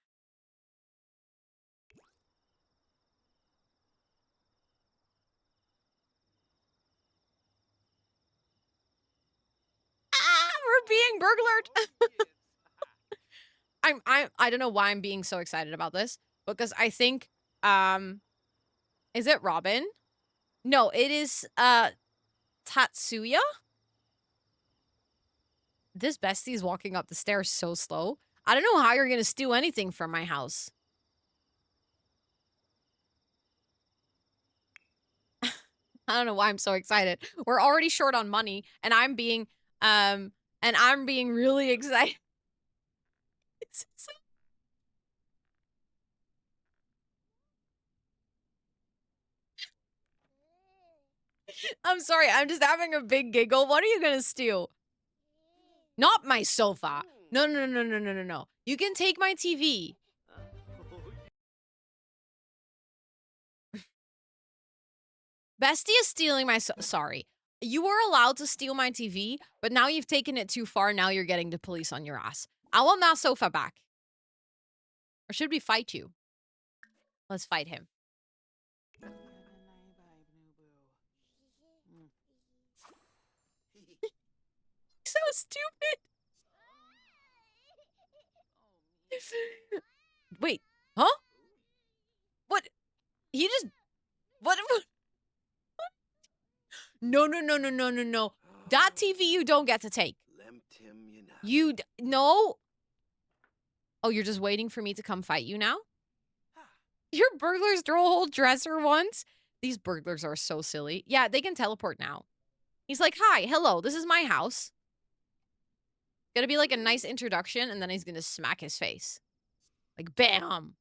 Ah, we're being burglared. I don't know why I'm being so excited about this, because I think, is it Robin? No, it is, Tatsuya? This bestie is walking up the stairs so slow. I don't know how you're gonna steal anything from my house. I don't know why I'm so excited. We're already short on money, and I'm being really excited. I'm sorry, I'm just having a big giggle. What are you gonna steal? Not my sofa. No, no, no, no, no, no, no. You can take my TV. Bestie is stealing my sorry. You were allowed to steal my TV, but now you've taken it too far. Now you're getting the police on your ass. I want that sofa back. Or should we fight you? Let's fight him. So stupid. Wait, huh? What? He just... What? No, no, no, no, no, no, no. That TV you don't get to take. No. Oh, you're just waiting for me to come fight you now? Your burglars throw a whole dresser once? These burglars are so silly. Yeah, they can teleport now. He's like, hi, hello, this is my house. Gonna be like a nice introduction, and then he's gonna smack his face. Like, bam.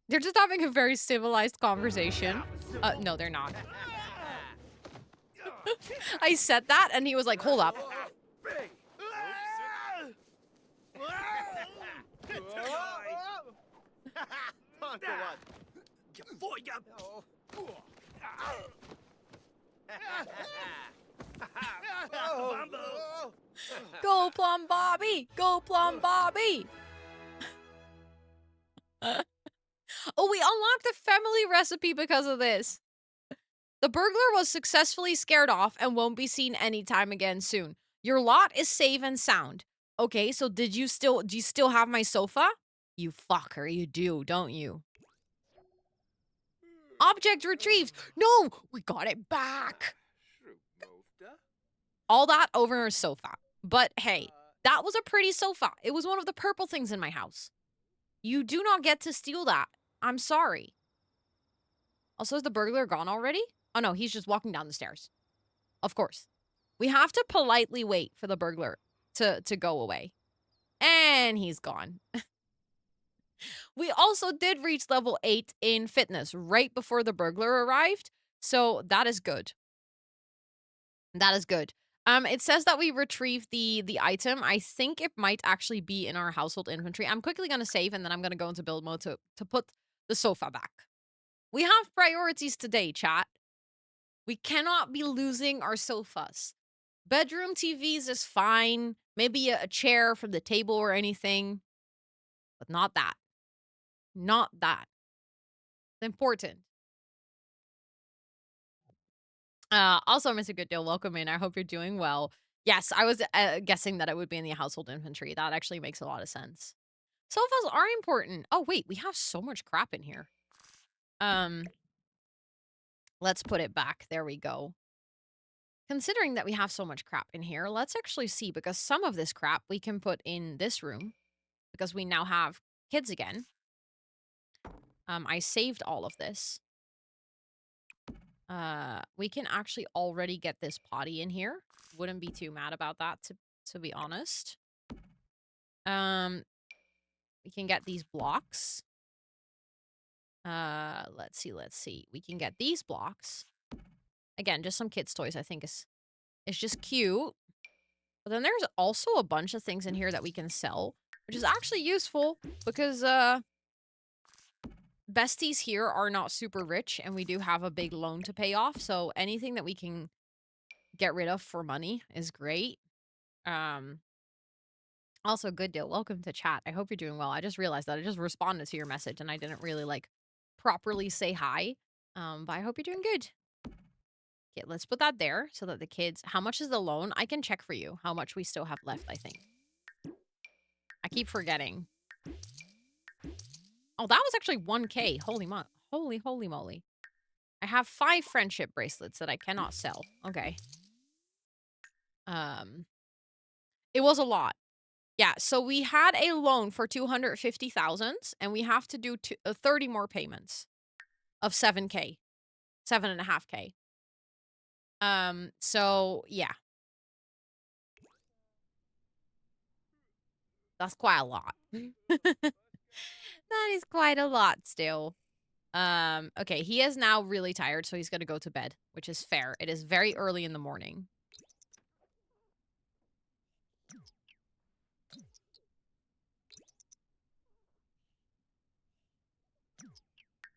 They're just having a very civilized conversation. No, they're not. I said that, and he was like, hold up. Go, Plum Bobby! Go, Plum Bobby! Oh, we unlocked the family recipe because of this. The burglar was successfully scared off and won't be seen anytime again soon. Your lot is safe and sound. Okay, so do you still have my sofa? You fucker, you do, don't you? Object retrieved. No, we got it back. All that over our sofa. But hey, that was a pretty sofa. It was one of the purple things in my house. You do not get to steal that. I'm sorry. Also, is the burglar gone already? Oh no, he's just walking down the stairs. Of course. We have to politely wait for the burglar to go away. And he's gone. We also did reach level 8 in fitness right before the burglar arrived. So that is good. That is good. It says that we retrieved the item. I think it might actually be in our household inventory. I'm quickly going to save and then I'm going to go into build mode to put the sofa back. We have priorities today, chat. We cannot be losing our sofas. Bedroom TVs is fine. Maybe a chair from the table or anything. But not that. Not that. It's important. Also, Mr. Good Deal, welcome in. I hope you're doing well. Yes, I was guessing that it would be in the household inventory. That actually makes a lot of sense. Sofas are important. Oh, wait, we have so much crap in here. Let's put it back. There we go. Considering that we have so much crap in here, let's actually see, because some of this crap we can put in this room because we now have kids again. I saved all of this. We can actually already get this potty in here. Wouldn't be too mad about that, to be honest. We can get these blocks. Let's see. We can get these blocks. Again, just some kids' toys, I think is just cute. But then there's also a bunch of things in here that we can sell, which is actually useful because besties here are not super rich and we do have a big loan to pay off, so anything that we can get rid of for money is great. Also, Good Deal, welcome to chat. I hope you're doing well. I just realized that I just responded to your message and I didn't really like properly say hi. But I hope you're doing good. Okay, let's put that there so that the kids... How much is the loan? I can check for you how much we still have left, I think. I keep forgetting. Oh, that was actually 1K. Holy moly. I have 5 friendship bracelets that I cannot sell. Okay. It was a lot. Yeah, so we had a loan for 250,000 and we have to do 30 more payments of 7K. 7.5K. So yeah. That's quite a lot. That is quite a lot still. Okay, he is now really tired, so he's gonna go to bed, which is fair. It is very early in the morning.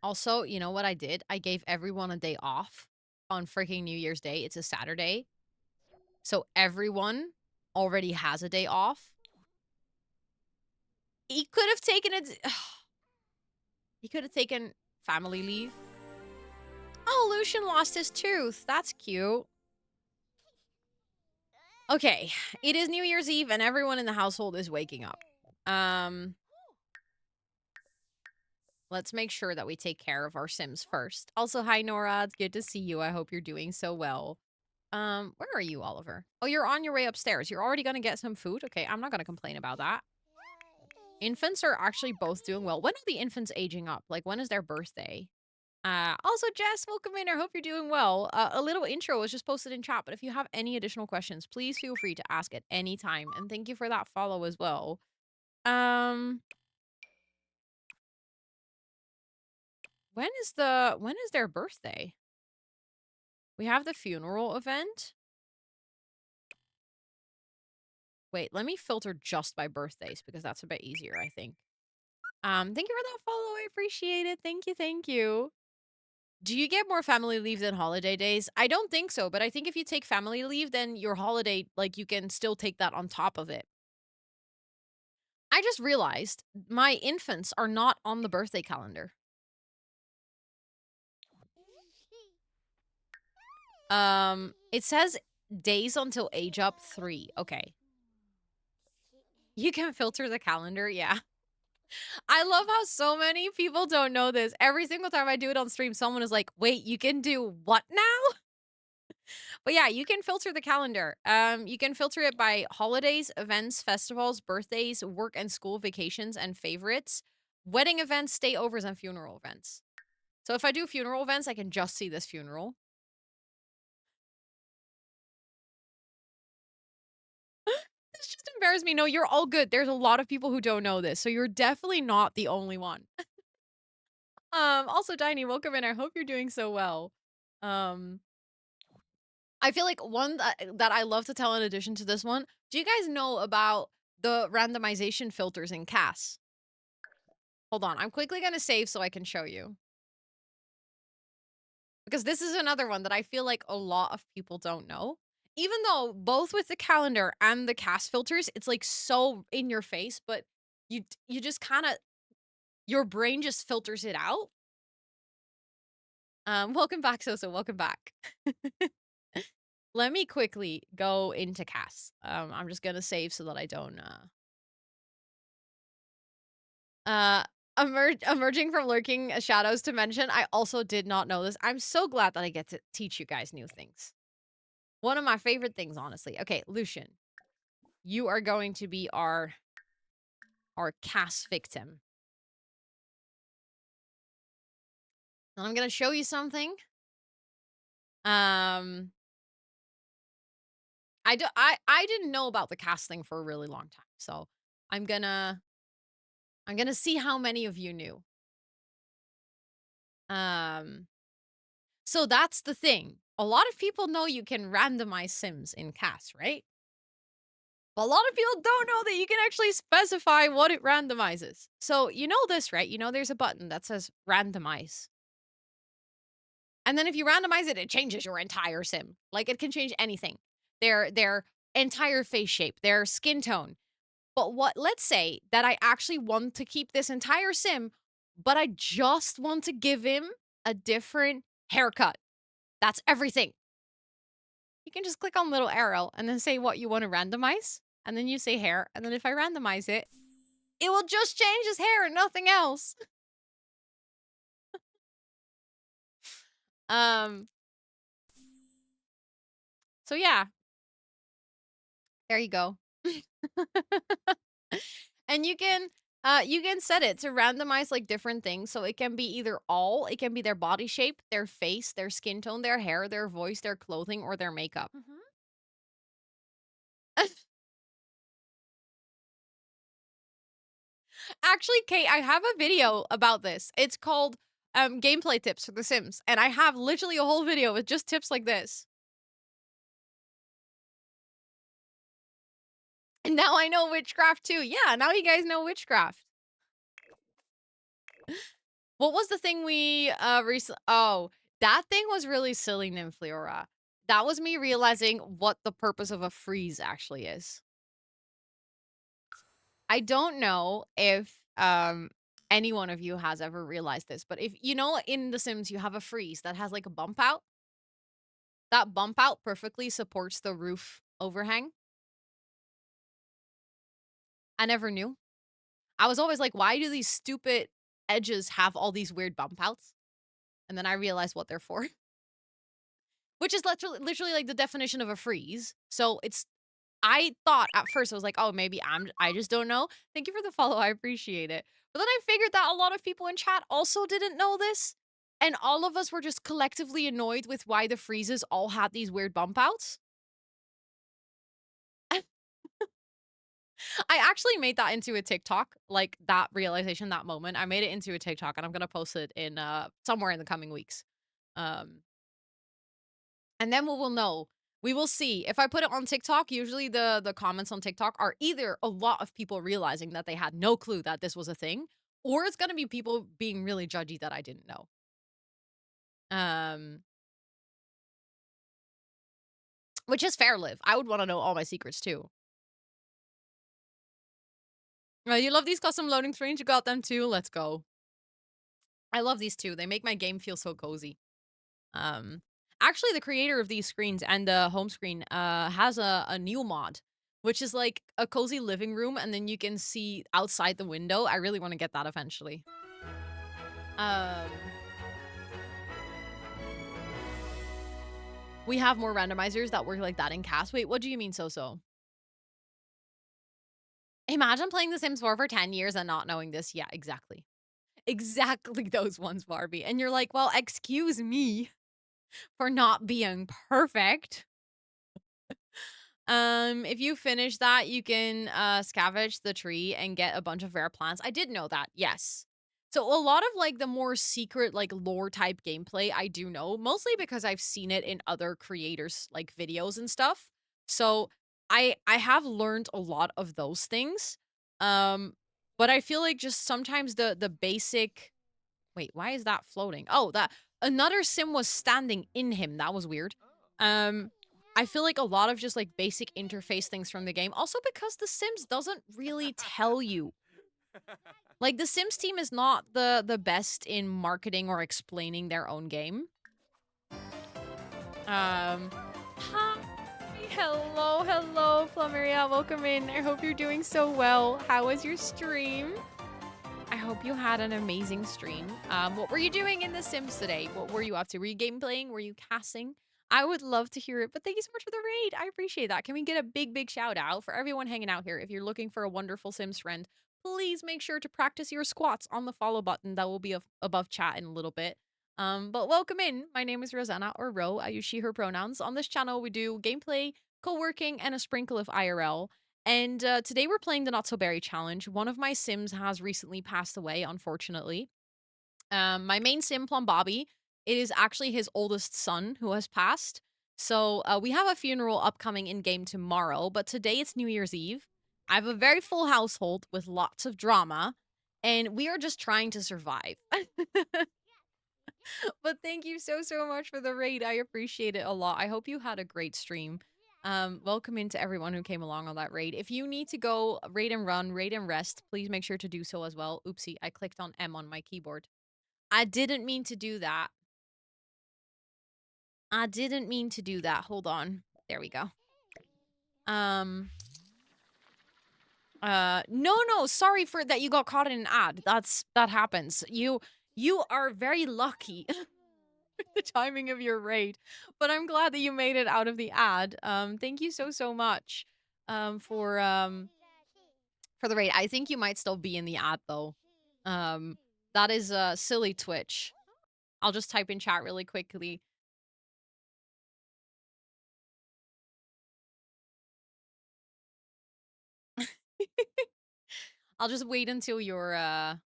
Also, you know what I did? I gave everyone a day off on freaking New Year's Day. It's a Saturday. So everyone already has a day off. He could have taken it. He could have taken family leave. Oh, Lucian lost his tooth. That's cute. Okay, it is New Year's Eve and everyone in the household is waking up. Let's make sure that we take care of our Sims first. Also, hi Nora, it's good to see you. I hope you're doing so well. Where are you, Oliver? Oh, you're on your way upstairs. You're already gonna get some food? Okay, I'm not gonna complain about that. Infants are actually both doing well. When are the infants aging up? Like, when is their birthday? Also, Jess, welcome in. I hope you're doing well. A little intro was just posted in chat, but if you have any additional questions, please feel free to ask at any time. And thank you for that follow as well. When is their birthday? We have the funeral event. Wait, let me filter just by birthdays because that's a bit easier, I think. Thank you for that follow. I appreciate it. Thank you. Do you get more family leave than holiday days? I don't think so, but I think if you take family leave, then your holiday, like, you can still take that on top of it. I just realized my infants are not on the birthday calendar. It says days until age up 3. Okay. You can filter the calendar, yeah. I love how so many people don't know this. Every single time I do it on stream, someone is like, wait, you can do what now? But yeah, you can filter the calendar. You can filter it by holidays, events, festivals, birthdays, work and school vacations, and favorites, wedding events, stayovers, and funeral events. So if I do funeral events, I can just see this funeral. This just embarrassed me. No, you're all good. There's a lot of people who don't know this, so you're definitely not the only one. Also, Tiny, welcome in. I hope you're doing so well. I feel like one that I love to tell in addition to this one, do you guys know about the randomization filters in CAS? Hold on, I'm quickly gonna save so I can show you. Because this is another one that I feel like a lot of people don't know. Even though both with the calendar and the CAS filters, it's like so in your face, but you just kind of, your brain just filters it out. Welcome back, Sosa, welcome back. Let me quickly go into CAS. I'm just gonna save so that I don't emerging from lurking shadows to mention, I also did not know this. I'm so glad that I get to teach you guys new things. One of my favorite things, honestly. Okay, Lucian, you are going to be our CAS victim. And I'm gonna show you something. I didn't know about the CAS thing for a really long time, so I'm gonna see how many of you knew. So that's the thing. A lot of people know you can randomize Sims in CAS, right? But a lot of people don't know that you can actually specify what it randomizes. So you know this, right? You know there's a button that says randomize. And then if you randomize it, it changes your entire sim. Like it can change anything. Their entire face shape, their skin tone. But let's say that I actually want to keep this entire sim, but I just want to give him a different haircut. That's everything. You can just click on little arrow and then say what you want to randomize. And then you say hair. And then if I randomize it, it will just change his hair and nothing else. So yeah. There you go. And you can set it to randomize like different things. So it can be either all, it can be their body shape, their face, their skin tone, their hair, their voice, their clothing, or their makeup. Actually, Kate, I have a video about this. It's called gameplay tips for The Sims, and I have literally a whole video with just tips like this. And now I know witchcraft too. Yeah, now you guys know witchcraft. What was the thing we recently? Oh, that thing was really silly, Nymphleora. That was me realizing what the purpose of a freeze actually is. I don't know if any one of you has ever realized this, but if you know in The Sims you have a freeze that has like a bump out. That bump out perfectly supports the roof overhang. I never knew. I was always like, why do these stupid edges have all these weird bump outs? And then I realized what they're for. Which is literally like the definition of a freeze. So it's, I thought at first I was like, oh, maybe I just don't know. Thank you for the follow. I appreciate it. But then I figured that a lot of people in chat also didn't know this. And all of us were just collectively annoyed with why the freezes all had these weird bump outs. I actually made that into a TikTok, like that realization, that moment. I made it into a TikTok and I'm going to post it in somewhere in the coming weeks. And then we will know. We will see. If I put it on TikTok, usually the comments on TikTok are either a lot of people realizing that they had no clue that this was a thing, or it's going to be people being really judgy that I didn't know. Which is fair, Liv. I would want to know all my secrets too. You love these custom loading screens? You got them too? Let's go. I love these too. They make my game feel so cozy. Actually, the creator of these screens and the home screen has a new mod, which is like a cozy living room, and then you can see outside the window. I really want to get that eventually. We have more randomizers that work like that in cast. Wait, what do you mean so-so? Imagine playing The Sims 4 for 10 years and not knowing this. Yeah, exactly. Exactly those ones, Barbie. And you're like, well, excuse me for not being perfect. If you finish that, you can scavenge the tree and get a bunch of rare plants. I did know that, yes. So a lot of like the more secret like lore type gameplay I do know, mostly because I've seen it in other creators like videos and stuff. So I have learned a lot of those things. But I feel like just sometimes the basic. Wait, why is that floating? Oh, that another sim was standing in him. That was weird. I feel like a lot of just like basic interface things from the game. Also because The Sims doesn't really tell you. Like the Sims team is not the best in marketing or explaining their own game. Hi, hello, Plumeria. Welcome in. I hope you're doing so well. How was your stream? I hope you had an amazing stream. What were you doing in The Sims today? What were you up to? Were you gameplaying? Were you casting? I would love to hear it, but thank you so much for the raid. I appreciate that. Can we get a big shout out for everyone hanging out here? If you're looking for a wonderful Sims friend, please make sure to practice your squats on the follow button. That will be above chat in a little bit. But welcome in. My name is Rosanna, or Ro. I use she, her pronouns. On this channel, we do gameplay, co-working, and a sprinkle of IRL. And today we're playing the Not So Berry Challenge. One of my Sims has recently passed away, unfortunately. My main Sim, Plum Bobby, it is actually his oldest son who has passed. So we have a funeral upcoming in game tomorrow, but today it's New Year's Eve. I have a very full household with lots of drama, and we are just trying to survive. But thank you so much for the raid. I appreciate it a lot. I hope you had a great stream. Welcome into everyone who came along on that raid. If you need to go raid and run, raid and rest, please make sure to do so as well. Oopsie, I clicked on M on my keyboard. I didn't mean to do that. I didn't mean to do that. Hold on. There we go. No, sorry for that you got caught in an ad. That happens. You are very lucky. The timing of your raid, but I'm glad that you made it out of the ad. Thank you so much for the raid. I think you might still be in the ad though. That is silly Twitch. I'll just type in chat really quickly. I'll just wait until you're out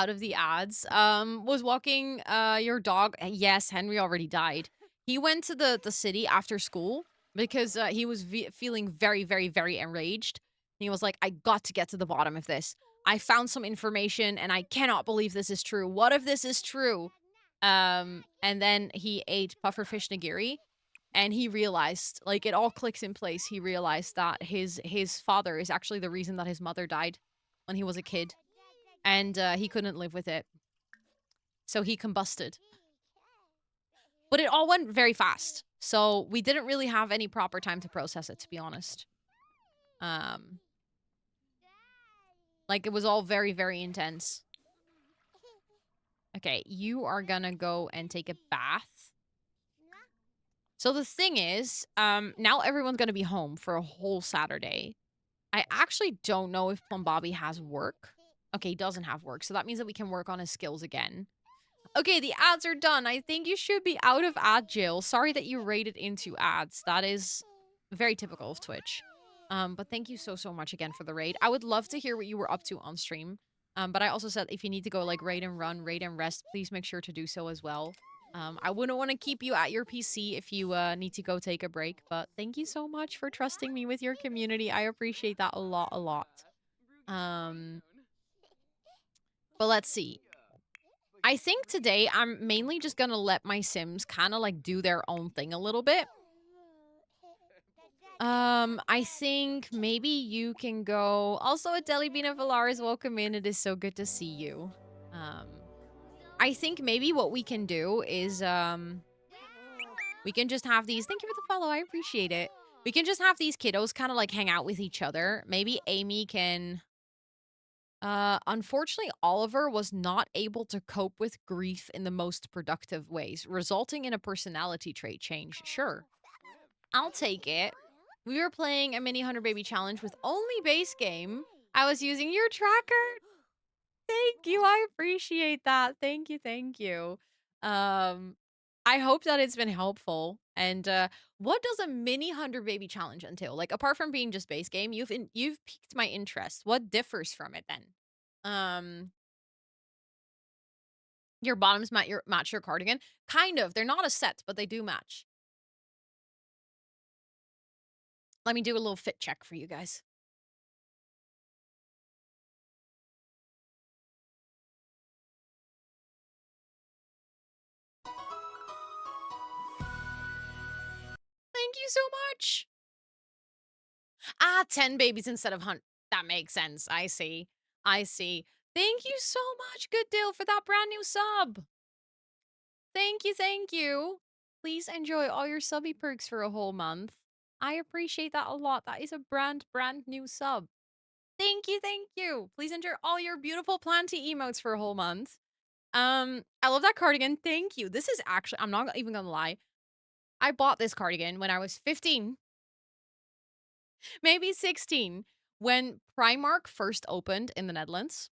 of the ads. Was walking your dog. Yes, Henry already died. He went to the city after school because he was feeling very enraged. He was like, I got to get to the bottom of this. I found some information and I cannot believe this is true. What if this is true? And then he ate pufferfish nigiri and he realized, like, it all clicks in place. He realized that his father is actually the reason that his mother died when he was a kid. And he couldn't live with it. So he combusted. But it all went very fast. So we didn't really have any proper time to process it, to be honest. Like, it was all very intense. Okay, you are gonna go and take a bath. So the thing is, now everyone's gonna be home for a whole Saturday. I actually don't know if Plum Bobby has work. Okay, he doesn't have work, so that means that we can work on his skills again. Okay, the ads are done. I think you should be out of ad jail. Sorry that you raided into ads. That is very typical of Twitch. But thank you so much again for the raid. I would love to hear what you were up to on stream. But I also said if you need to go like raid and run, raid and rest, please make sure to do so as well. I wouldn't want to keep you at your PC if you need to go take a break. But thank you so much for trusting me with your community. I appreciate that a lot. But let's see. I think today I'm mainly just gonna let my Sims kind of like do their own thing a little bit. I think maybe you can go. Also, Adeli Bina Valaris, welcome in. It is so good to see you. I think maybe what we can do is we can just have these. Thank you for the follow. I appreciate it. We can just have these kiddos kind of like hang out with each other. Maybe Amy can. Unfortunately, Oliver was not able to cope with grief in the most productive ways, resulting in a personality trait change. Sure, I'll take it. We were playing a mini 100 baby challenge with only base game. I was using your tracker. Thank you. I appreciate that. Thank you. Thank you. I hope that it's been helpful. And what does a mini 100 baby challenge entail? Like apart from being just base game, you've piqued my interest. What differs from it then? Your bottoms match your cardigan. Kind of. They're not a set, but they do match. Let me do a little fit check for you guys. Thank you so much. 10 babies instead of 100. That makes sense. I see. I see. Thank you so much, Good Deal, for that brand new sub. Thank you, thank you. Please enjoy all your subby perks for a whole month. I appreciate that a lot. That is a brand new sub. Thank you, thank you. Please enjoy all your beautiful planty emotes for a whole month. I love that cardigan. Thank you. This is actually, I'm not even gonna lie. I bought this cardigan when I was 15. Maybe 16, when Primark first opened in the Netherlands.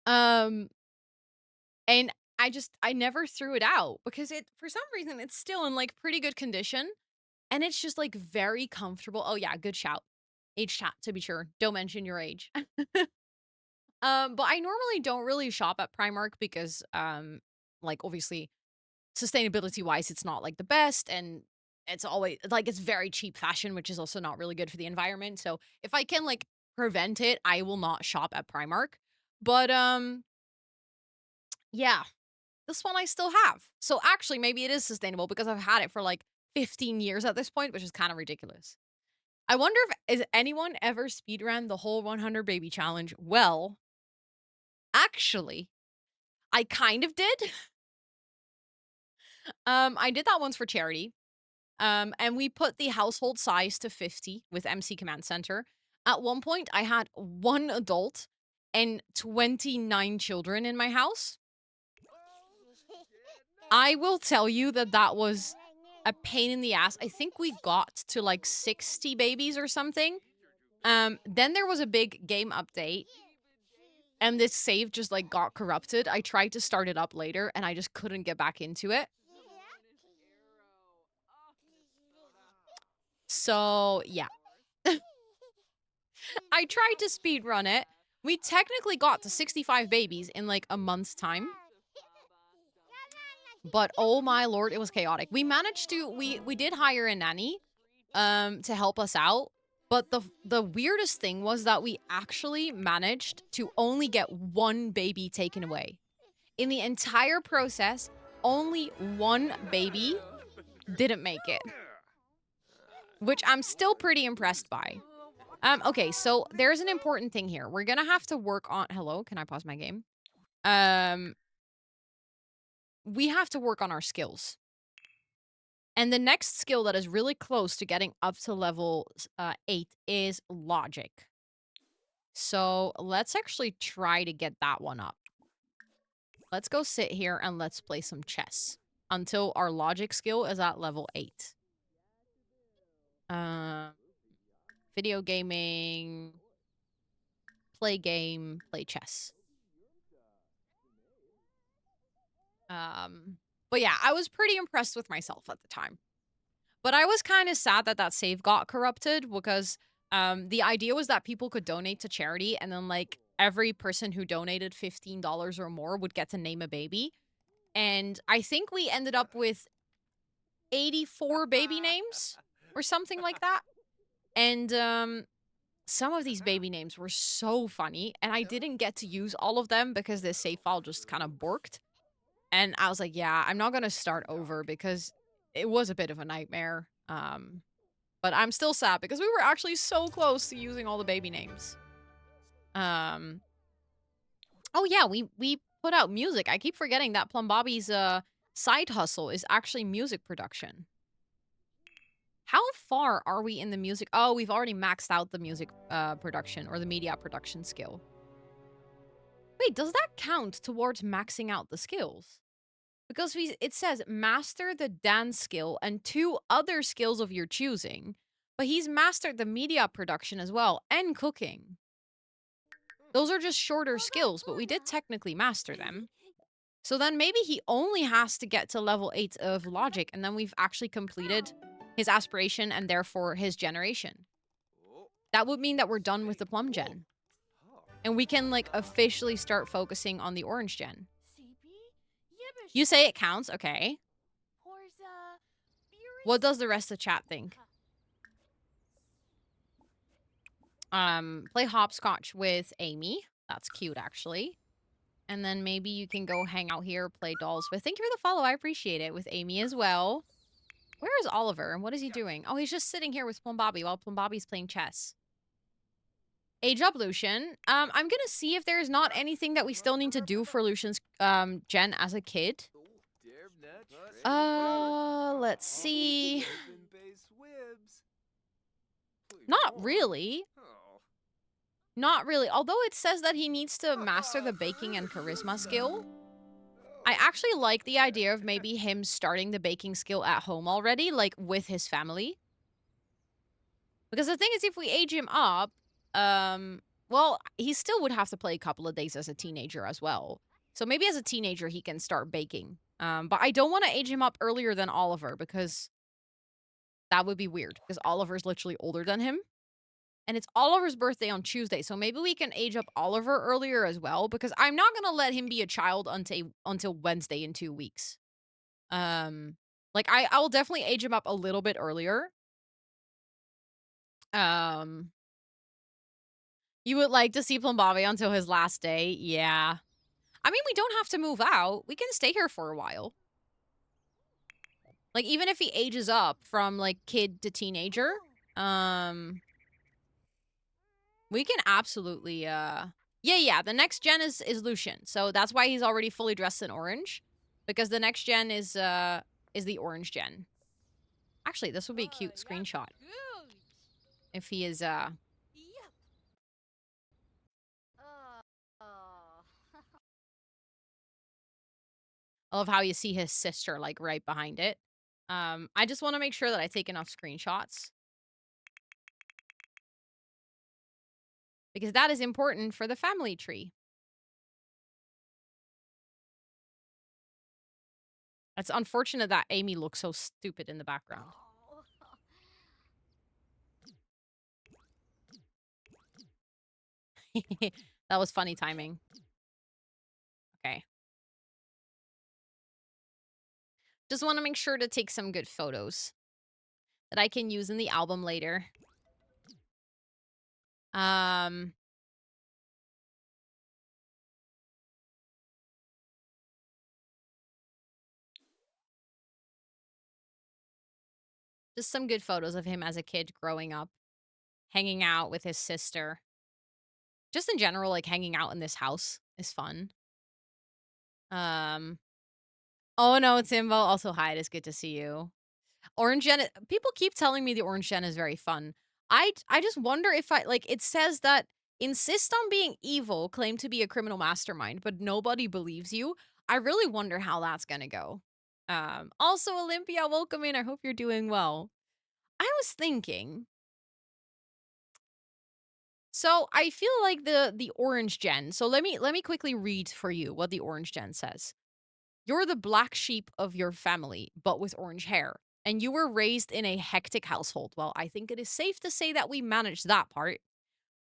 And I never threw it out because for some reason, it's still in like pretty good condition. And it's just like very comfortable. Oh yeah, good shout. Age chat, to be sure. Don't mention your age. But I normally don't really shop at Primark because, like obviously sustainability wise, it's not like the best. And it's always like it's very cheap fashion, which is also not really good for the environment. So if I can like prevent it, I will not shop at Primark. But yeah, this one I still have. So actually maybe it is sustainable because I've had it for like 15 years at this point, which is kind of ridiculous. I wonder if anyone ever speedran the whole 100 baby challenge. Well, actually, I kind of did. I did that once for charity. And we put the household size to 50 with MC Command Center. At one point, I had 1 adult and 29 children in my house. I will tell you that that was a pain in the ass. I think we got to like 60 babies or something. Then there was a big game update. And this save just like got corrupted. I tried to start it up later and I just couldn't get back into it. So, yeah. I tried to speedrun it. We technically got to 65 babies in like a month's time. But oh my lord, it was chaotic. We managed to we did hire a nanny to help us out. But the weirdest thing was that we actually managed to only get 1 baby taken away. In the entire process, only 1 baby didn't make it. Which I'm still pretty impressed by. Okay, so there's an important thing here. We're gonna have to work on... Hello, can I pause my game? We have to work on our skills. And the next skill that is really close to getting up to level 8 is logic. So let's actually try to get that one up. Let's go sit here and let's play some chess until our logic skill is at level 8. Video gaming, play game, play chess. But yeah, I was pretty impressed with myself at the time. But I was kind of sad that that save got corrupted because the idea was that people could donate to charity and then like every person who donated $15 or more would get to name a baby. And I think we ended up with 84 baby names or something like that. And some of these baby names were so funny and I didn't get to use all of them because the save file just kind of borked. And I was like, yeah, I'm not going to start over because it was a bit of a nightmare. But I'm still sad because we were actually so close to using all the baby names. Oh yeah, we put out music. I keep forgetting that Plum Bobby's side hustle is actually music production. How far are we in the music? Oh, we've already maxed out the music production or the media production skill. Wait, does that count towards maxing out the skills? Because it says master the dance skill and 2 other skills of your choosing. But he's mastered the media production as well and cooking. Those are just shorter skills, but we did technically master them. So then maybe he only has to get to level 8 of logic, and then we've actually completed his aspiration and therefore his generation. That would mean that we're done with the Plum gen. And we can, like, officially start focusing on the Orange gen. You say it counts? Okay. What does the rest of the chat think? Play hopscotch with Amy. That's cute, actually. And then maybe you can go hang out here, play dolls with. Thank you for the follow. I appreciate it. With Amy as well. Where is Oliver? What is he doing? Oh, he's just sitting here with Plum Bobby while Plum Bobby's playing chess. Age up Lucian. I'm gonna see if there's not anything that we still need to do for Lucian's gen as a kid. Let's see. Not really. Not really. Although it says that he needs to master the baking and charisma skill. I actually like the idea of maybe him starting the baking skill at home already, like with his family. Because the thing is, if we age him up, well, he still would have to play a couple of days as a teenager as well. So maybe as a teenager, he can start baking. But I don't want to age him up earlier than Oliver because that would be weird because Oliver's literally older than him. And it's Oliver's birthday on Tuesday, so maybe we can age up Oliver earlier as well, because I'm not gonna let him be a child until Wednesday in 2 weeks. Like I'll definitely age him up a little bit earlier. You would like to see Plum Bobby until his last day? Yeah. I mean, we don't have to move out. We can stay here for a while. Like, even if he ages up from, like, kid to teenager, we can absolutely, yeah, the next gen is Lucian. So that's why he's already fully dressed in orange. Because the next gen is the orange gen. Actually, this would be a cute screenshot. If he is, I love how you see his sister, like, right behind it. I just want to make sure that I take enough screenshots. Because that is important for the family tree. It's unfortunate that Amy looks so stupid in the background. That was funny timing. Okay. Just want to make sure to take some good photos that I can use in the album later. Just some good photos of him as a kid growing up, hanging out with his sister. Just in general, like, hanging out in this house is fun. Oh no, it's Simbo. Also, hi, it is good to see you. Orange Gen, people keep telling me the Orange Gen is very fun. I just wonder if it says that insist on being evil, claim to be a criminal mastermind, but nobody believes you. I really wonder how that's gonna go. Also, Olympia, welcome in. I hope you're doing well. I was thinking, so I feel like the Orange Gen. So let me quickly read for you what the Orange Gen says. You're the black sheep of your family, but with orange hair. And you were raised in a hectic household. Well, I think it is safe to say that we managed that part.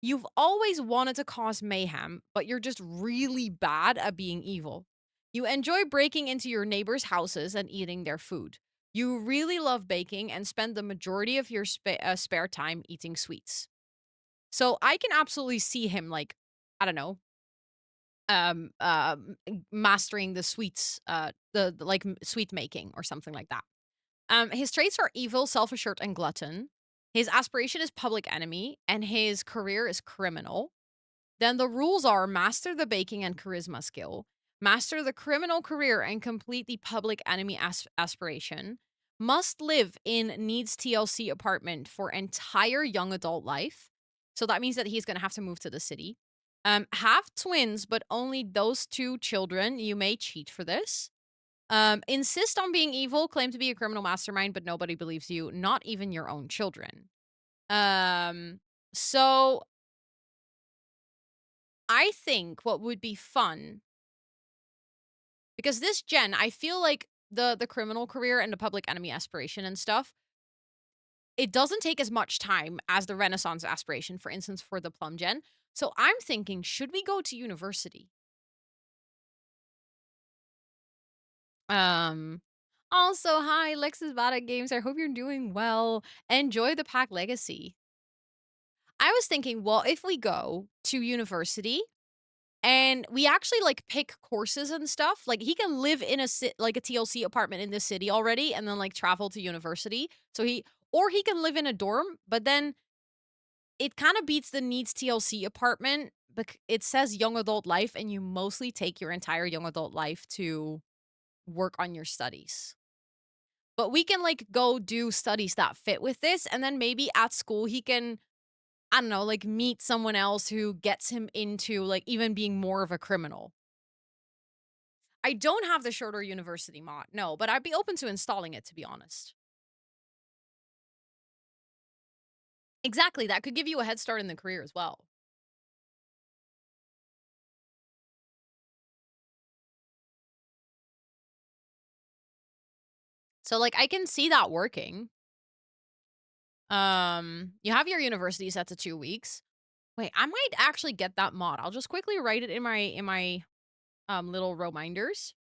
You've always wanted to cause mayhem, but you're just really bad at being evil. You enjoy breaking into your neighbors' houses and eating their food. You really love baking and spend the majority of your spare time eating sweets. So I can absolutely see him, like, I don't know, mastering the sweets, sweet making or something like that. His traits are evil, self-assured, and glutton. his aspiration is public enemy, and his career is criminal, then the rules are master the baking and charisma skill, master the criminal career and complete the public enemy aspiration, must live in needs TLC apartment for entire young adult life. So that means that he's going to have to move to the city. Have twins, but only those 2 children. You may cheat for this. Insist on being evil, claim to be a criminal mastermind, but nobody believes you, not even your own children. So I think what would be fun, because this gen, I feel like the criminal career and the public enemy aspiration and stuff, it doesn't take as much time as the Renaissance aspiration, for instance, for the Plum gen. So I'm thinking, should we go to university? Also, hi, Lexus Vada Games. I hope you're doing well. Enjoy the Pack Legacy. I was thinking, well, if we go to university and we actually like pick courses and stuff, like he can live in a like a TLC apartment in this city already and then like travel to university. So or he can live in a dorm, but then it kind of beats the needs TLC apartment. It says young adult life and you mostly take your entire young adult life to work on your studies. But we can like go do studies that fit with this, and then maybe at school he can, I don't know, like meet someone else who gets him into like even being more of a criminal. I don't have the shorter university mod, no, but I'd be open to installing it, to be honest. Exactly, that could give you a head start in the career as well. So like I can see that working. You have your university set to 2 weeks. Wait, I might actually get that mod. I'll just quickly write it in my little reminders.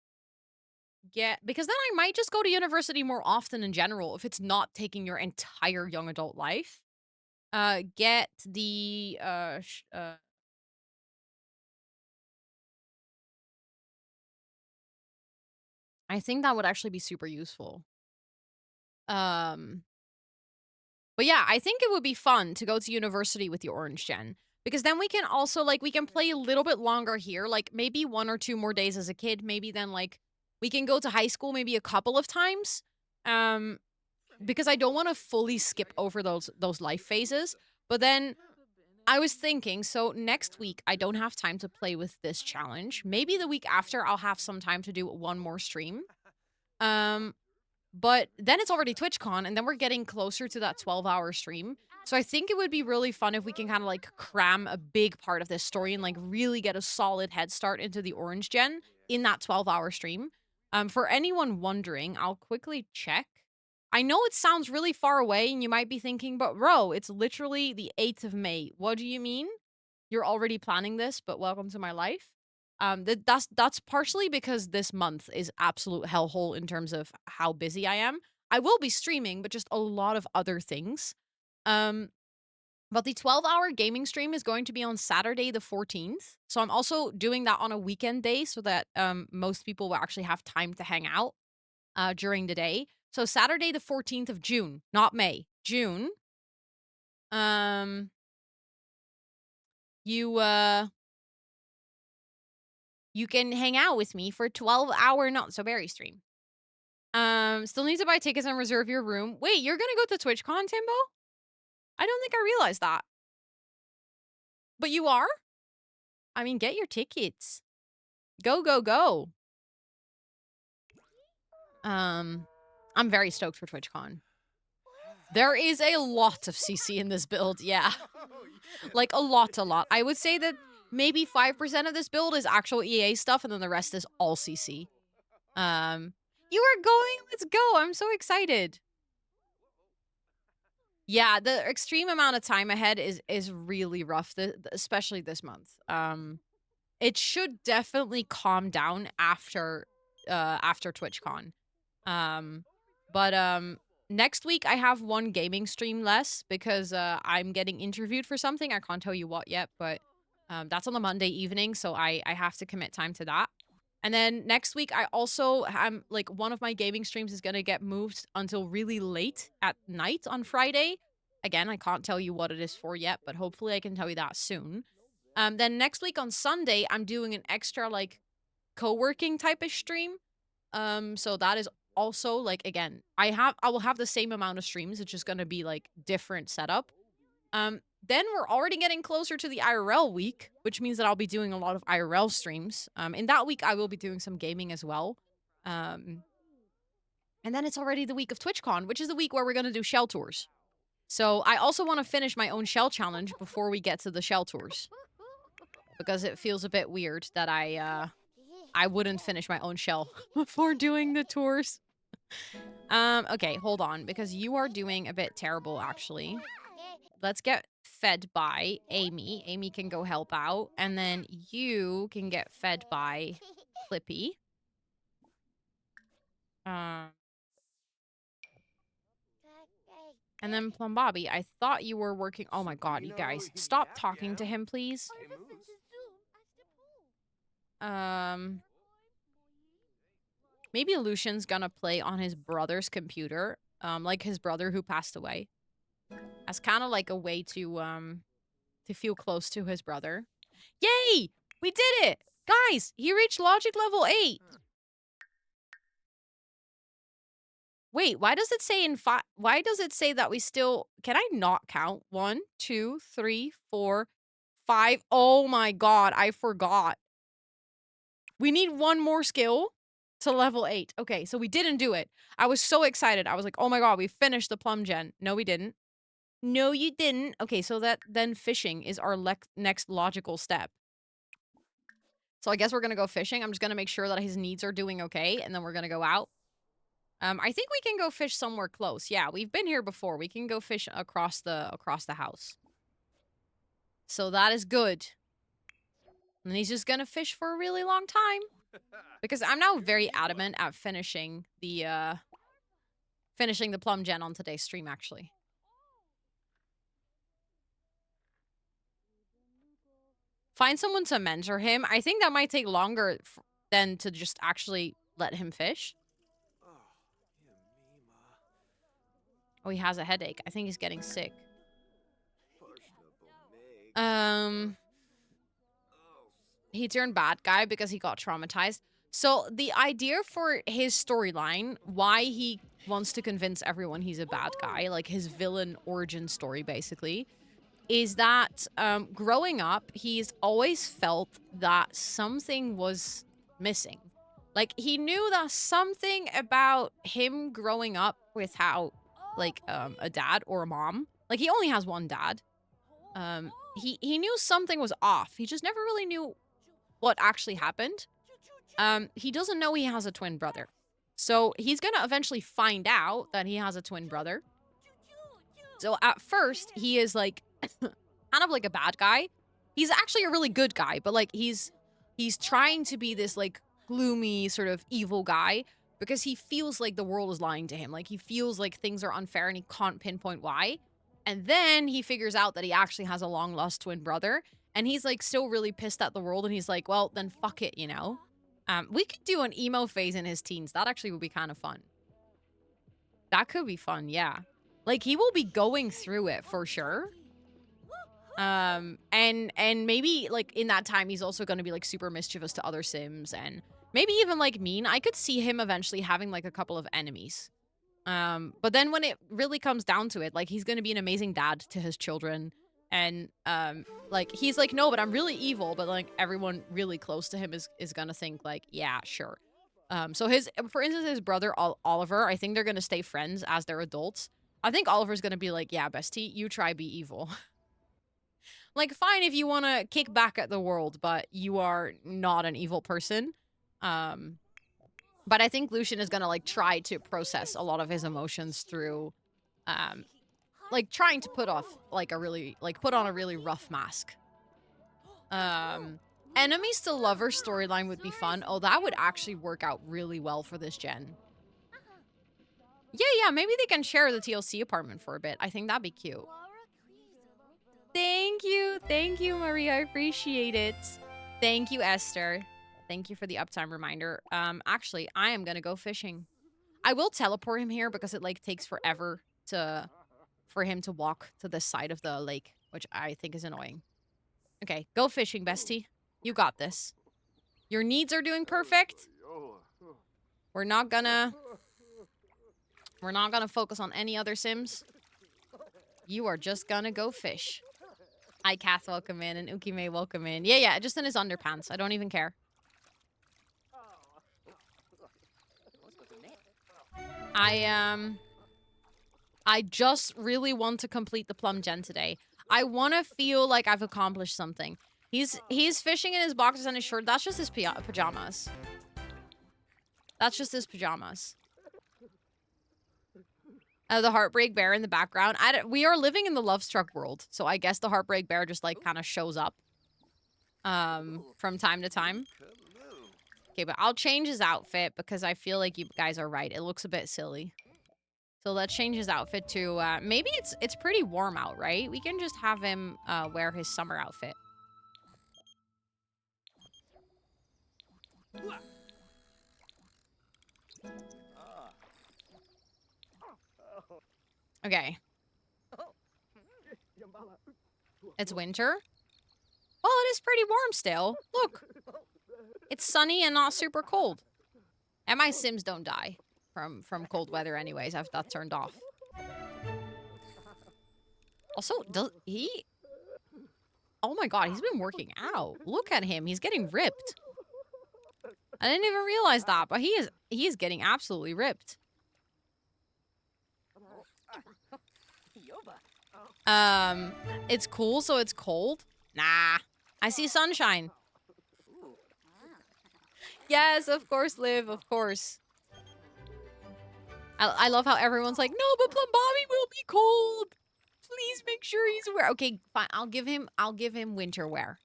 Because then I might just go to university more often in general if it's not taking your entire young adult life. Get the I think that would actually be super useful. But yeah, I think it would be fun to go to university with the orange gen, because then we can also like we can play a little bit longer here, like maybe 1 or 2 more days as a kid, maybe then like we can go to high school maybe a couple of times. Because I don't want to fully skip over those life phases. But then I was thinking, so next week I don't have time to play with this challenge. Maybe the week after I'll have some time to do 1 more stream. But then it's already TwitchCon, and then we're getting closer to that 12-hour stream. So I think it would be really fun if we can kind of like cram a big part of this story and like really get a solid head start into the orange gen in that 12-hour stream. For anyone wondering, I'll quickly check. I know it sounds really far away and you might be thinking, but Ro, it's literally the 8th of May. What do you mean? You're already planning this, but welcome to my life. That's partially because this month is absolute hellhole in terms of how busy I am. I will be streaming, but just a lot of other things. But the 12-hour gaming stream is going to be on Saturday the 14th. So I'm also doing that on a weekend day so that most people will actually have time to hang out during the day. So Saturday the 14th of June, not May, June. You can hang out with me for a 12-hour not so berry stream. Still need to buy tickets and reserve your room. Wait, you're gonna go to TwitchCon, Timbo? I don't think I realized that. But you are? I mean, get your tickets. Go, go, go. I'm very stoked for TwitchCon. There is a lot of CC in this build, yeah. Like, a lot. I would say that maybe 5% of this build is actual EA stuff, and then the rest is all CC. You are going? Let's go. I'm so excited. Yeah, the extreme amount of time ahead is really rough, especially this month. It should definitely calm down after TwitchCon. But next week I have 1 gaming stream less because I'm getting interviewed for something. I can't tell you what yet, but that's on the Monday evening, so I have to commit time to that. And then next week I also am like one of my gaming streams is gonna get moved until really late at night on Friday. Again, I can't tell you what it is for yet, but hopefully I can tell you that soon. Then next week on Sunday, I'm doing an extra, like, co-working type of stream. So that is also, like, again, I will have the same amount of streams. It's just gonna be, like, different setup. Then we're already getting closer to the IRL week, which means that I'll be doing a lot of IRL streams. In that week, I will be doing some gaming as well. And then it's already the week of TwitchCon, which is the week where we're going to do shell tours. So I also want to finish my own shell challenge before we get to the shell tours. Because it feels a bit weird that I wouldn't finish my own shell before doing the tours. Okay, hold on, because you are doing a bit terrible, actually. Let's get fed by Amy. Amy can go help out. And then you can get fed by Clippy. And then Plum Bobby, I thought you were working... Oh my god, you guys. Stop talking to him, please. Maybe Lucian's gonna play on his brother's computer. Like his brother who passed away. As kind of like a way to feel close to his brother. Yay! We did it! Guys, he reached logic level 8. Wait, why does it say why does it say that we still... Can I not count? 1, 2, 3, 4, 5. Oh my god, I forgot. We need one more skill to level 8. Okay, so we didn't do it. I was so excited. I was like, oh my god, we finished the Plum gen. No, we didn't. No, you didn't. Okay, so then fishing is our next logical step. So I guess we're gonna go fishing. I'm just gonna make sure that his needs are doing okay, and then we're gonna go out. I think we can go fish somewhere close. Yeah, we've been here before. We can go fish across the house. So that is good. And he's just gonna fish for a really long time. Because I'm now very adamant at finishing the Plum gen on today's stream, actually. Find someone to mentor him. I think that might take longer than to just actually let him fish. Oh, he has a headache. I think he's getting sick. He turned bad guy because he got traumatized. So the idea for his storyline, why he wants to convince everyone he's a bad guy, like his villain origin story, basically, is that growing up, he's always felt that something was missing. Like, he knew that something about him growing up without, like, a dad or a mom. Like, he only has one dad. He knew something was off. He just never really knew what actually happened. He doesn't know he has a twin brother. So he's gonna eventually find out that he has a twin brother. So at first, he is, like, kind of like a bad guy. He's actually a really good guy, but, like, he's trying to be this, like, gloomy sort of evil guy because he feels like the world is lying to him. Like, he feels like things are unfair and he can't pinpoint why. And then he figures out that he actually has a long-lost twin brother. And he's, like, still really pissed at the world. And he's like, well, then fuck it, you know? We could do an emo phase in his teens. That actually would be kind of fun. That could be fun, yeah. Like, he will be going through it for sure. And maybe, like, in that time, he's also going to be, like, super mischievous to other Sims. And maybe even, like, mean. I could see him eventually having, like, a couple of enemies. But then when it really comes down to it, like, he's going to be an amazing dad to his children. And, like, he's like, no, but I'm really evil. But, like, everyone really close to him is going to think, like, yeah, sure. So for instance, his brother, Oliver, I think they're going to stay friends as they're adults. I think Oliver's going to be like, yeah, bestie, you try be evil. Like, fine if you want to kick back at the world, but you are not an evil person. But I think Lucian is going to, like, try to process a lot of his emotions through, like, trying to put off, like, put on a really rough mask. Enemies to lover storyline would be fun. Oh, that would actually work out really well for this gen. Yeah, maybe they can share the TLC apartment for a bit. I think that'd be cute. Thank you, Maria. I appreciate it. Thank you, Esther. Thank you for the uptime reminder. Actually, I am gonna go fishing. I will teleport him here because it, like, takes forever to for him to walk to the side of the lake, which I think is annoying. Okay, go fishing, bestie. You got this. Your needs are doing perfect. We're not gonna focus on any other Sims. You are just gonna go fish. Hi, Kath, welcome in, and Ukime, welcome in. Yeah, just in his underpants. I don't even care. I just really want to complete the Plum gen today. I want to feel like I've accomplished something. He's fishing in his boxers and his shirt. That's just his pajamas. That's just his pajamas. The Heartbreak Bear in the background. We are living in the Love Struck world, so I guess the Heartbreak Bear just, like, kind of shows up from time to time. Okay, but I'll change his outfit because I feel like you guys are right. It looks a bit silly. So let's change his outfit to, maybe it's pretty warm out, right? We can just have him wear his summer outfit. Okay. It's winter. Well, it is pretty warm still. Look. It's sunny and not super cold. And my Sims don't die from cold weather anyways. I've that turned off. Also, does he... Oh my god, he's been working out. Look at him. He's getting ripped. I didn't even realize that, but he is getting absolutely ripped. It's cool, so it's cold? Nah. I see sunshine. Yes, of course, Liv, of course. I love how everyone's like, no, but Plum Bobby will be cold. Please make sure he's wear. Okay, fine. I'll give him winter wear.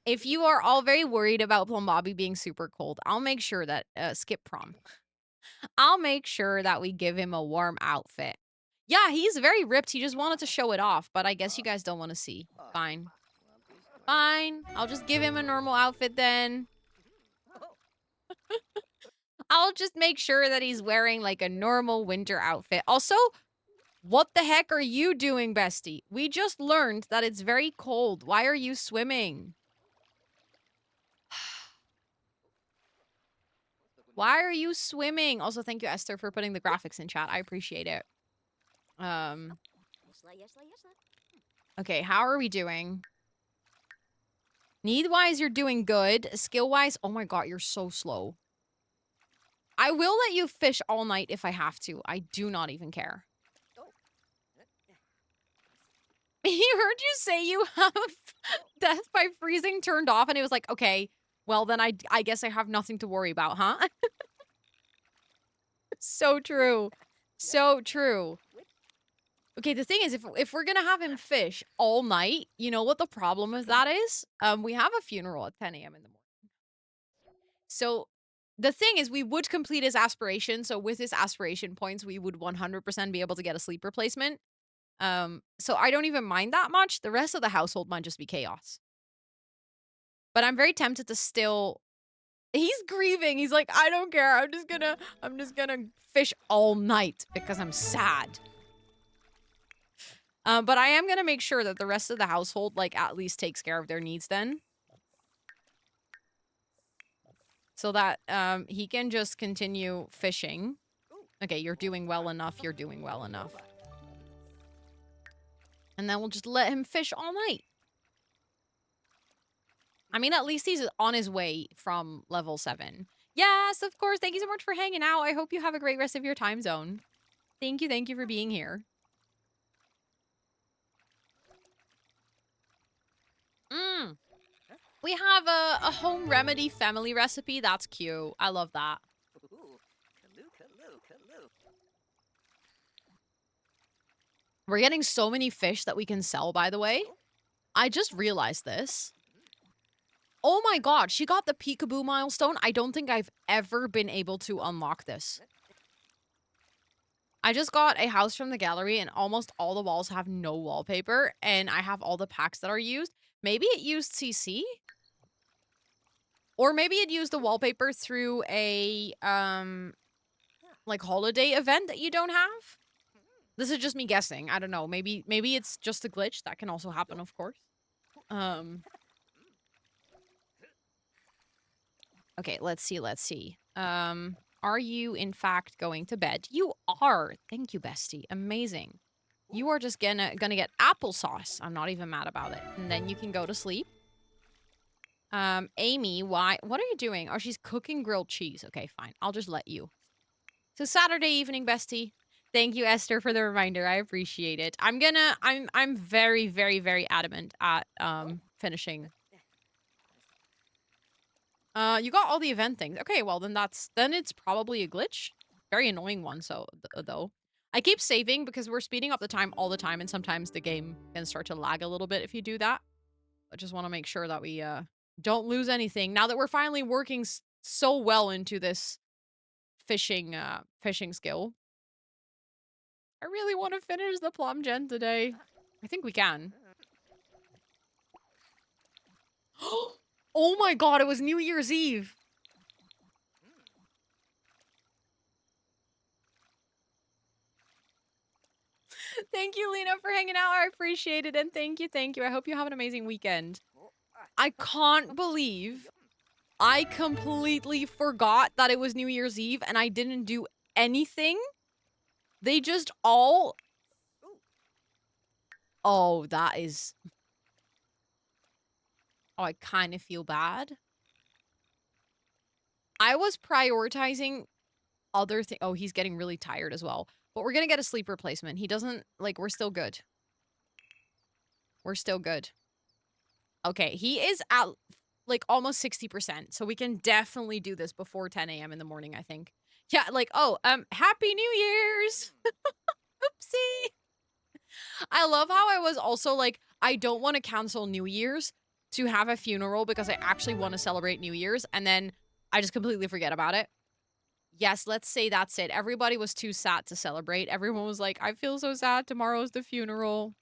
If you are all very worried about Plum Bobby being super cold, I'll make sure that skip prom. I'll make sure that we give him a warm outfit. Yeah, he's very ripped. He just wanted to show it off, but I guess you guys don't want to see. Fine. Fine. I'll just give him a normal outfit then. I'll just make sure that he's wearing like a normal winter outfit. Also, what the heck are you doing, bestie? We just learned that it's very cold. Why are you swimming? Why are you swimming? Also, thank you, Esther, for putting the graphics in chat. I appreciate it. Okay, how are we doing? Need-wise, you're doing good. Skill-wise, oh my god, you're so slow. I will let you fish all night if I have to. I do not even care. He heard you say you have death by freezing turned off, and it was like, okay, well, then I guess I have nothing to worry about, huh? So true. So true. Okay, the thing is, if we're gonna have him fish all night, you know what the problem with that is? We have a funeral at 10 a.m. in the morning. So the thing is, we would complete his aspiration. So with his aspiration points, we would 100% be able to get a sleep replacement. So I don't even mind that much. The rest of the household might just be chaos. But I'm very tempted to still... He's grieving. He's like, I don't care. I'm just gonna fish all night because I'm sad. But I am gonna make sure that the rest of the household, like, at least takes care of their needs then. So that, he can just continue fishing. Okay, you're doing well enough. You're doing well enough. And then we'll just let him fish all night. I mean, at least he's on his way from level 7. Yes, of course. Thank you so much for hanging out. I hope you have a great rest of your time zone. Thank you for being here. We have a home remedy family recipe. That's cute. I love that. We're getting so many fish that we can sell, by the way. I just realized this. Oh my god, she got the peekaboo milestone. I don't think I've ever been able to unlock this. I just got a house from the gallery and almost all the walls have no wallpaper and I have all the packs that are used. Maybe it used CC? Or maybe it used the wallpaper through a, like, holiday event that you don't have? This is just me guessing. I don't know. Maybe it's just a glitch. That can also happen, of course. Okay, let's see. Are you in fact going to bed? You are. Thank you, bestie. Amazing. You are just gonna get applesauce. I'm not even mad about it. And then you can go to sleep. Amy, what are you doing? Oh, she's cooking grilled cheese. Okay, fine. I'll just let you. So Saturday evening, bestie. Thank you, Esther, for the reminder. I appreciate it. I'm very, very, very adamant at finishing. You got all the event things. Okay, well then it's probably a glitch. Very annoying one, though. I keep saving because we're speeding up the time all the time, and sometimes the game can start to lag a little bit if you do that. I just want to make sure that we don't lose anything now that we're finally working so well into this fishing skill. I really want to finish the Plum gen today. I think we can. Oh my god, it was New Year's Eve. Thank you, Lena, for hanging out. I appreciate it. And thank you. I hope you have an amazing weekend. I can't believe I completely forgot that it was New Year's Eve and I didn't do anything. They just all... Oh, that is... Oh, I kind of feel bad. I was prioritizing other things. Oh, he's getting really tired as well. But we're gonna get a sleep replacement. He doesn't... Like, we're still good. We're still good. Okay, he is at, like, almost 60%. So we can definitely do this before 10 a.m. in the morning, I think. Yeah, like, oh, Happy New Year's! Oopsie! I love how I was also like, I don't want to cancel New Year's to have a funeral because I actually want to celebrate New Year's, and then I just completely forget about it. Yes, let's say that's it. Everybody was too sad to celebrate. Everyone was like, I feel so sad. Tomorrow's the funeral.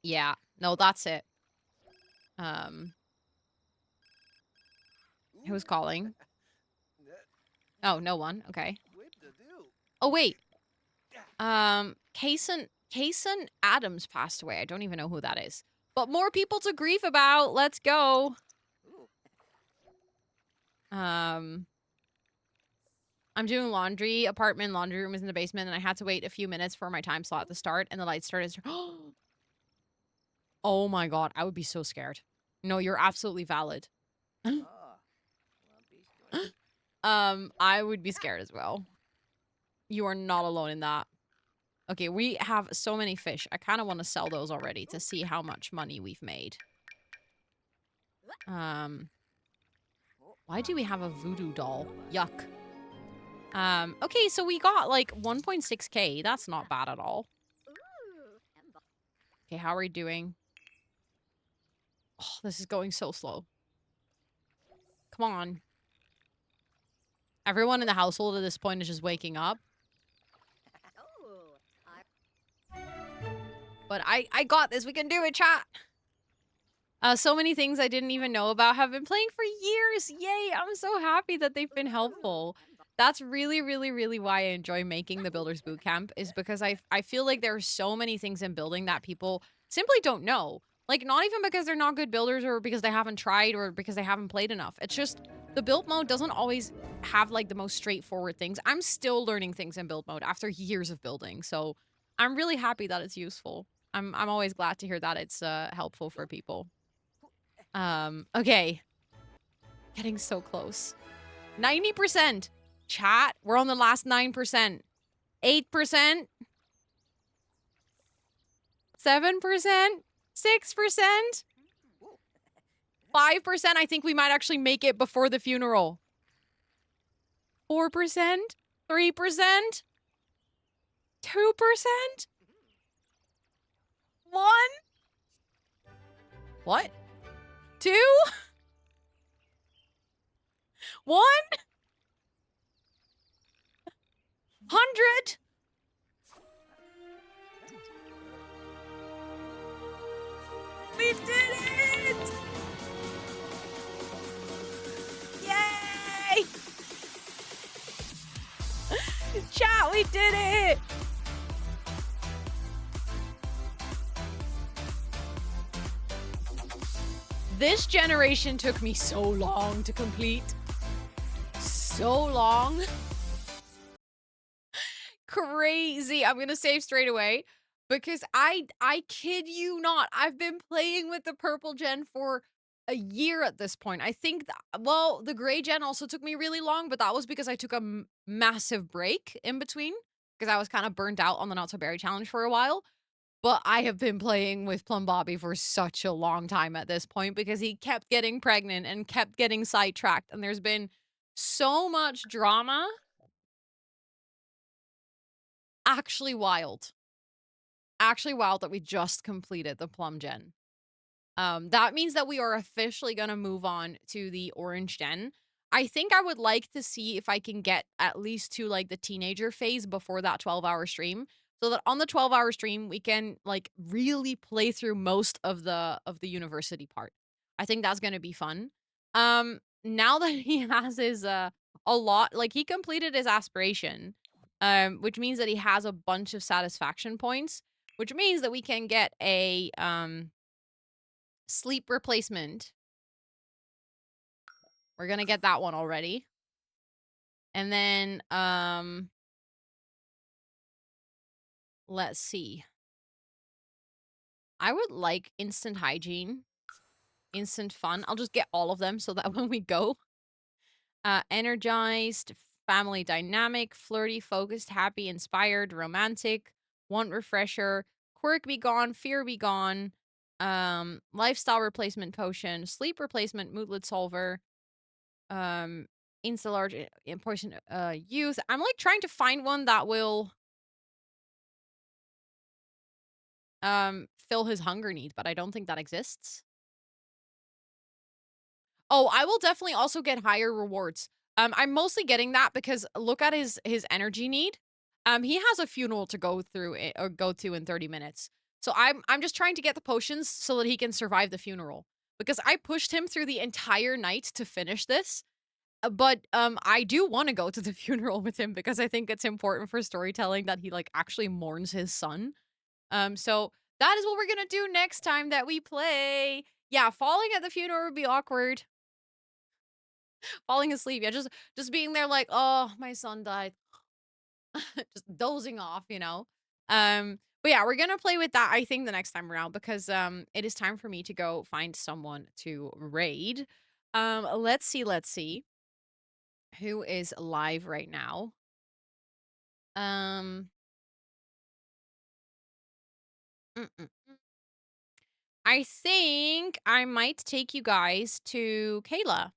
Yeah, no, that's it. Who's calling? Oh, no one. Okay. Oh, wait. Kason Adams passed away. I don't even know who that is. But more people to grieve about. Let's go. I'm doing laundry. Apartment laundry room is in the basement, and I had to wait a few minutes for my time slot to start, and the lights started. Oh my god, I would be so scared. No, you're absolutely valid. I would be scared as well. You are not alone in that. Okay, we have so many fish. I kind of want to sell those already to see how much money we've made. Why do we have a voodoo doll? Yuck. Okay, so we got like 1.6k. That's not bad at all. Okay, how are we doing? Oh, this is going so slow. Come on. Everyone in the household at this point is just waking up. But I got this. We can do it, chat. So many things I didn't even know about have been playing for years. Yay, I'm so happy that they've been helpful. That's really, really, really why I enjoy making the Builders Bootcamp, is because I feel like there are so many things in building that people simply don't know. Like, not even because they're not good builders or because they haven't tried or because they haven't played enough. It's just the build mode doesn't always have, like, the most straightforward things. I'm still learning things in build mode after years of building, so I'm really happy that it's useful. I'm always glad to hear that it's helpful for people. Okay. Getting so close. 90%. Chat, we're on the last 9%. 8%. 7%. 6%. 5%. I think we might actually make it before the funeral. 4%. 3%. 2%. 1. What? 2. 1. 100. We did it! Yay! Chat, we did it! This generation took me so long to complete. So long. Crazy. I'm gonna save straight away because I kid you not, I've been playing with the purple gen for a year at this point. I think well, the gray gen also took me really long, but that was because I took a massive break in between because I was kind of burnt out on the Not So Berry challenge for a while. But I have been playing with Plum Bobby for such a long time at this point because he kept getting pregnant and kept getting sidetracked, and there's been so much drama. Actually wild. Actually wild that we just completed the Plum gen. That means that we are officially gonna move on to the orange gen. I think I would like to see if I can get at least to like the teenager phase before that 12-hour stream. So that on the 12-hour stream, we can like really play through most of the university part. I think that's gonna be fun. Now that he has his a lot, like he completed his aspiration, which means that he has a bunch of satisfaction points, which means that we can get a sleep replacement. We're gonna get that one already. And then, let's see. I would like instant hygiene, instant fun. I'll just get all of them so that when we go, energized, family dynamic, flirty, focused, happy, inspired, romantic, want refresher, quirk be gone, fear be gone, lifestyle replacement potion, sleep replacement, moodlet solver, insta large poison youth. I'm like trying to find one that will fill his hunger need, but I don't think that exists. Oh, I will definitely also get higher rewards. I'm mostly getting that because look at his energy need. He has a funeral to go through or go to in 30 minutes. So I'm just trying to get the potions so that he can survive the funeral because I pushed him through the entire night to finish this. But I do want to go to the funeral with him because I think it's important for storytelling that he like actually mourns his son. So that is what we're gonna do next time that we play. Yeah, falling at the funeral would be awkward. Falling asleep, yeah, just being there like, oh, my son died. Just dozing off, you know. But yeah, we're gonna play with that, I think, the next time around because it is time for me to go find someone to raid. Let's see. Who is live right now? Um mm, mm, mm. I think I might take you guys to Kayla.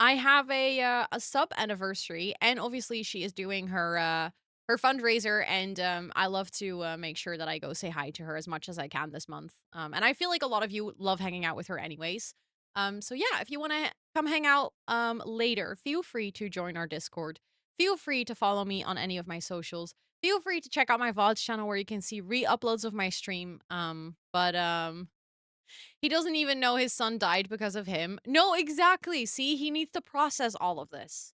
I have a sub anniversary, and obviously she is doing her fundraiser, and I love to make sure that I go say hi to her as much as I can this month. And I feel like a lot of you love hanging out with her anyways. So yeah, if you want to come hang out later, feel free to join our Discord. Feel free to follow me on any of my socials. Feel free to check out my VODs channel where you can see re-uploads of my stream. But he doesn't even know his son died because of him. No, exactly. See, he needs to process all of this.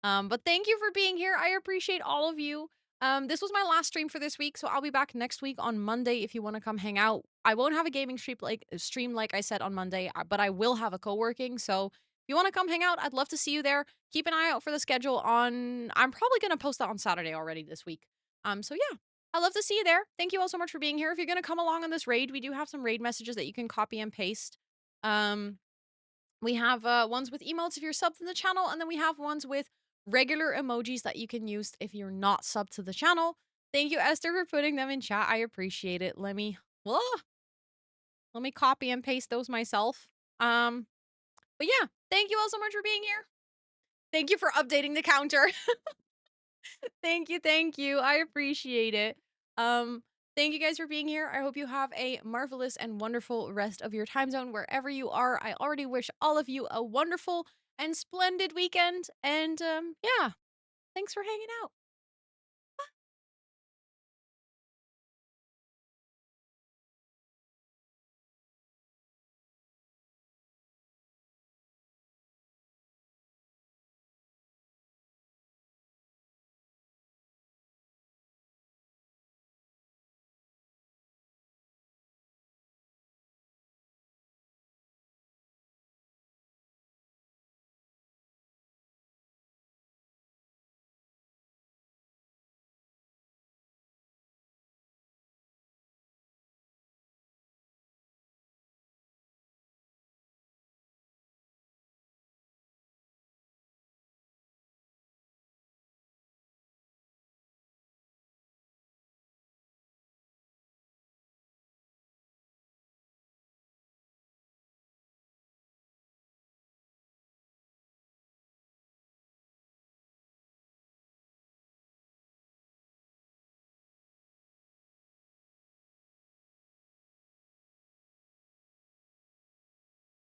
But thank you for being here. I appreciate all of you. This was my last stream for this week, so I'll be back next week on Monday if you want to come hang out. I won't have a gaming stream like I said on Monday, but I will have a co-working. So if you want to come hang out, I'd love to see you there. Keep an eye out for the schedule on. I'm probably gonna post that on Saturday already this week. So yeah. I'd love to see you there. Thank you all so much for being here. If you're going to come along on this raid, we do have some raid messages that you can copy and paste. We have ones with emotes if you're subbed to the channel, and then we have ones with regular emojis that you can use if you're not subbed to the channel. Thank you, Esther, for putting them in chat. I appreciate it. Let me copy and paste those myself. But yeah, thank you all so much for being here. Thank you for updating the counter. Thank you. I appreciate it. Thank you guys for being here. I hope you have a marvelous and wonderful rest of your time zone wherever you are. I already wish all of you a wonderful and splendid weekend. And yeah, thanks for hanging out.